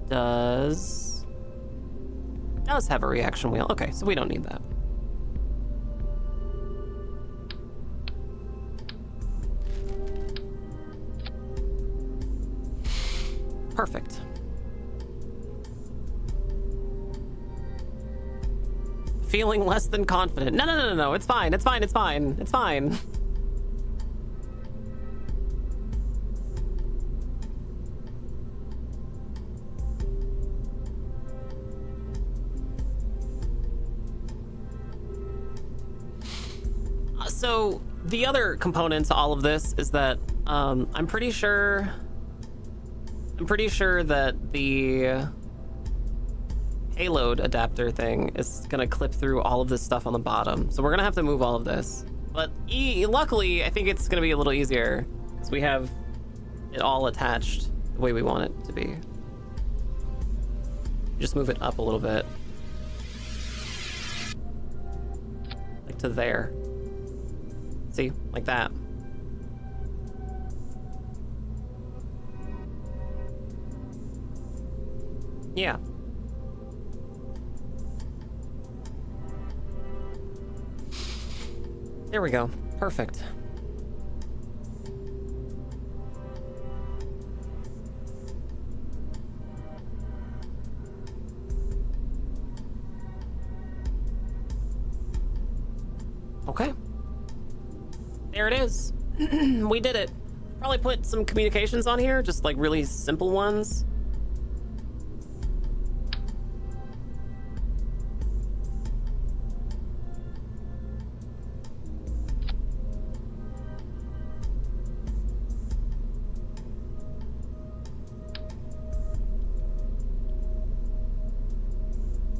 does have a reaction wheel. Okay, so we don't need that. Perfect. Feeling less than confident. No. It's fine. It's fine. It's fine. It's fine. So the other component to all of this is that I'm pretty sure that the payload adapter thing is gonna clip through all of this stuff on the bottom. So we're gonna have to move all of this. But luckily, I think it's gonna be a little easier because we have it all attached the way we want it to be. Just move it up a little bit. Like to there. See? Like that. Yeah. There we go. Perfect. Okay. There it is. We did it. Probably put some communications on here, just like really simple ones.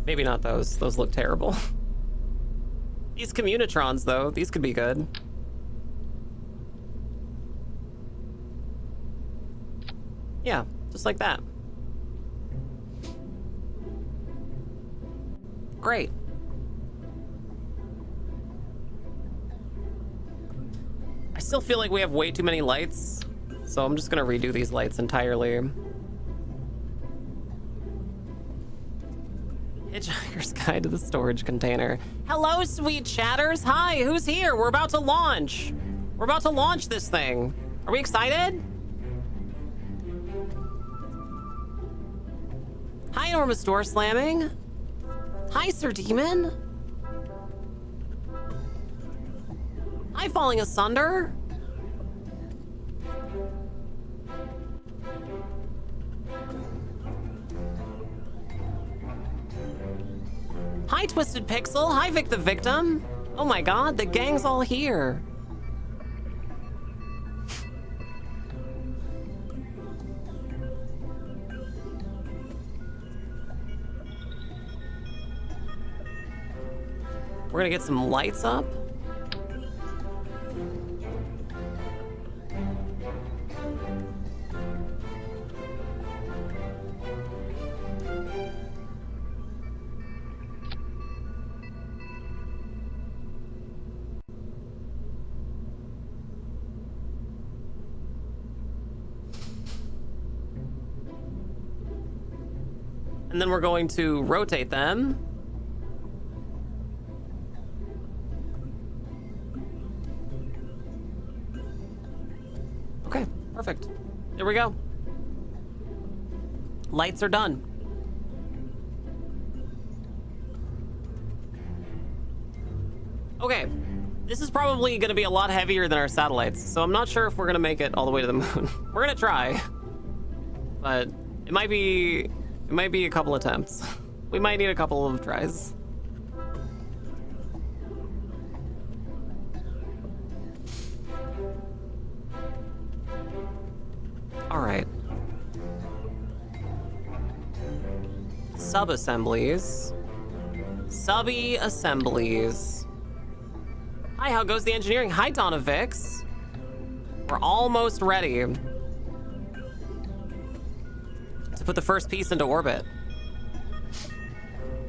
Maybe not those. Those look terrible. These communitrons, though, these could be good. Yeah, just like that. Great. I still feel like we have way too many lights, so I'm just gonna redo these lights entirely. Hitchhiker's Guide to the Storage Container. Hello, sweet chatters. Hi, who's here? We're about to launch. We're about to launch this thing. Are we excited? Hi, Enormous Door Slamming. Hi, Sir Demon. Hi, Falling Asunder. Hi, Twisted Pixel. Hi, Vic the Victim. Oh my god, the gang's all here. We're gonna get some lights up. And then we're going to rotate them. Okay, perfect. There we go. Lights are done. Okay, this is probably going to be a lot heavier than our satellites, so I'm not sure if we're going to make it all the way to the moon. We're going to try, but it might be a couple attempts. We might need a couple of tries. All right. Sub-assemblies. Subby assemblies. Hi, how goes the engineering? Hi, Donna Vix. We're almost ready to put the first piece into orbit.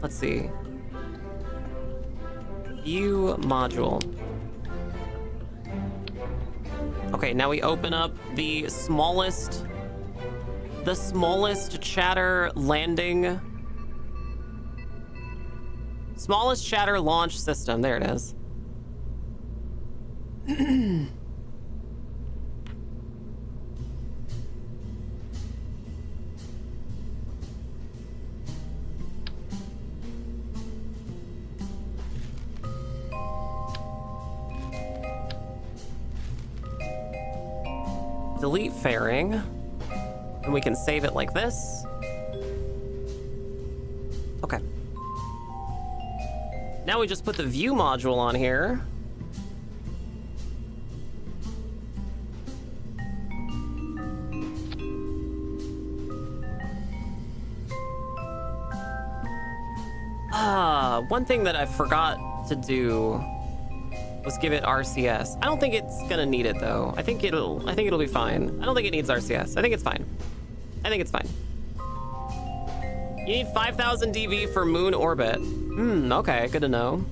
Let's see. View module. Okay, now we open up the smallest chatter landing. Smallest chatter launch system. There it is. Delete fairing, and we can save it like this. Okay. Now we just put the view module on here. One thing that I forgot to do was give it RCS. I don't think it's gonna need it though. I think it'll be fine. I don't think it needs RCS. I think it's fine. I think it's fine. You need 5,000 DV for moon orbit. Okay, good to know.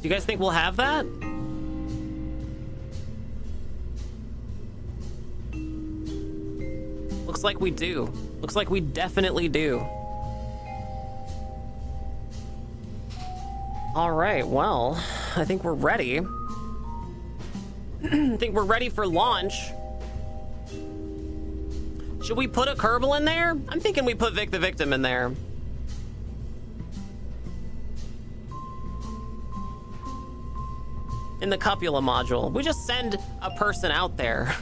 Do you guys think we'll have that? Looks like we do. Looks like we definitely do. All right, well, I think we're ready. I think we're ready for launch. Should we put a Kerbal in there? I'm thinking we put Vic the Victim in there. In the cupula module. We just send a person out there.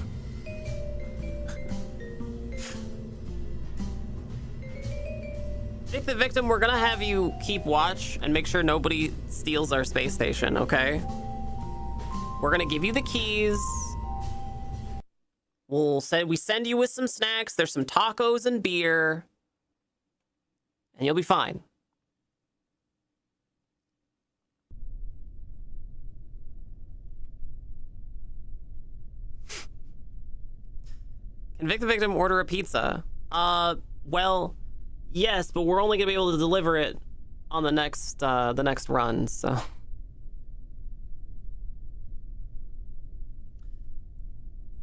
Vic the Victim, we're gonna have you keep watch and make sure nobody steals our space station, okay? We're gonna give you the keys. We send you with some snacks. There's some tacos and beer. And you'll be fine. Can Vic the Victim order a pizza? Well, yes, but we're only gonna be able to deliver it on the next run, so.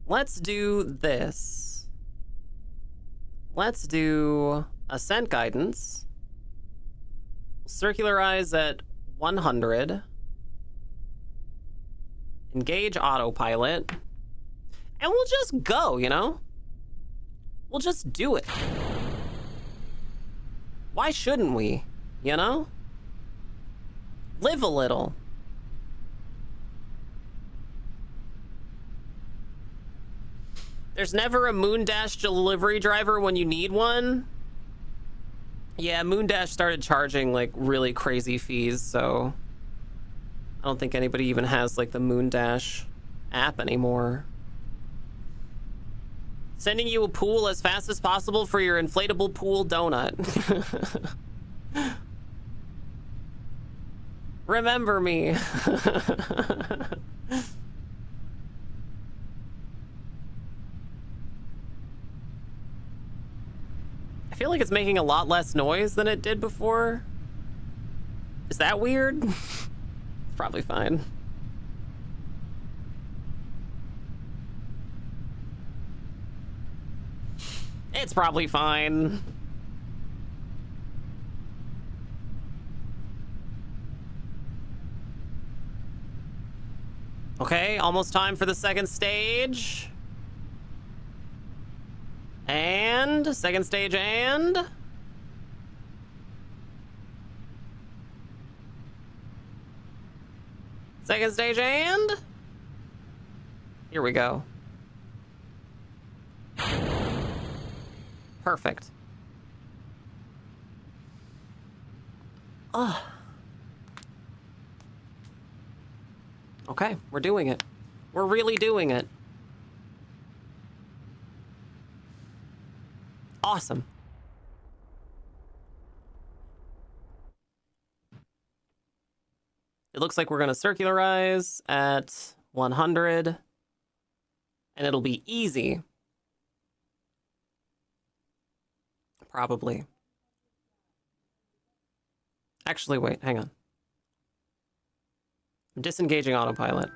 Let's do this. Let's do ascent guidance. Circularize at 100. Engage autopilot. And we'll just go, you know? We'll just do it. Why shouldn't we? You know? Live a little. There's never a Moondash delivery driver when you need one. Yeah, Moondash started charging like really crazy fees, so I don't think anybody even has like the Moondash app anymore. Sending you a pool as fast as possible for your inflatable pool donut. Remember me. I feel like it's making a lot less noise than it did before. Is that weird? It's probably fine. It's probably fine. Okay, almost time for the second stage. And second stage and second stage and here we go. Perfect. Oh. Okay, we're doing it. We're really doing it. Awesome. It looks like we're going to circularize at 100. And it'll be easy. Probably. Actually, wait, hang on. I'm disengaging autopilot.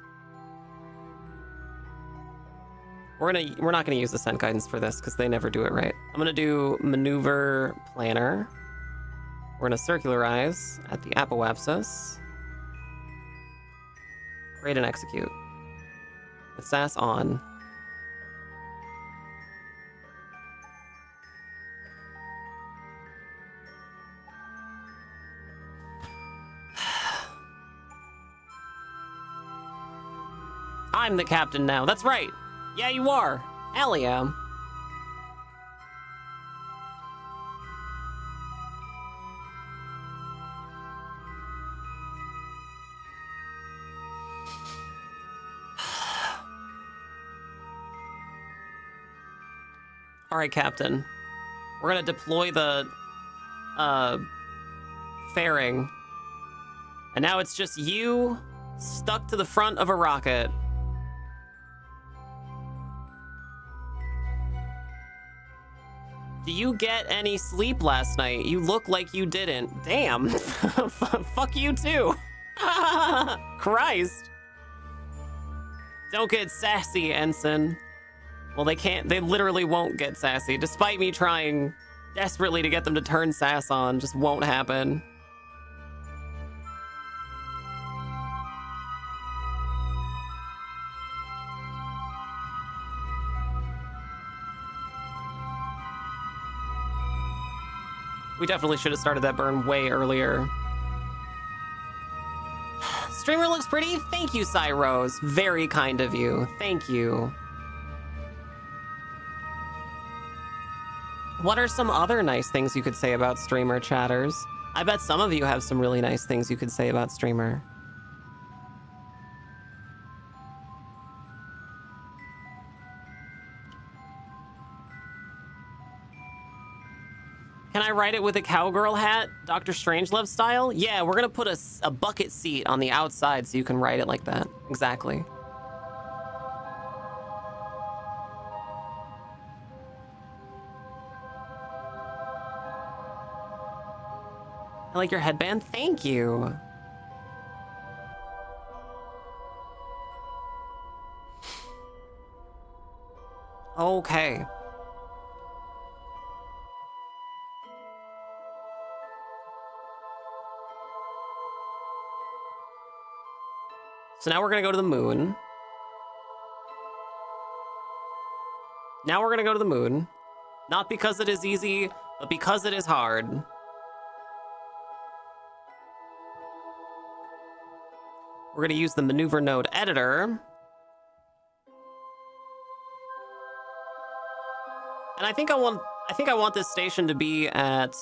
We're not gonna use the scent guidance for this because they never do it right. I'm gonna do maneuver planner. We're gonna circularize at the apoapsis. Create and execute. With SAS on. I'm the captain now. That's right. Yeah, you are. Hell yeah. All right, Captain. We're gonna deploy the fairing. And now it's just you stuck to the front of a rocket. Do you get any sleep last night? You look like you didn't. Damn. Fuck you too. Christ. Don't get sassy, Ensign. Well, they literally won't get sassy. Despite me trying desperately to get them to turn sass on, just won't happen. We definitely should have started that burn way earlier. Streamer looks pretty. Thank you, Cyrose. Very kind of you. Thank you. What are some other nice things you could say about Streamer, chatters? I bet some of you have some really nice things you could say about Streamer. Can I write it with a cowgirl hat, Dr. Strangelove style? Yeah, we're gonna put a bucket seat on the outside so you can write it like that. Exactly. I like your headband. Thank you. Okay. So now we're gonna go to the moon. Now we're gonna go to the moon. Not because it is easy, but because it is hard. We're gonna use the maneuver node editor. And I think I want this station to be at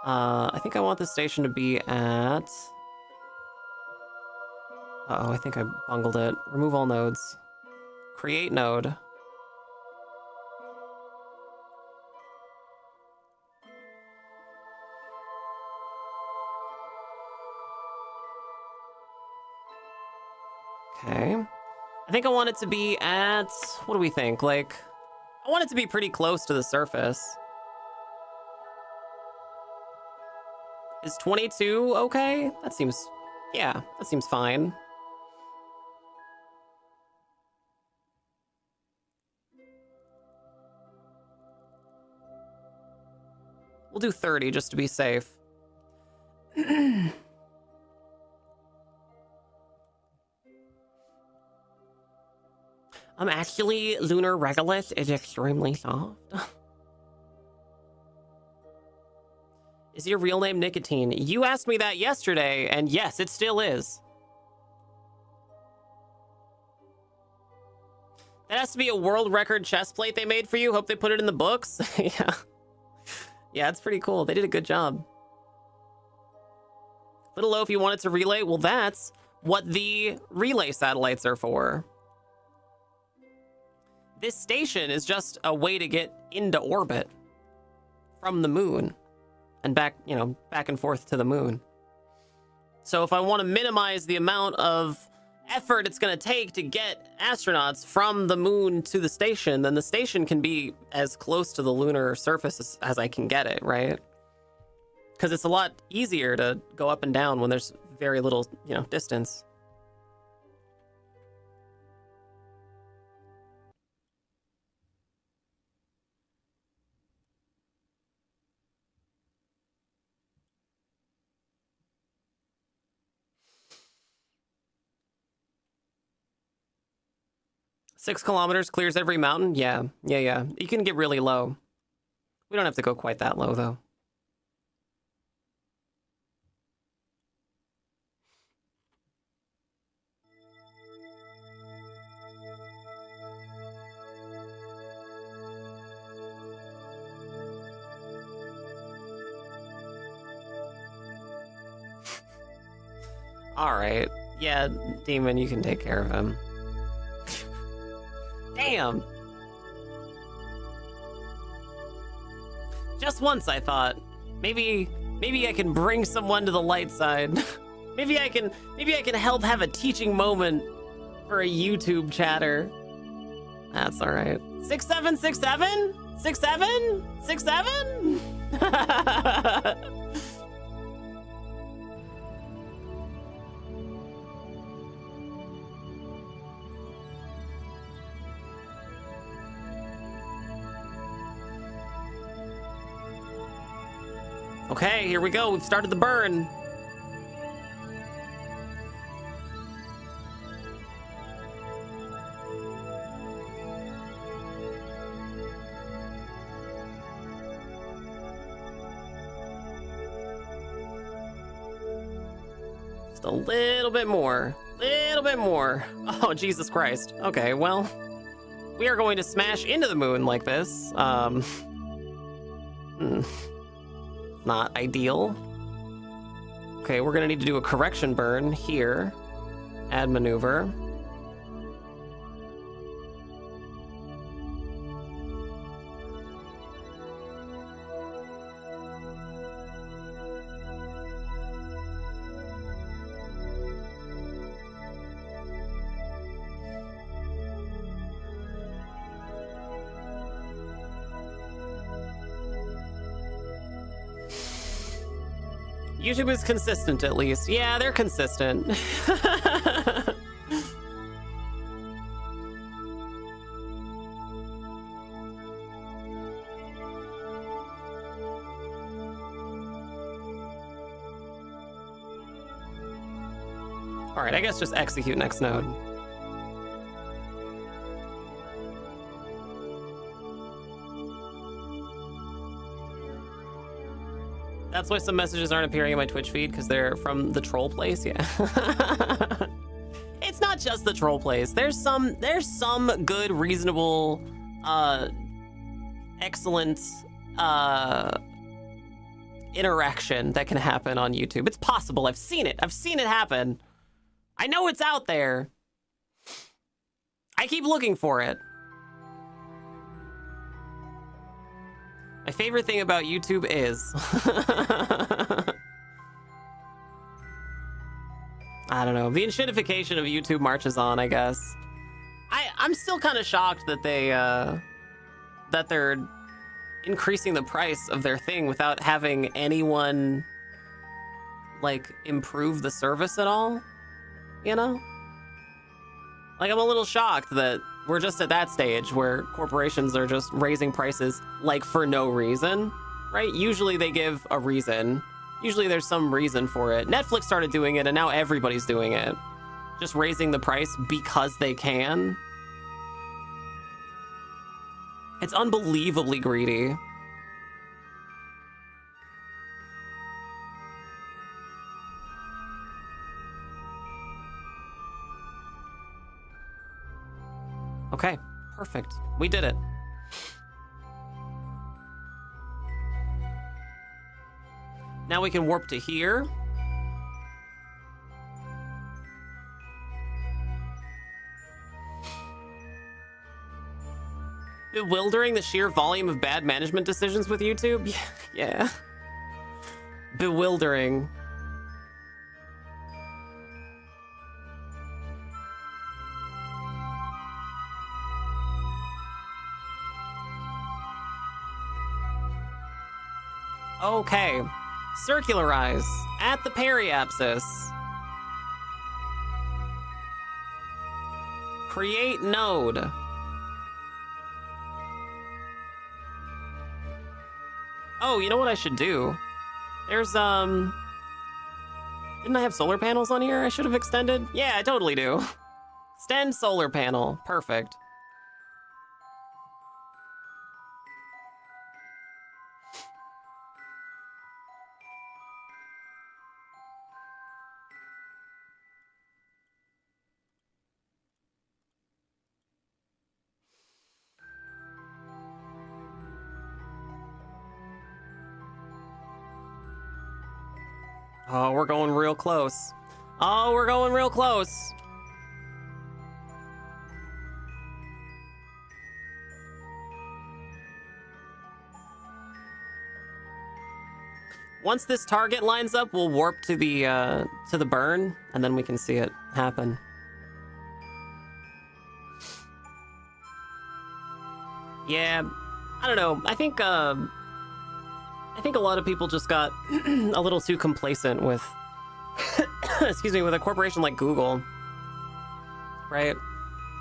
I think I want this station to be at uh-oh, I think I bungled it. Remove all nodes. Create node. Okay. I think I want it to be at, what do we think? Like, I want it to be pretty close to the surface. Is 22 okay? That seems, yeah, that seems fine. We'll do 30 just to be safe. Actually, lunar regolith is extremely soft. Is your real name Nicotine? You asked me that yesterday, and yes, it still is. That has to be a world record chest plate they made for you. Hope they put it in the books. Yeah. Yeah, it's pretty cool. They did a good job. Little low if you wanted to relay. Well, that's what the relay satellites are for. This station is just a way to get into orbit from the moon and back, you know, back and forth to the moon. So if I want to minimize the amount of effort it's going to take to get astronauts from the moon to the station, then the station can be as close to the lunar surface as I can get it, right? Because it's a lot easier to go up and down when there's very little, you know, distance. Six kilometers clears every mountain? Yeah. You can get really low. We don't have to go quite that low, though. All right. Yeah, Demon, you can take care of him. Damn. Just once, I thought. Maybe I can bring someone to the light side. maybe I can help have a teaching moment for a YouTube chatter. That's all right. 6767? 67? 67? Okay, here we go. We've started the burn. Just a little bit more. Little bit more. Oh, Jesus Christ. Okay, well, we are going to smash into the moon like this. Not ideal. Okay, we're gonna need to do a correction burn here. Add maneuver. YouTube is consistent, at least. Yeah, they're consistent. All right, I guess just execute next node. That's why some messages aren't appearing in my Twitch feed, because they're from the troll place. Yeah. It's not just the troll place. There's some good, reasonable, excellent interaction that can happen on YouTube. It's possible. I've seen it happen. I know it's out there. I keep looking for it. My favorite thing about YouTube is... I don't know. The enshittification of YouTube marches on, I guess. I'm still kind of shocked that they're increasing the price of their thing without having anyone, like, improve the service at all. You know? Like, I'm a little shocked that we're just at that stage where corporations are just raising prices, like, for no reason, right? Usually they give a reason. Usually there's some reason for it. Netflix started doing it, and now everybody's doing it. Just raising the price because they can. It's unbelievably greedy. Okay, perfect. We did it. Now we can warp to here. Bewildering, the sheer volume of bad management decisions with YouTube? Yeah. Bewildering. Okay. Circularize at the periapsis. Create node. Oh, you know what I should do? There's, didn't I have solar panels on here I should have extended? Yeah, I totally do. Extend solar panel. Perfect. Oh, we're going real close. Oh, we're going real close. Once this target lines up, we'll warp to the burn, and then we can see it happen. Yeah, I don't know. I think a lot of people just got a little too complacent with, excuse me, with a corporation like Google, right?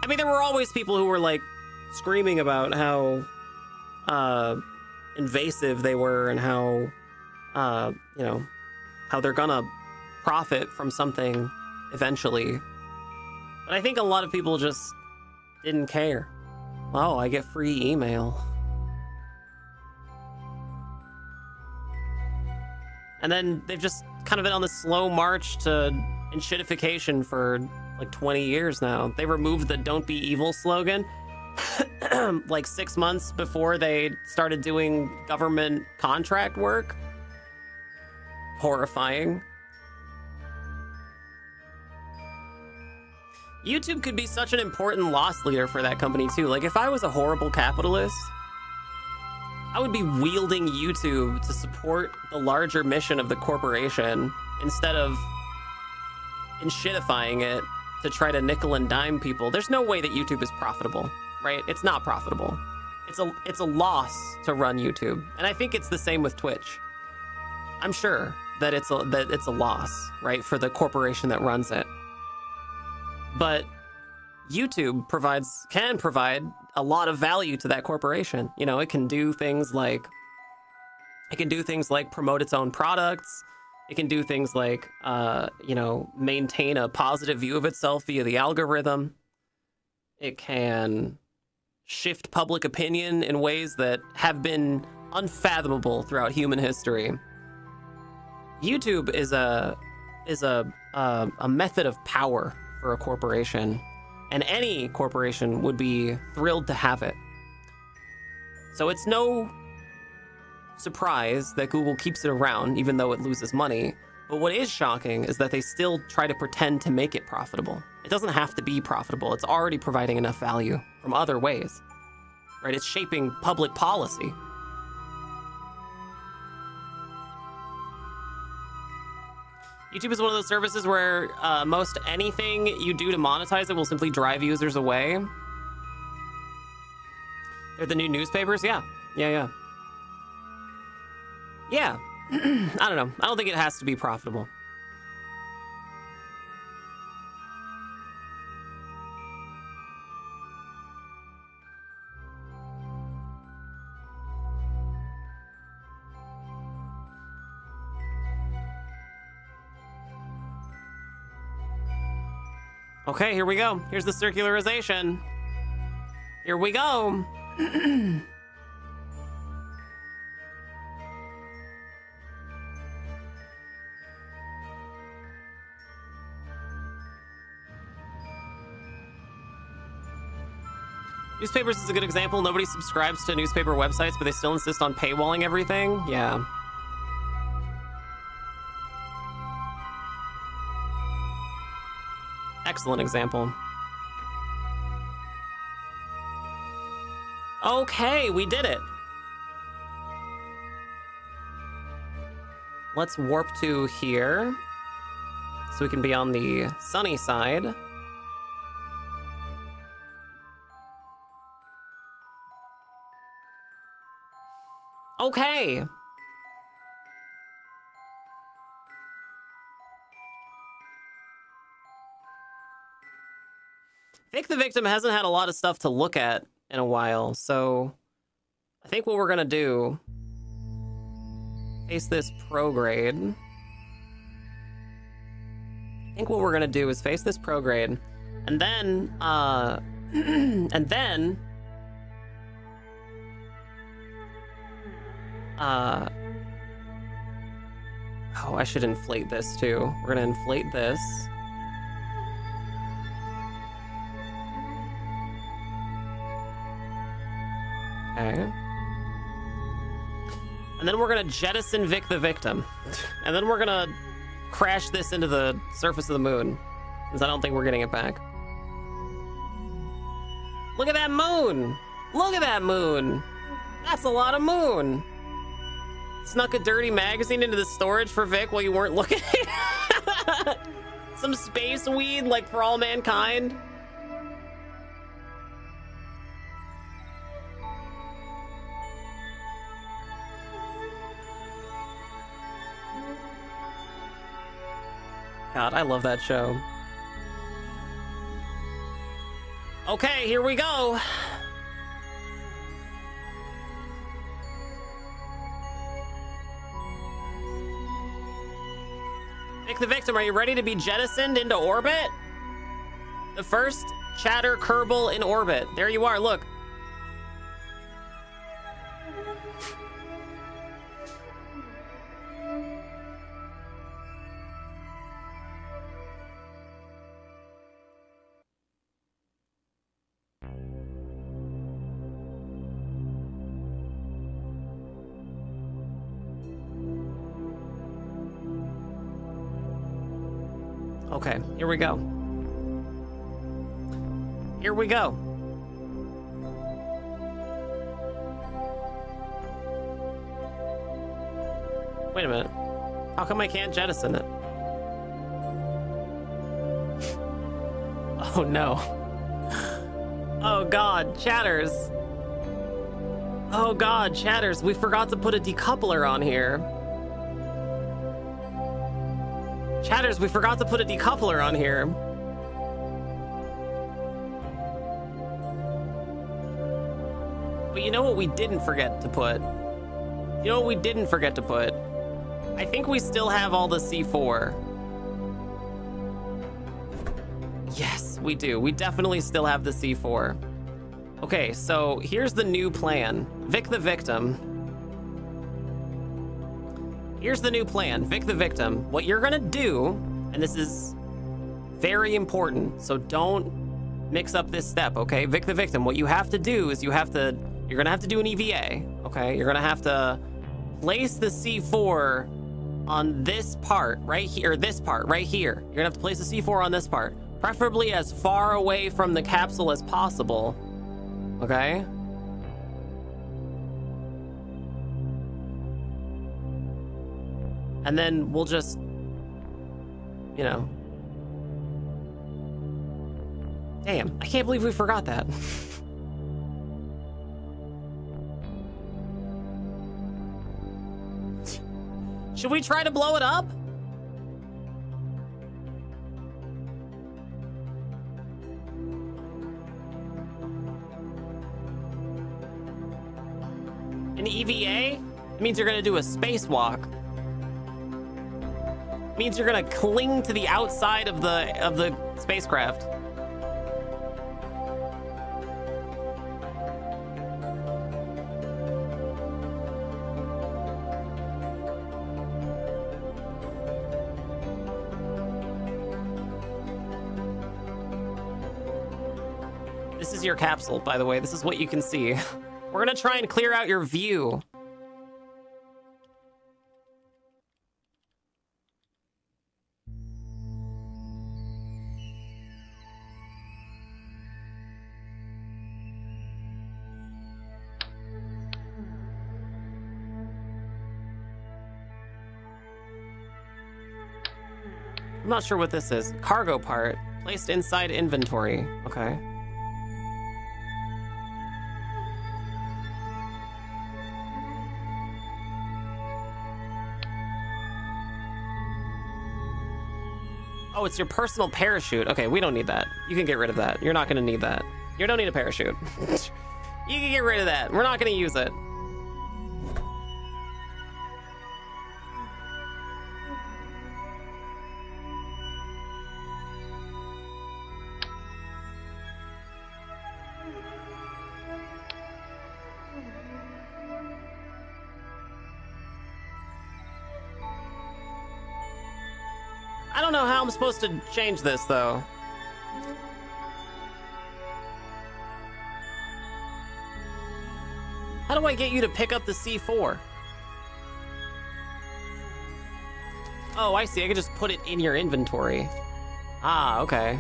I mean, there were always people who were like screaming about how invasive they were and how, you know, how they're gonna profit from something eventually. But I think a lot of people just didn't care. Oh, I get free email. And then they've just kind of been on this slow march to enshittification for like 20 years now. They removed the "Don't be evil" slogan like 6 months before they started doing government contract work. Horrifying. YouTube could be such an important loss leader for that company too. Like if I was a horrible capitalist, I would be wielding YouTube to support the larger mission of the corporation instead of enshittifying it to try to nickel and dime people. There's no way that YouTube is profitable, right? It's not profitable. It's a loss to run YouTube. And I think it's the same with Twitch. I'm sure that it's a loss, right, for the corporation that runs it. But YouTube can provide a lot of value to that corporation. You know, it can do things like promote its own products. It can do things like, you know, maintain a positive view of itself via the algorithm. It can shift public opinion in ways that have been unfathomable throughout human history. YouTube is a method of power for a corporation, and any corporation would be thrilled to have it. So it's no surprise that Google keeps it around, even though it loses money. But what is shocking is that they still try to pretend to make it profitable. It doesn't have to be profitable. It's already providing enough value from other ways, right? It's shaping public policy. YouTube is one of those services where most anything you do to monetize it will simply drive users away. They're the new newspapers? Yeah. Yeah. I don't know. I don't think it has to be profitable. Okay, here we go. Here's the circularization. Here we go. Newspapers is a good example. Nobody subscribes to newspaper websites, but they still insist on paywalling everything. Yeah. Excellent example. Okay, we did it. Let's warp to here so we can be on the sunny side. Okay. Vic the Victim hasn't had a lot of stuff to look at in a while, so I think what we're gonna do, face this prograde. I think what we're gonna do is face this prograde, and then, and then, oh, I should inflate this too. We're gonna inflate this. Okay. And then we're gonna jettison Vic the Victim. And then we're gonna crash this into the surface of the moon, since I don't think we're getting it back. Look at that moon! Look at that moon! That's a lot of moon! Snuck a dirty magazine into the storage for Vic while you weren't looking. Some space weed, like for all mankind. God, I love that show. Okay, here we go. Vic the Victim, are you ready to be jettisoned into orbit? The first chatter Kerbal in orbit. There you are, look. Okay, here we go. Here we go. Wait a minute. How come I can't jettison it? Oh no. Oh god, chatters. Oh god, chatters. We forgot to put a decoupler on here. Chatters, we forgot to put a decoupler on here. But you know what we didn't forget to put? You know what we didn't forget to put? I think we still have all the C4. Yes, we do. We definitely still have the C4. Okay, so here's the new plan. Vic the Victim. Here's the new plan, Vic the Victim. What you're gonna do, and this is very important, so don't mix up this step, okay? Vic the Victim, what you have to do is you're gonna have to do an EVA, okay? You're gonna have to place the C4 on this part right here, or this part right here. You're gonna have to place the C4 on this part, preferably as far away from the capsule as possible, okay? And then we'll just, you know. Damn, I can't believe we forgot that. Should we try to blow it up? An EVA? It means you're gonna do a spacewalk. Means you're gonna cling to the outside of the spacecraft. This is your capsule, by the way. This is what you can see. We're gonna try and clear out your view. I'm not sure what this is. Cargo part. Placed inside inventory. Okay. Oh, it's your personal parachute. Okay, we don't need that. You can get rid of that. You're not going to need that. You don't need a parachute. You can get rid of that. We're not going to use it. I don't know how I'm supposed to change this, though. How do I get you to pick up the C4? Oh, I see. I can just put it in your inventory. Ah, okay.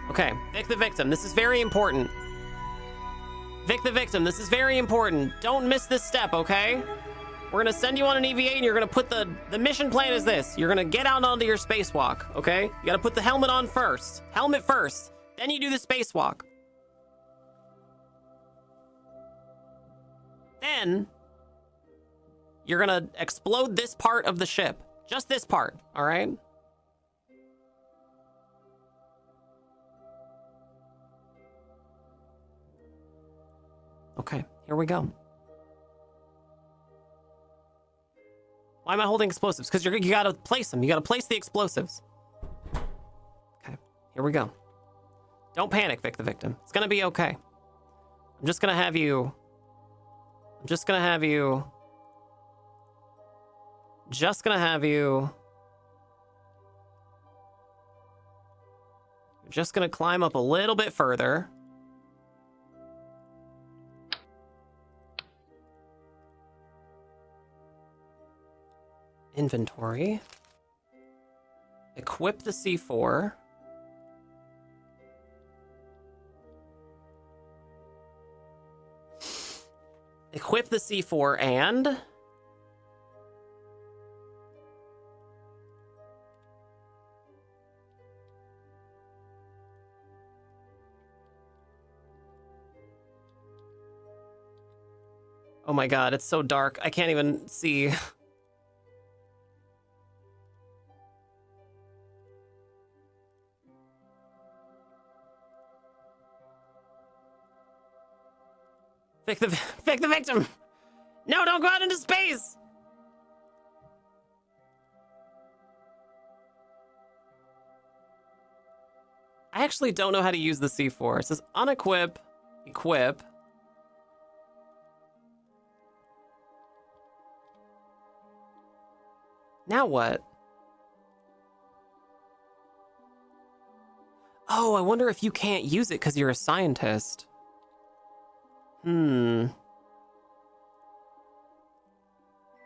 Okay, Vic the Victim. This is very important. Vic the victim, this is very important. Don't miss this step, okay? We're gonna send you on an EVA and you're gonna put the mission plan is this. You're gonna get out onto your spacewalk, okay? You gotta put the helmet on first. Helmet first. Then you do the spacewalk. Then you're gonna explode this part of the ship. Just this part, all right? Okay, here we go. Why am I holding explosives? Because you gotta place them. You gotta place the explosives. Okay, here we go. Don't panic, Vic the victim. It's gonna be okay. I'm just gonna have you... Just gonna have you... You're just gonna climb up a little bit further. Inventory. Equip the C4. Equip the C4 and... Oh my god, it's so dark. I can't even see. Vic the victim! No, don't go out into space! I actually don't know how to use the C4. It says unequip, equip. Now what? Oh, I wonder if you can't use it because you're a scientist. We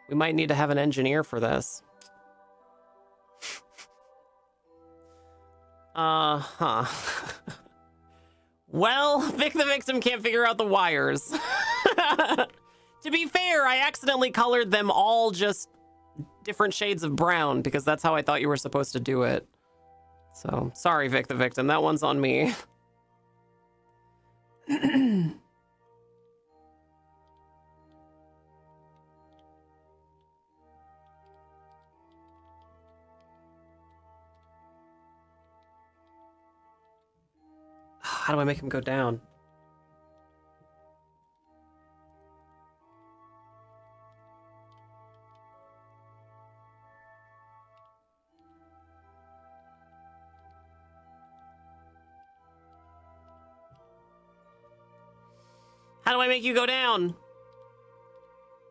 might need to have an engineer for this. Well, Vic the victim can't figure out the wires. To be fair, I accidentally colored them all just different shades of brown because that's how I thought you were supposed to do it. So, sorry, Vic the victim. That one's on me. How do I make him go down? How do I make you go down?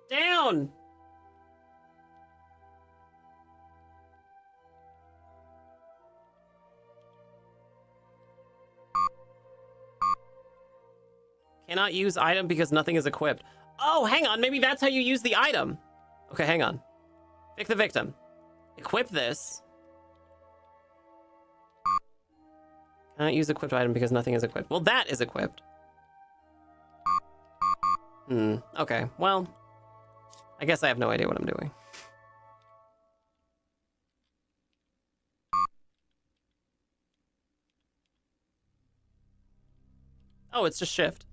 Down! Cannot use item because nothing is equipped. Oh, hang on. Maybe that's how you use the item. Okay, hang on. Pick the victim. Equip this. Cannot use equipped item because nothing is equipped. Well, that is equipped. Okay. Well, I guess I have no idea what I'm doing. Oh, it's just shift.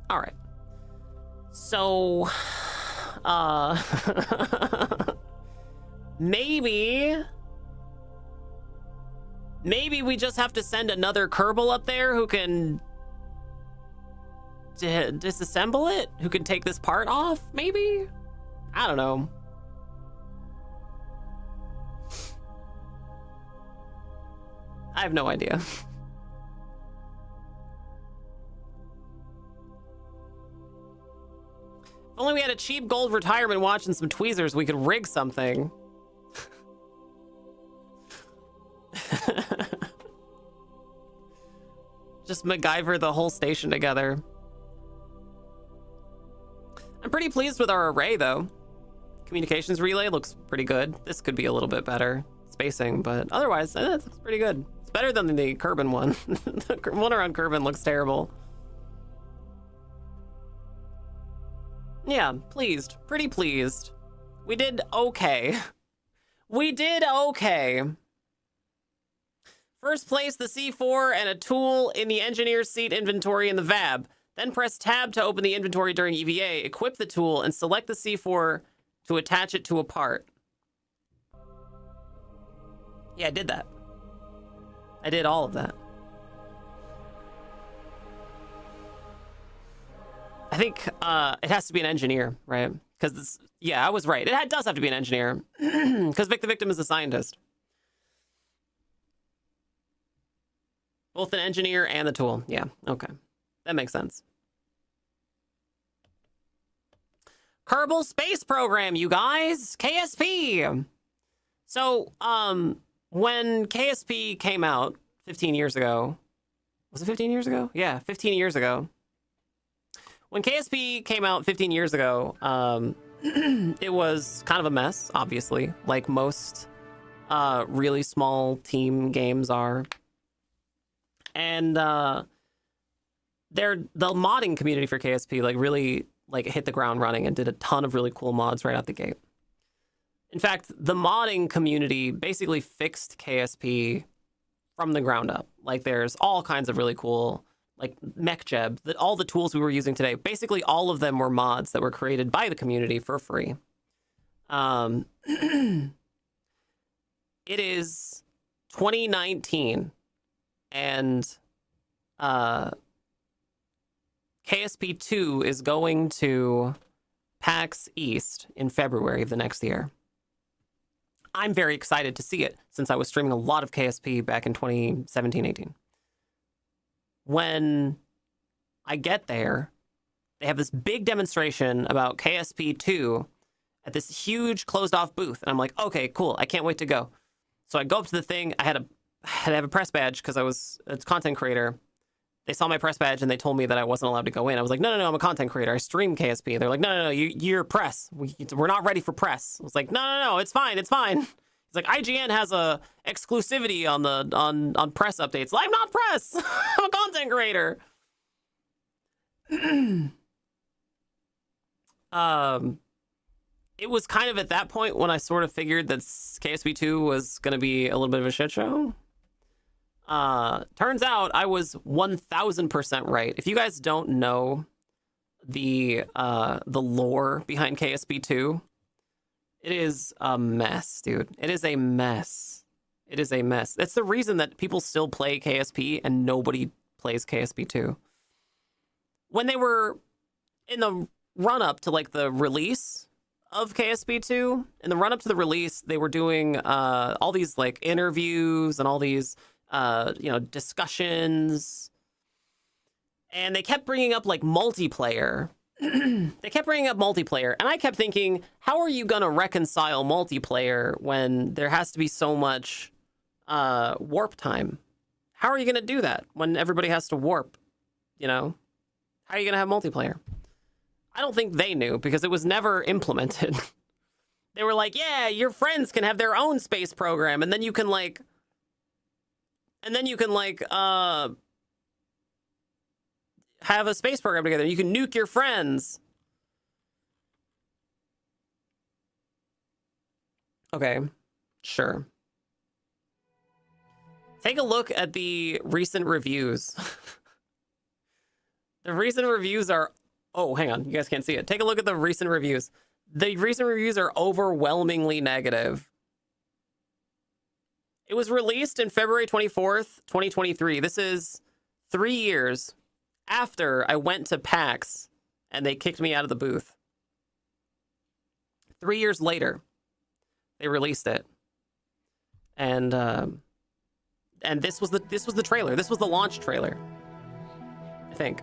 All right. So, maybe we just have to send another Kerbal up there who can disassemble it, who can take this part off, maybe? I don't know. I have no idea. If only we had a cheap gold retirement watch and some tweezers, we could rig something. Just MacGyver the whole station together. I'm pretty pleased with our array, though. Communications relay looks pretty good. This could be a little bit better spacing, but otherwise, it looks pretty good. It's better than the Kerbal one. The one around Kerbal looks terrible. Yeah, pleased. Pretty pleased. We did okay. We did okay. First place the C4 and a tool in the engineer's seat inventory in the VAB. Then press tab to open the inventory during EVA, equip the tool, and select the C4 to attach it to a part. Yeah, I did that. I did all of that. I think it has to be an engineer, right? Because this, yeah, I was right. It does have to be an engineer because Vic the Victim is a scientist. Both an engineer and the tool. Yeah, okay. That makes sense. Kerbal Space Program, you guys. KSP. So, when KSP came out 15 years ago, was it 15 years ago? Yeah, 15 years ago. When KSP came out 15 years ago, it was kind of a mess, obviously, like most really small team games are. And the modding community for KSP like really like hit the ground running and did a ton of really cool mods right out the gate. In fact, the modding community basically fixed KSP from the ground up. Like there's all kinds of really cool like MechJeb, that all the tools we were using today, basically all of them were mods that were created by the community for free. It is 2019 and KSP 2 is going to PAX East in February of the next year. I'm very excited to see it since I was streaming a lot of KSP back in 2017-18. When I get there, they have this big demonstration about KSP 2 at this huge closed-off booth. And I'm like, okay, cool. I can't wait to go. So I go up to the thing. I had to have a press badge because I was a content creator. They saw my press badge and they told me that I wasn't allowed to go in. I was like, no, I'm a content creator. I stream KSP. They're like, no, you're press. We're not ready for press. I was like, no, it's fine. It's like IGN has a exclusivity on press updates. I'm not press. I'm a content creator. It was kind of at that point when I sort of figured that KSP 2 was going to be a little bit of a shit show. Turns out I was 1000% right. If you guys don't know the lore behind KSP 2, it is a mess, dude. It is a mess. It is a mess. That's the reason that people still play KSP and nobody plays KSP 2. When they were in the run-up to like the release of KSP 2, in the run-up to the release, they were doing all these like interviews and all these discussions, and they kept bringing up like multiplayer. They kept bringing up multiplayer, and I kept thinking, how are you gonna reconcile multiplayer when there has to be so much warp time? How are you gonna do that when everybody has to warp? How are you gonna have multiplayer? I don't think they knew because it was never implemented. They were like, yeah, your friends can have their own space program, and then you can have a space program together. You can nuke your friends. Okay, sure. Take a look at the recent reviews. The recent reviews are... Oh, hang on. You guys can't see it. Take a look at the recent reviews. The recent reviews are overwhelmingly negative. It was released in February 24th, 2023. This is 3 years after I went to PAX and they kicked me out of the booth. 3 years later, they released it. And this was the trailer. This was the launch trailer, I think.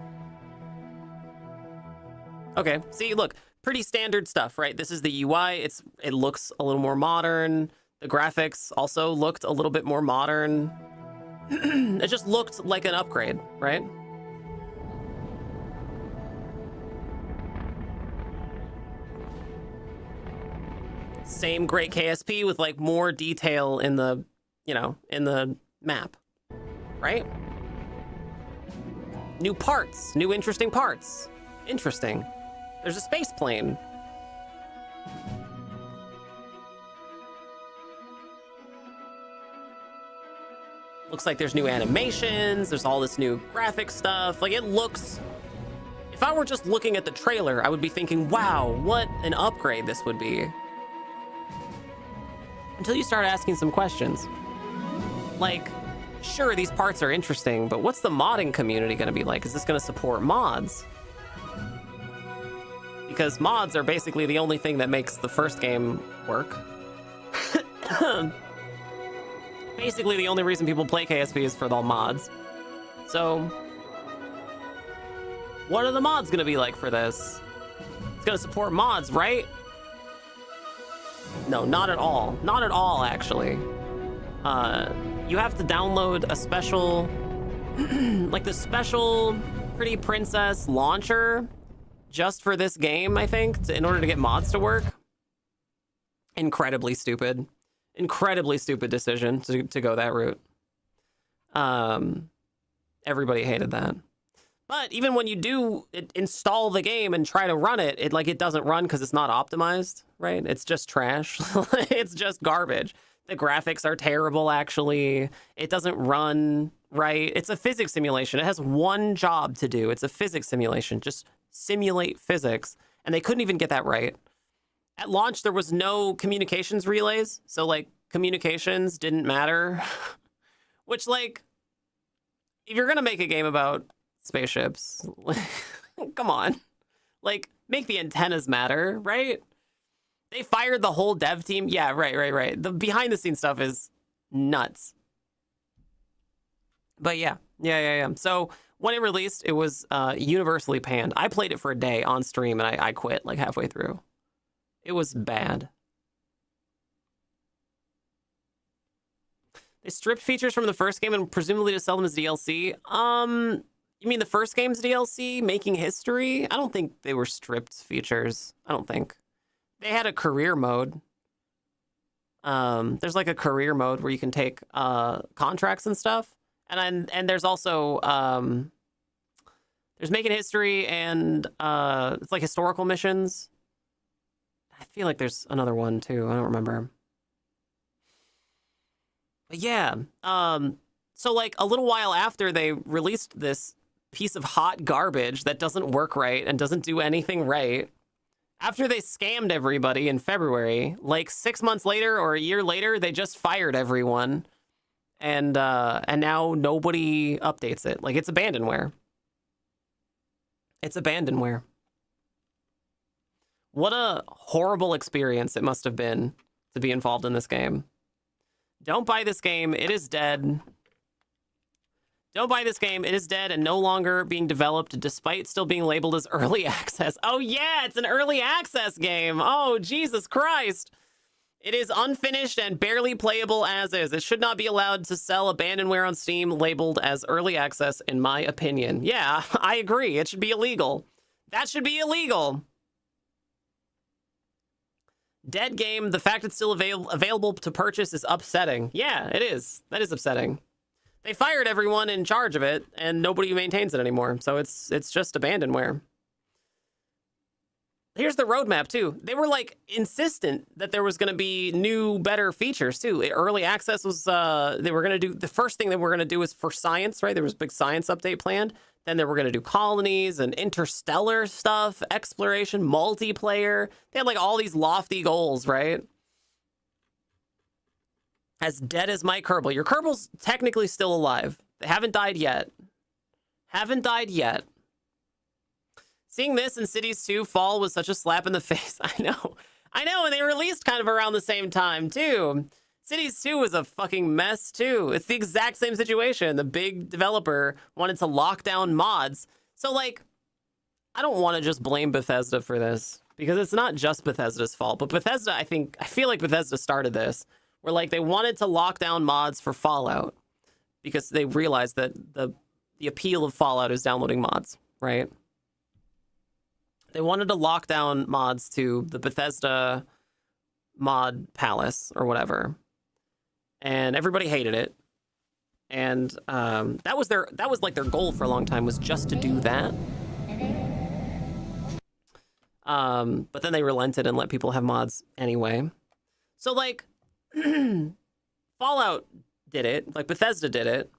Okay, see, look, pretty standard stuff, right? This is the UI. It looks a little more modern. The graphics also looked a little bit more modern. It just looked like an upgrade, right? same great KSP with like more detail in the, you know, in the map, right? New parts, new interesting parts. Interesting. There's a space plane. Looks like there's new animations. There's all this new graphic stuff. Like, it looks... If I were just looking at the trailer, I would be thinking, wow, what an upgrade this would be. Until you start asking some questions. Like, sure, these parts are interesting, but what's the modding community going to be like? Is this going to support mods? Because mods are basically the only thing that makes the first game work. Basically, the only reason people play KSP is for the mods. So, what are the mods going to be like for this? It's going to support mods, right? No, not at all. Not at all, actually. You have to download a special, like the special Pretty Princess launcher just for this game, I think, in order to get mods to work. Incredibly stupid. Incredibly stupid decision to go that route. Everybody hated that. But even when you do install the game and try to run it, it doesn't run because it's not optimized, right? It's just trash. It's just garbage. The graphics are terrible, actually. It doesn't run right. It's a physics simulation. It has one job to do. It's a physics simulation. Just simulate physics. And they couldn't even get that right. At launch, there was no communications relays. So, like, communications didn't matter. Which, like, if you're going to make a game about spaceships, come on. Like, make the antennas matter, right? They fired the whole dev team. Yeah, right. The behind the scenes stuff is nuts. But yeah. So when it released, it was universally panned. I played it for a day on stream and I quit like halfway through. It was bad. They stripped features from the first game and presumably to sell them as DLC. You mean the first game's DLC, Making History? I don't think they were stripped features. I don't think. They had a career mode. There's like a career mode where you can take contracts and stuff. And there's also there's Making History and it's like historical missions. I feel like there's another one too. I don't remember. But yeah. So like a little while after they released this piece of hot garbage that doesn't work right and doesn't do anything right, after they scammed everybody in February, like 6 months later or a year later, they just fired everyone. And now nobody updates it. Like, it's abandonware. It's abandonware. What a horrible experience it must have been to be involved in this game. Don't buy this game. It is dead. Don't buy this game. It is dead and no longer being developed despite still being labeled as early access. Oh, yeah, it's an early access game. Oh, Jesus Christ. It is unfinished and barely playable as is. It should not be allowed to sell abandonware on Steam labeled as early access, in my opinion. Yeah, I agree. It should be illegal. That should be illegal. Dead game. The fact it's still available to purchase is upsetting. Yeah, it is. That is upsetting. They fired everyone in charge of it, and nobody maintains it anymore. So it's just abandonware. Here's the roadmap, too. They were, like, insistent that there was going to be new, better features, too. Early access was, they were going to do, the first thing they were going to do was for science, right? There was a big science update planned. Then they were going to do colonies and interstellar stuff, exploration, multiplayer. They had, like, all these lofty goals, right? As dead as my Kerbal. Your Kerbal's technically still alive. They haven't died yet. Haven't died yet. Seeing this in Cities 2 fall was such a slap in the face. I know, and they released kind of around the same time, too. Cities 2 was a fucking mess, too. It's the exact same situation. The big developer wanted to lock down mods. So, like, I don't want to just blame Bethesda for this, because it's not just Bethesda's fault. But Bethesda, I feel like Bethesda started this, where, like, they wanted to lock down mods for Fallout, because they realized that the appeal of Fallout is downloading mods, right? They wanted to lock down mods to the Bethesda mod palace or whatever, and everybody hated it. And that was like their goal for a long time, was just to do that. But then they relented and let people have mods anyway. So like Fallout did it, like Bethesda did it,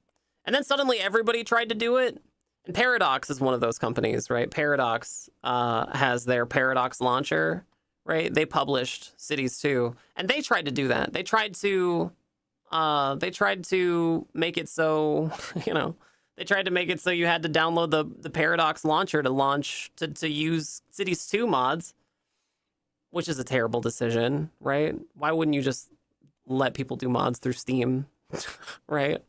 and then suddenly everybody tried to do it. And Paradox is one of those companies, right? Paradox has their Paradox launcher, right? They published Cities 2, and they tried to do that. They tried to make it so, they tried to make it so you had to download the Paradox launcher to use Cities 2 mods, which is a terrible decision, right? Why wouldn't you just let people do mods through Steam, right?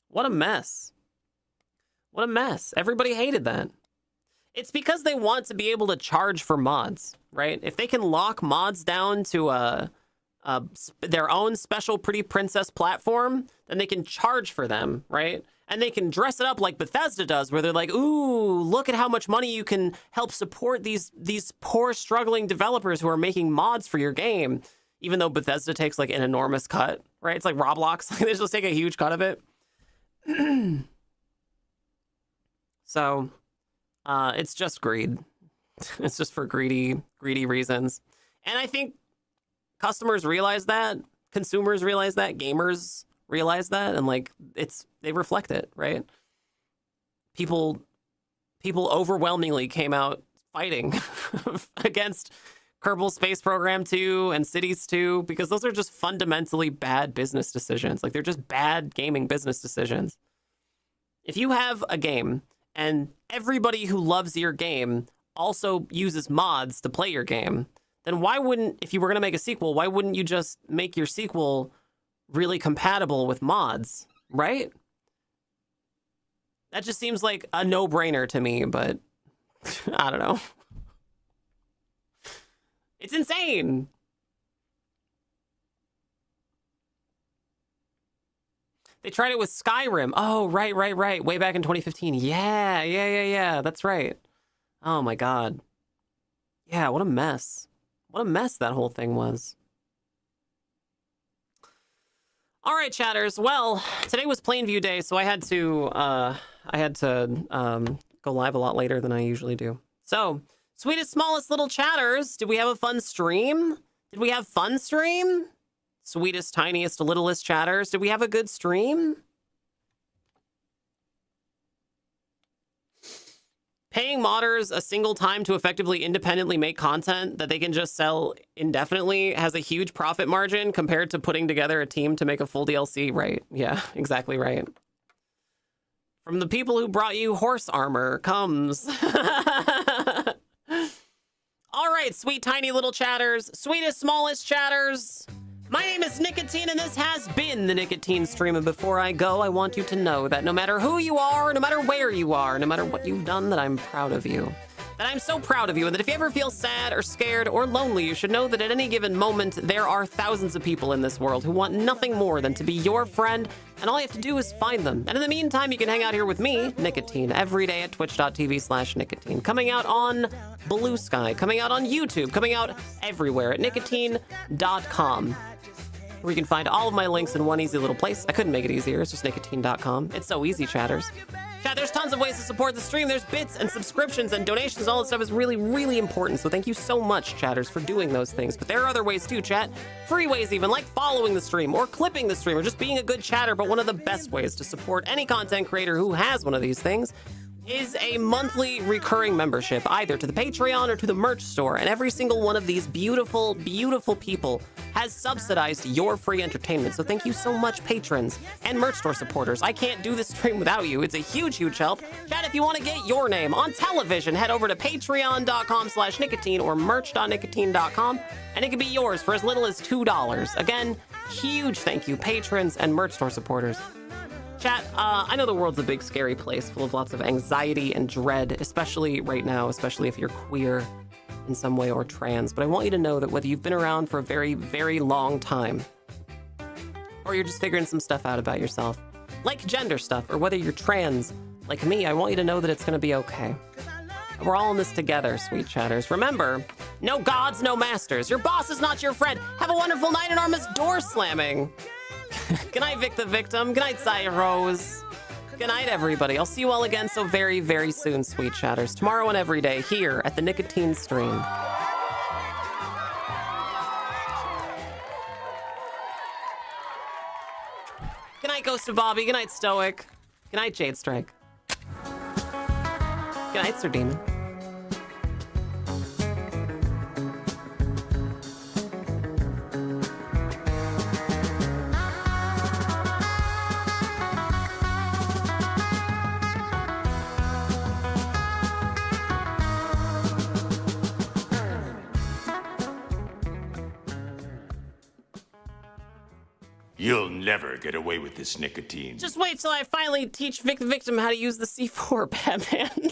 What a mess. What a mess. Everybody hated that. It's because they want to be able to charge for mods, right? If they can lock mods down to their own special Pretty Princess platform, then they can charge for them, right? And they can dress it up like Bethesda does, where they're like, ooh, look at how much money you can help support these poor, struggling developers who are making mods for your game, even though Bethesda takes like an enormous cut, right? It's like Roblox. They just take a huge cut of it. So it's just greed. It's just for greedy reasons. And I think customers realize that, consumers realize that, gamers realize that, and like they reflect it, right? People overwhelmingly came out fighting against Kerbal Space Program 2 and Cities 2, because those are just fundamentally bad business decisions. Like, they're just bad gaming business decisions. If you have a game and everybody who loves your game also uses mods to play your game, then why wouldn't, if you were going to make a sequel, why wouldn't you just make your sequel really compatible with mods, right? That just seems like a no-brainer to me, but I don't know. It's insane. They tried it with Skyrim. Oh, right. Way back in 2015. Yeah. That's right. Oh my God. Yeah, what a mess. What a mess that whole thing was. All right, chatters. Well, today was Plainview Day, so I had to go live a lot later than I usually do. So, sweetest, smallest little chatters, did we have a fun stream? Did we have fun stream? Sweetest, tiniest, littlest chatters, did we have a good stream? Paying modders a single time to effectively independently make content that they can just sell indefinitely has a huge profit margin compared to putting together a team to make a full DLC, right? Yeah, exactly right. From the people who brought you horse armor comes... All right, sweet, tiny little chatters, sweetest, smallest chatters. My name is Nicotine, and this has been the Nicotine Stream. And before I go, I want you to know that no matter who you are, no matter where you are, no matter what you've done, that I'm proud of you. That I'm so proud of you, and that if you ever feel sad or scared or lonely, you should know that at any given moment, there are thousands of people in this world who want nothing more than to be your friend, and all you have to do is find them. And in the meantime, you can hang out here with me, Nicotine, every day at twitch.tv/nicotine, coming out on Blue Sky, coming out on YouTube, coming out everywhere at nicotine.com. Where you can find all of my links in one easy little place. I couldn't make it easier. It's just nicotine.com. It's so easy, chatters. Chat, there's tons of ways to support the stream. There's bits and subscriptions and donations. All that stuff is really, really important. So thank you so much, chatters, for doing those things. But there are other ways too, chat. Free ways even, like following the stream or clipping the stream or just being a good chatter. But one of the best ways to support any content creator who has one of these things is a monthly recurring membership, either to the Patreon or to the merch store. And every single one of these beautiful, beautiful people has subsidized your free entertainment. So thank you so much, patrons and merch store supporters. I can't do this stream without you. It's a huge, huge help. Chat, if you want to get your name on television, head over to patreon.com/nicotine or merch.nicotine.com, and it can be yours for as little as $2. Again, huge thank you, patrons and merch store supporters. Chat, I know the world's a big, scary place full of lots of anxiety and dread, especially right now, especially if you're queer in some way or trans. But I want you to know that whether you've been around for a very, very long time, or you're just figuring some stuff out about yourself, like gender stuff, or whether you're trans, like me, I want you to know that it's going to be okay. We're all in this together, sweet chatters. Remember, no gods, no masters. Your boss is not your friend. Have a wonderful night and Arma's door slamming. Good night, Vic the Victim. Good night, Zaya Rose. Good night, everybody. I'll see you all again so very, very soon, sweet chatters. Tomorrow and every day here at the Nicotine Stream. Good night, Ghost of Bobby. Good night, Stoic. Good night, Jade Strike. Good night, Sir Demon. You'll never get away with this nicotine. Just wait till I finally teach Vic the Victim how to use the C4, Batman.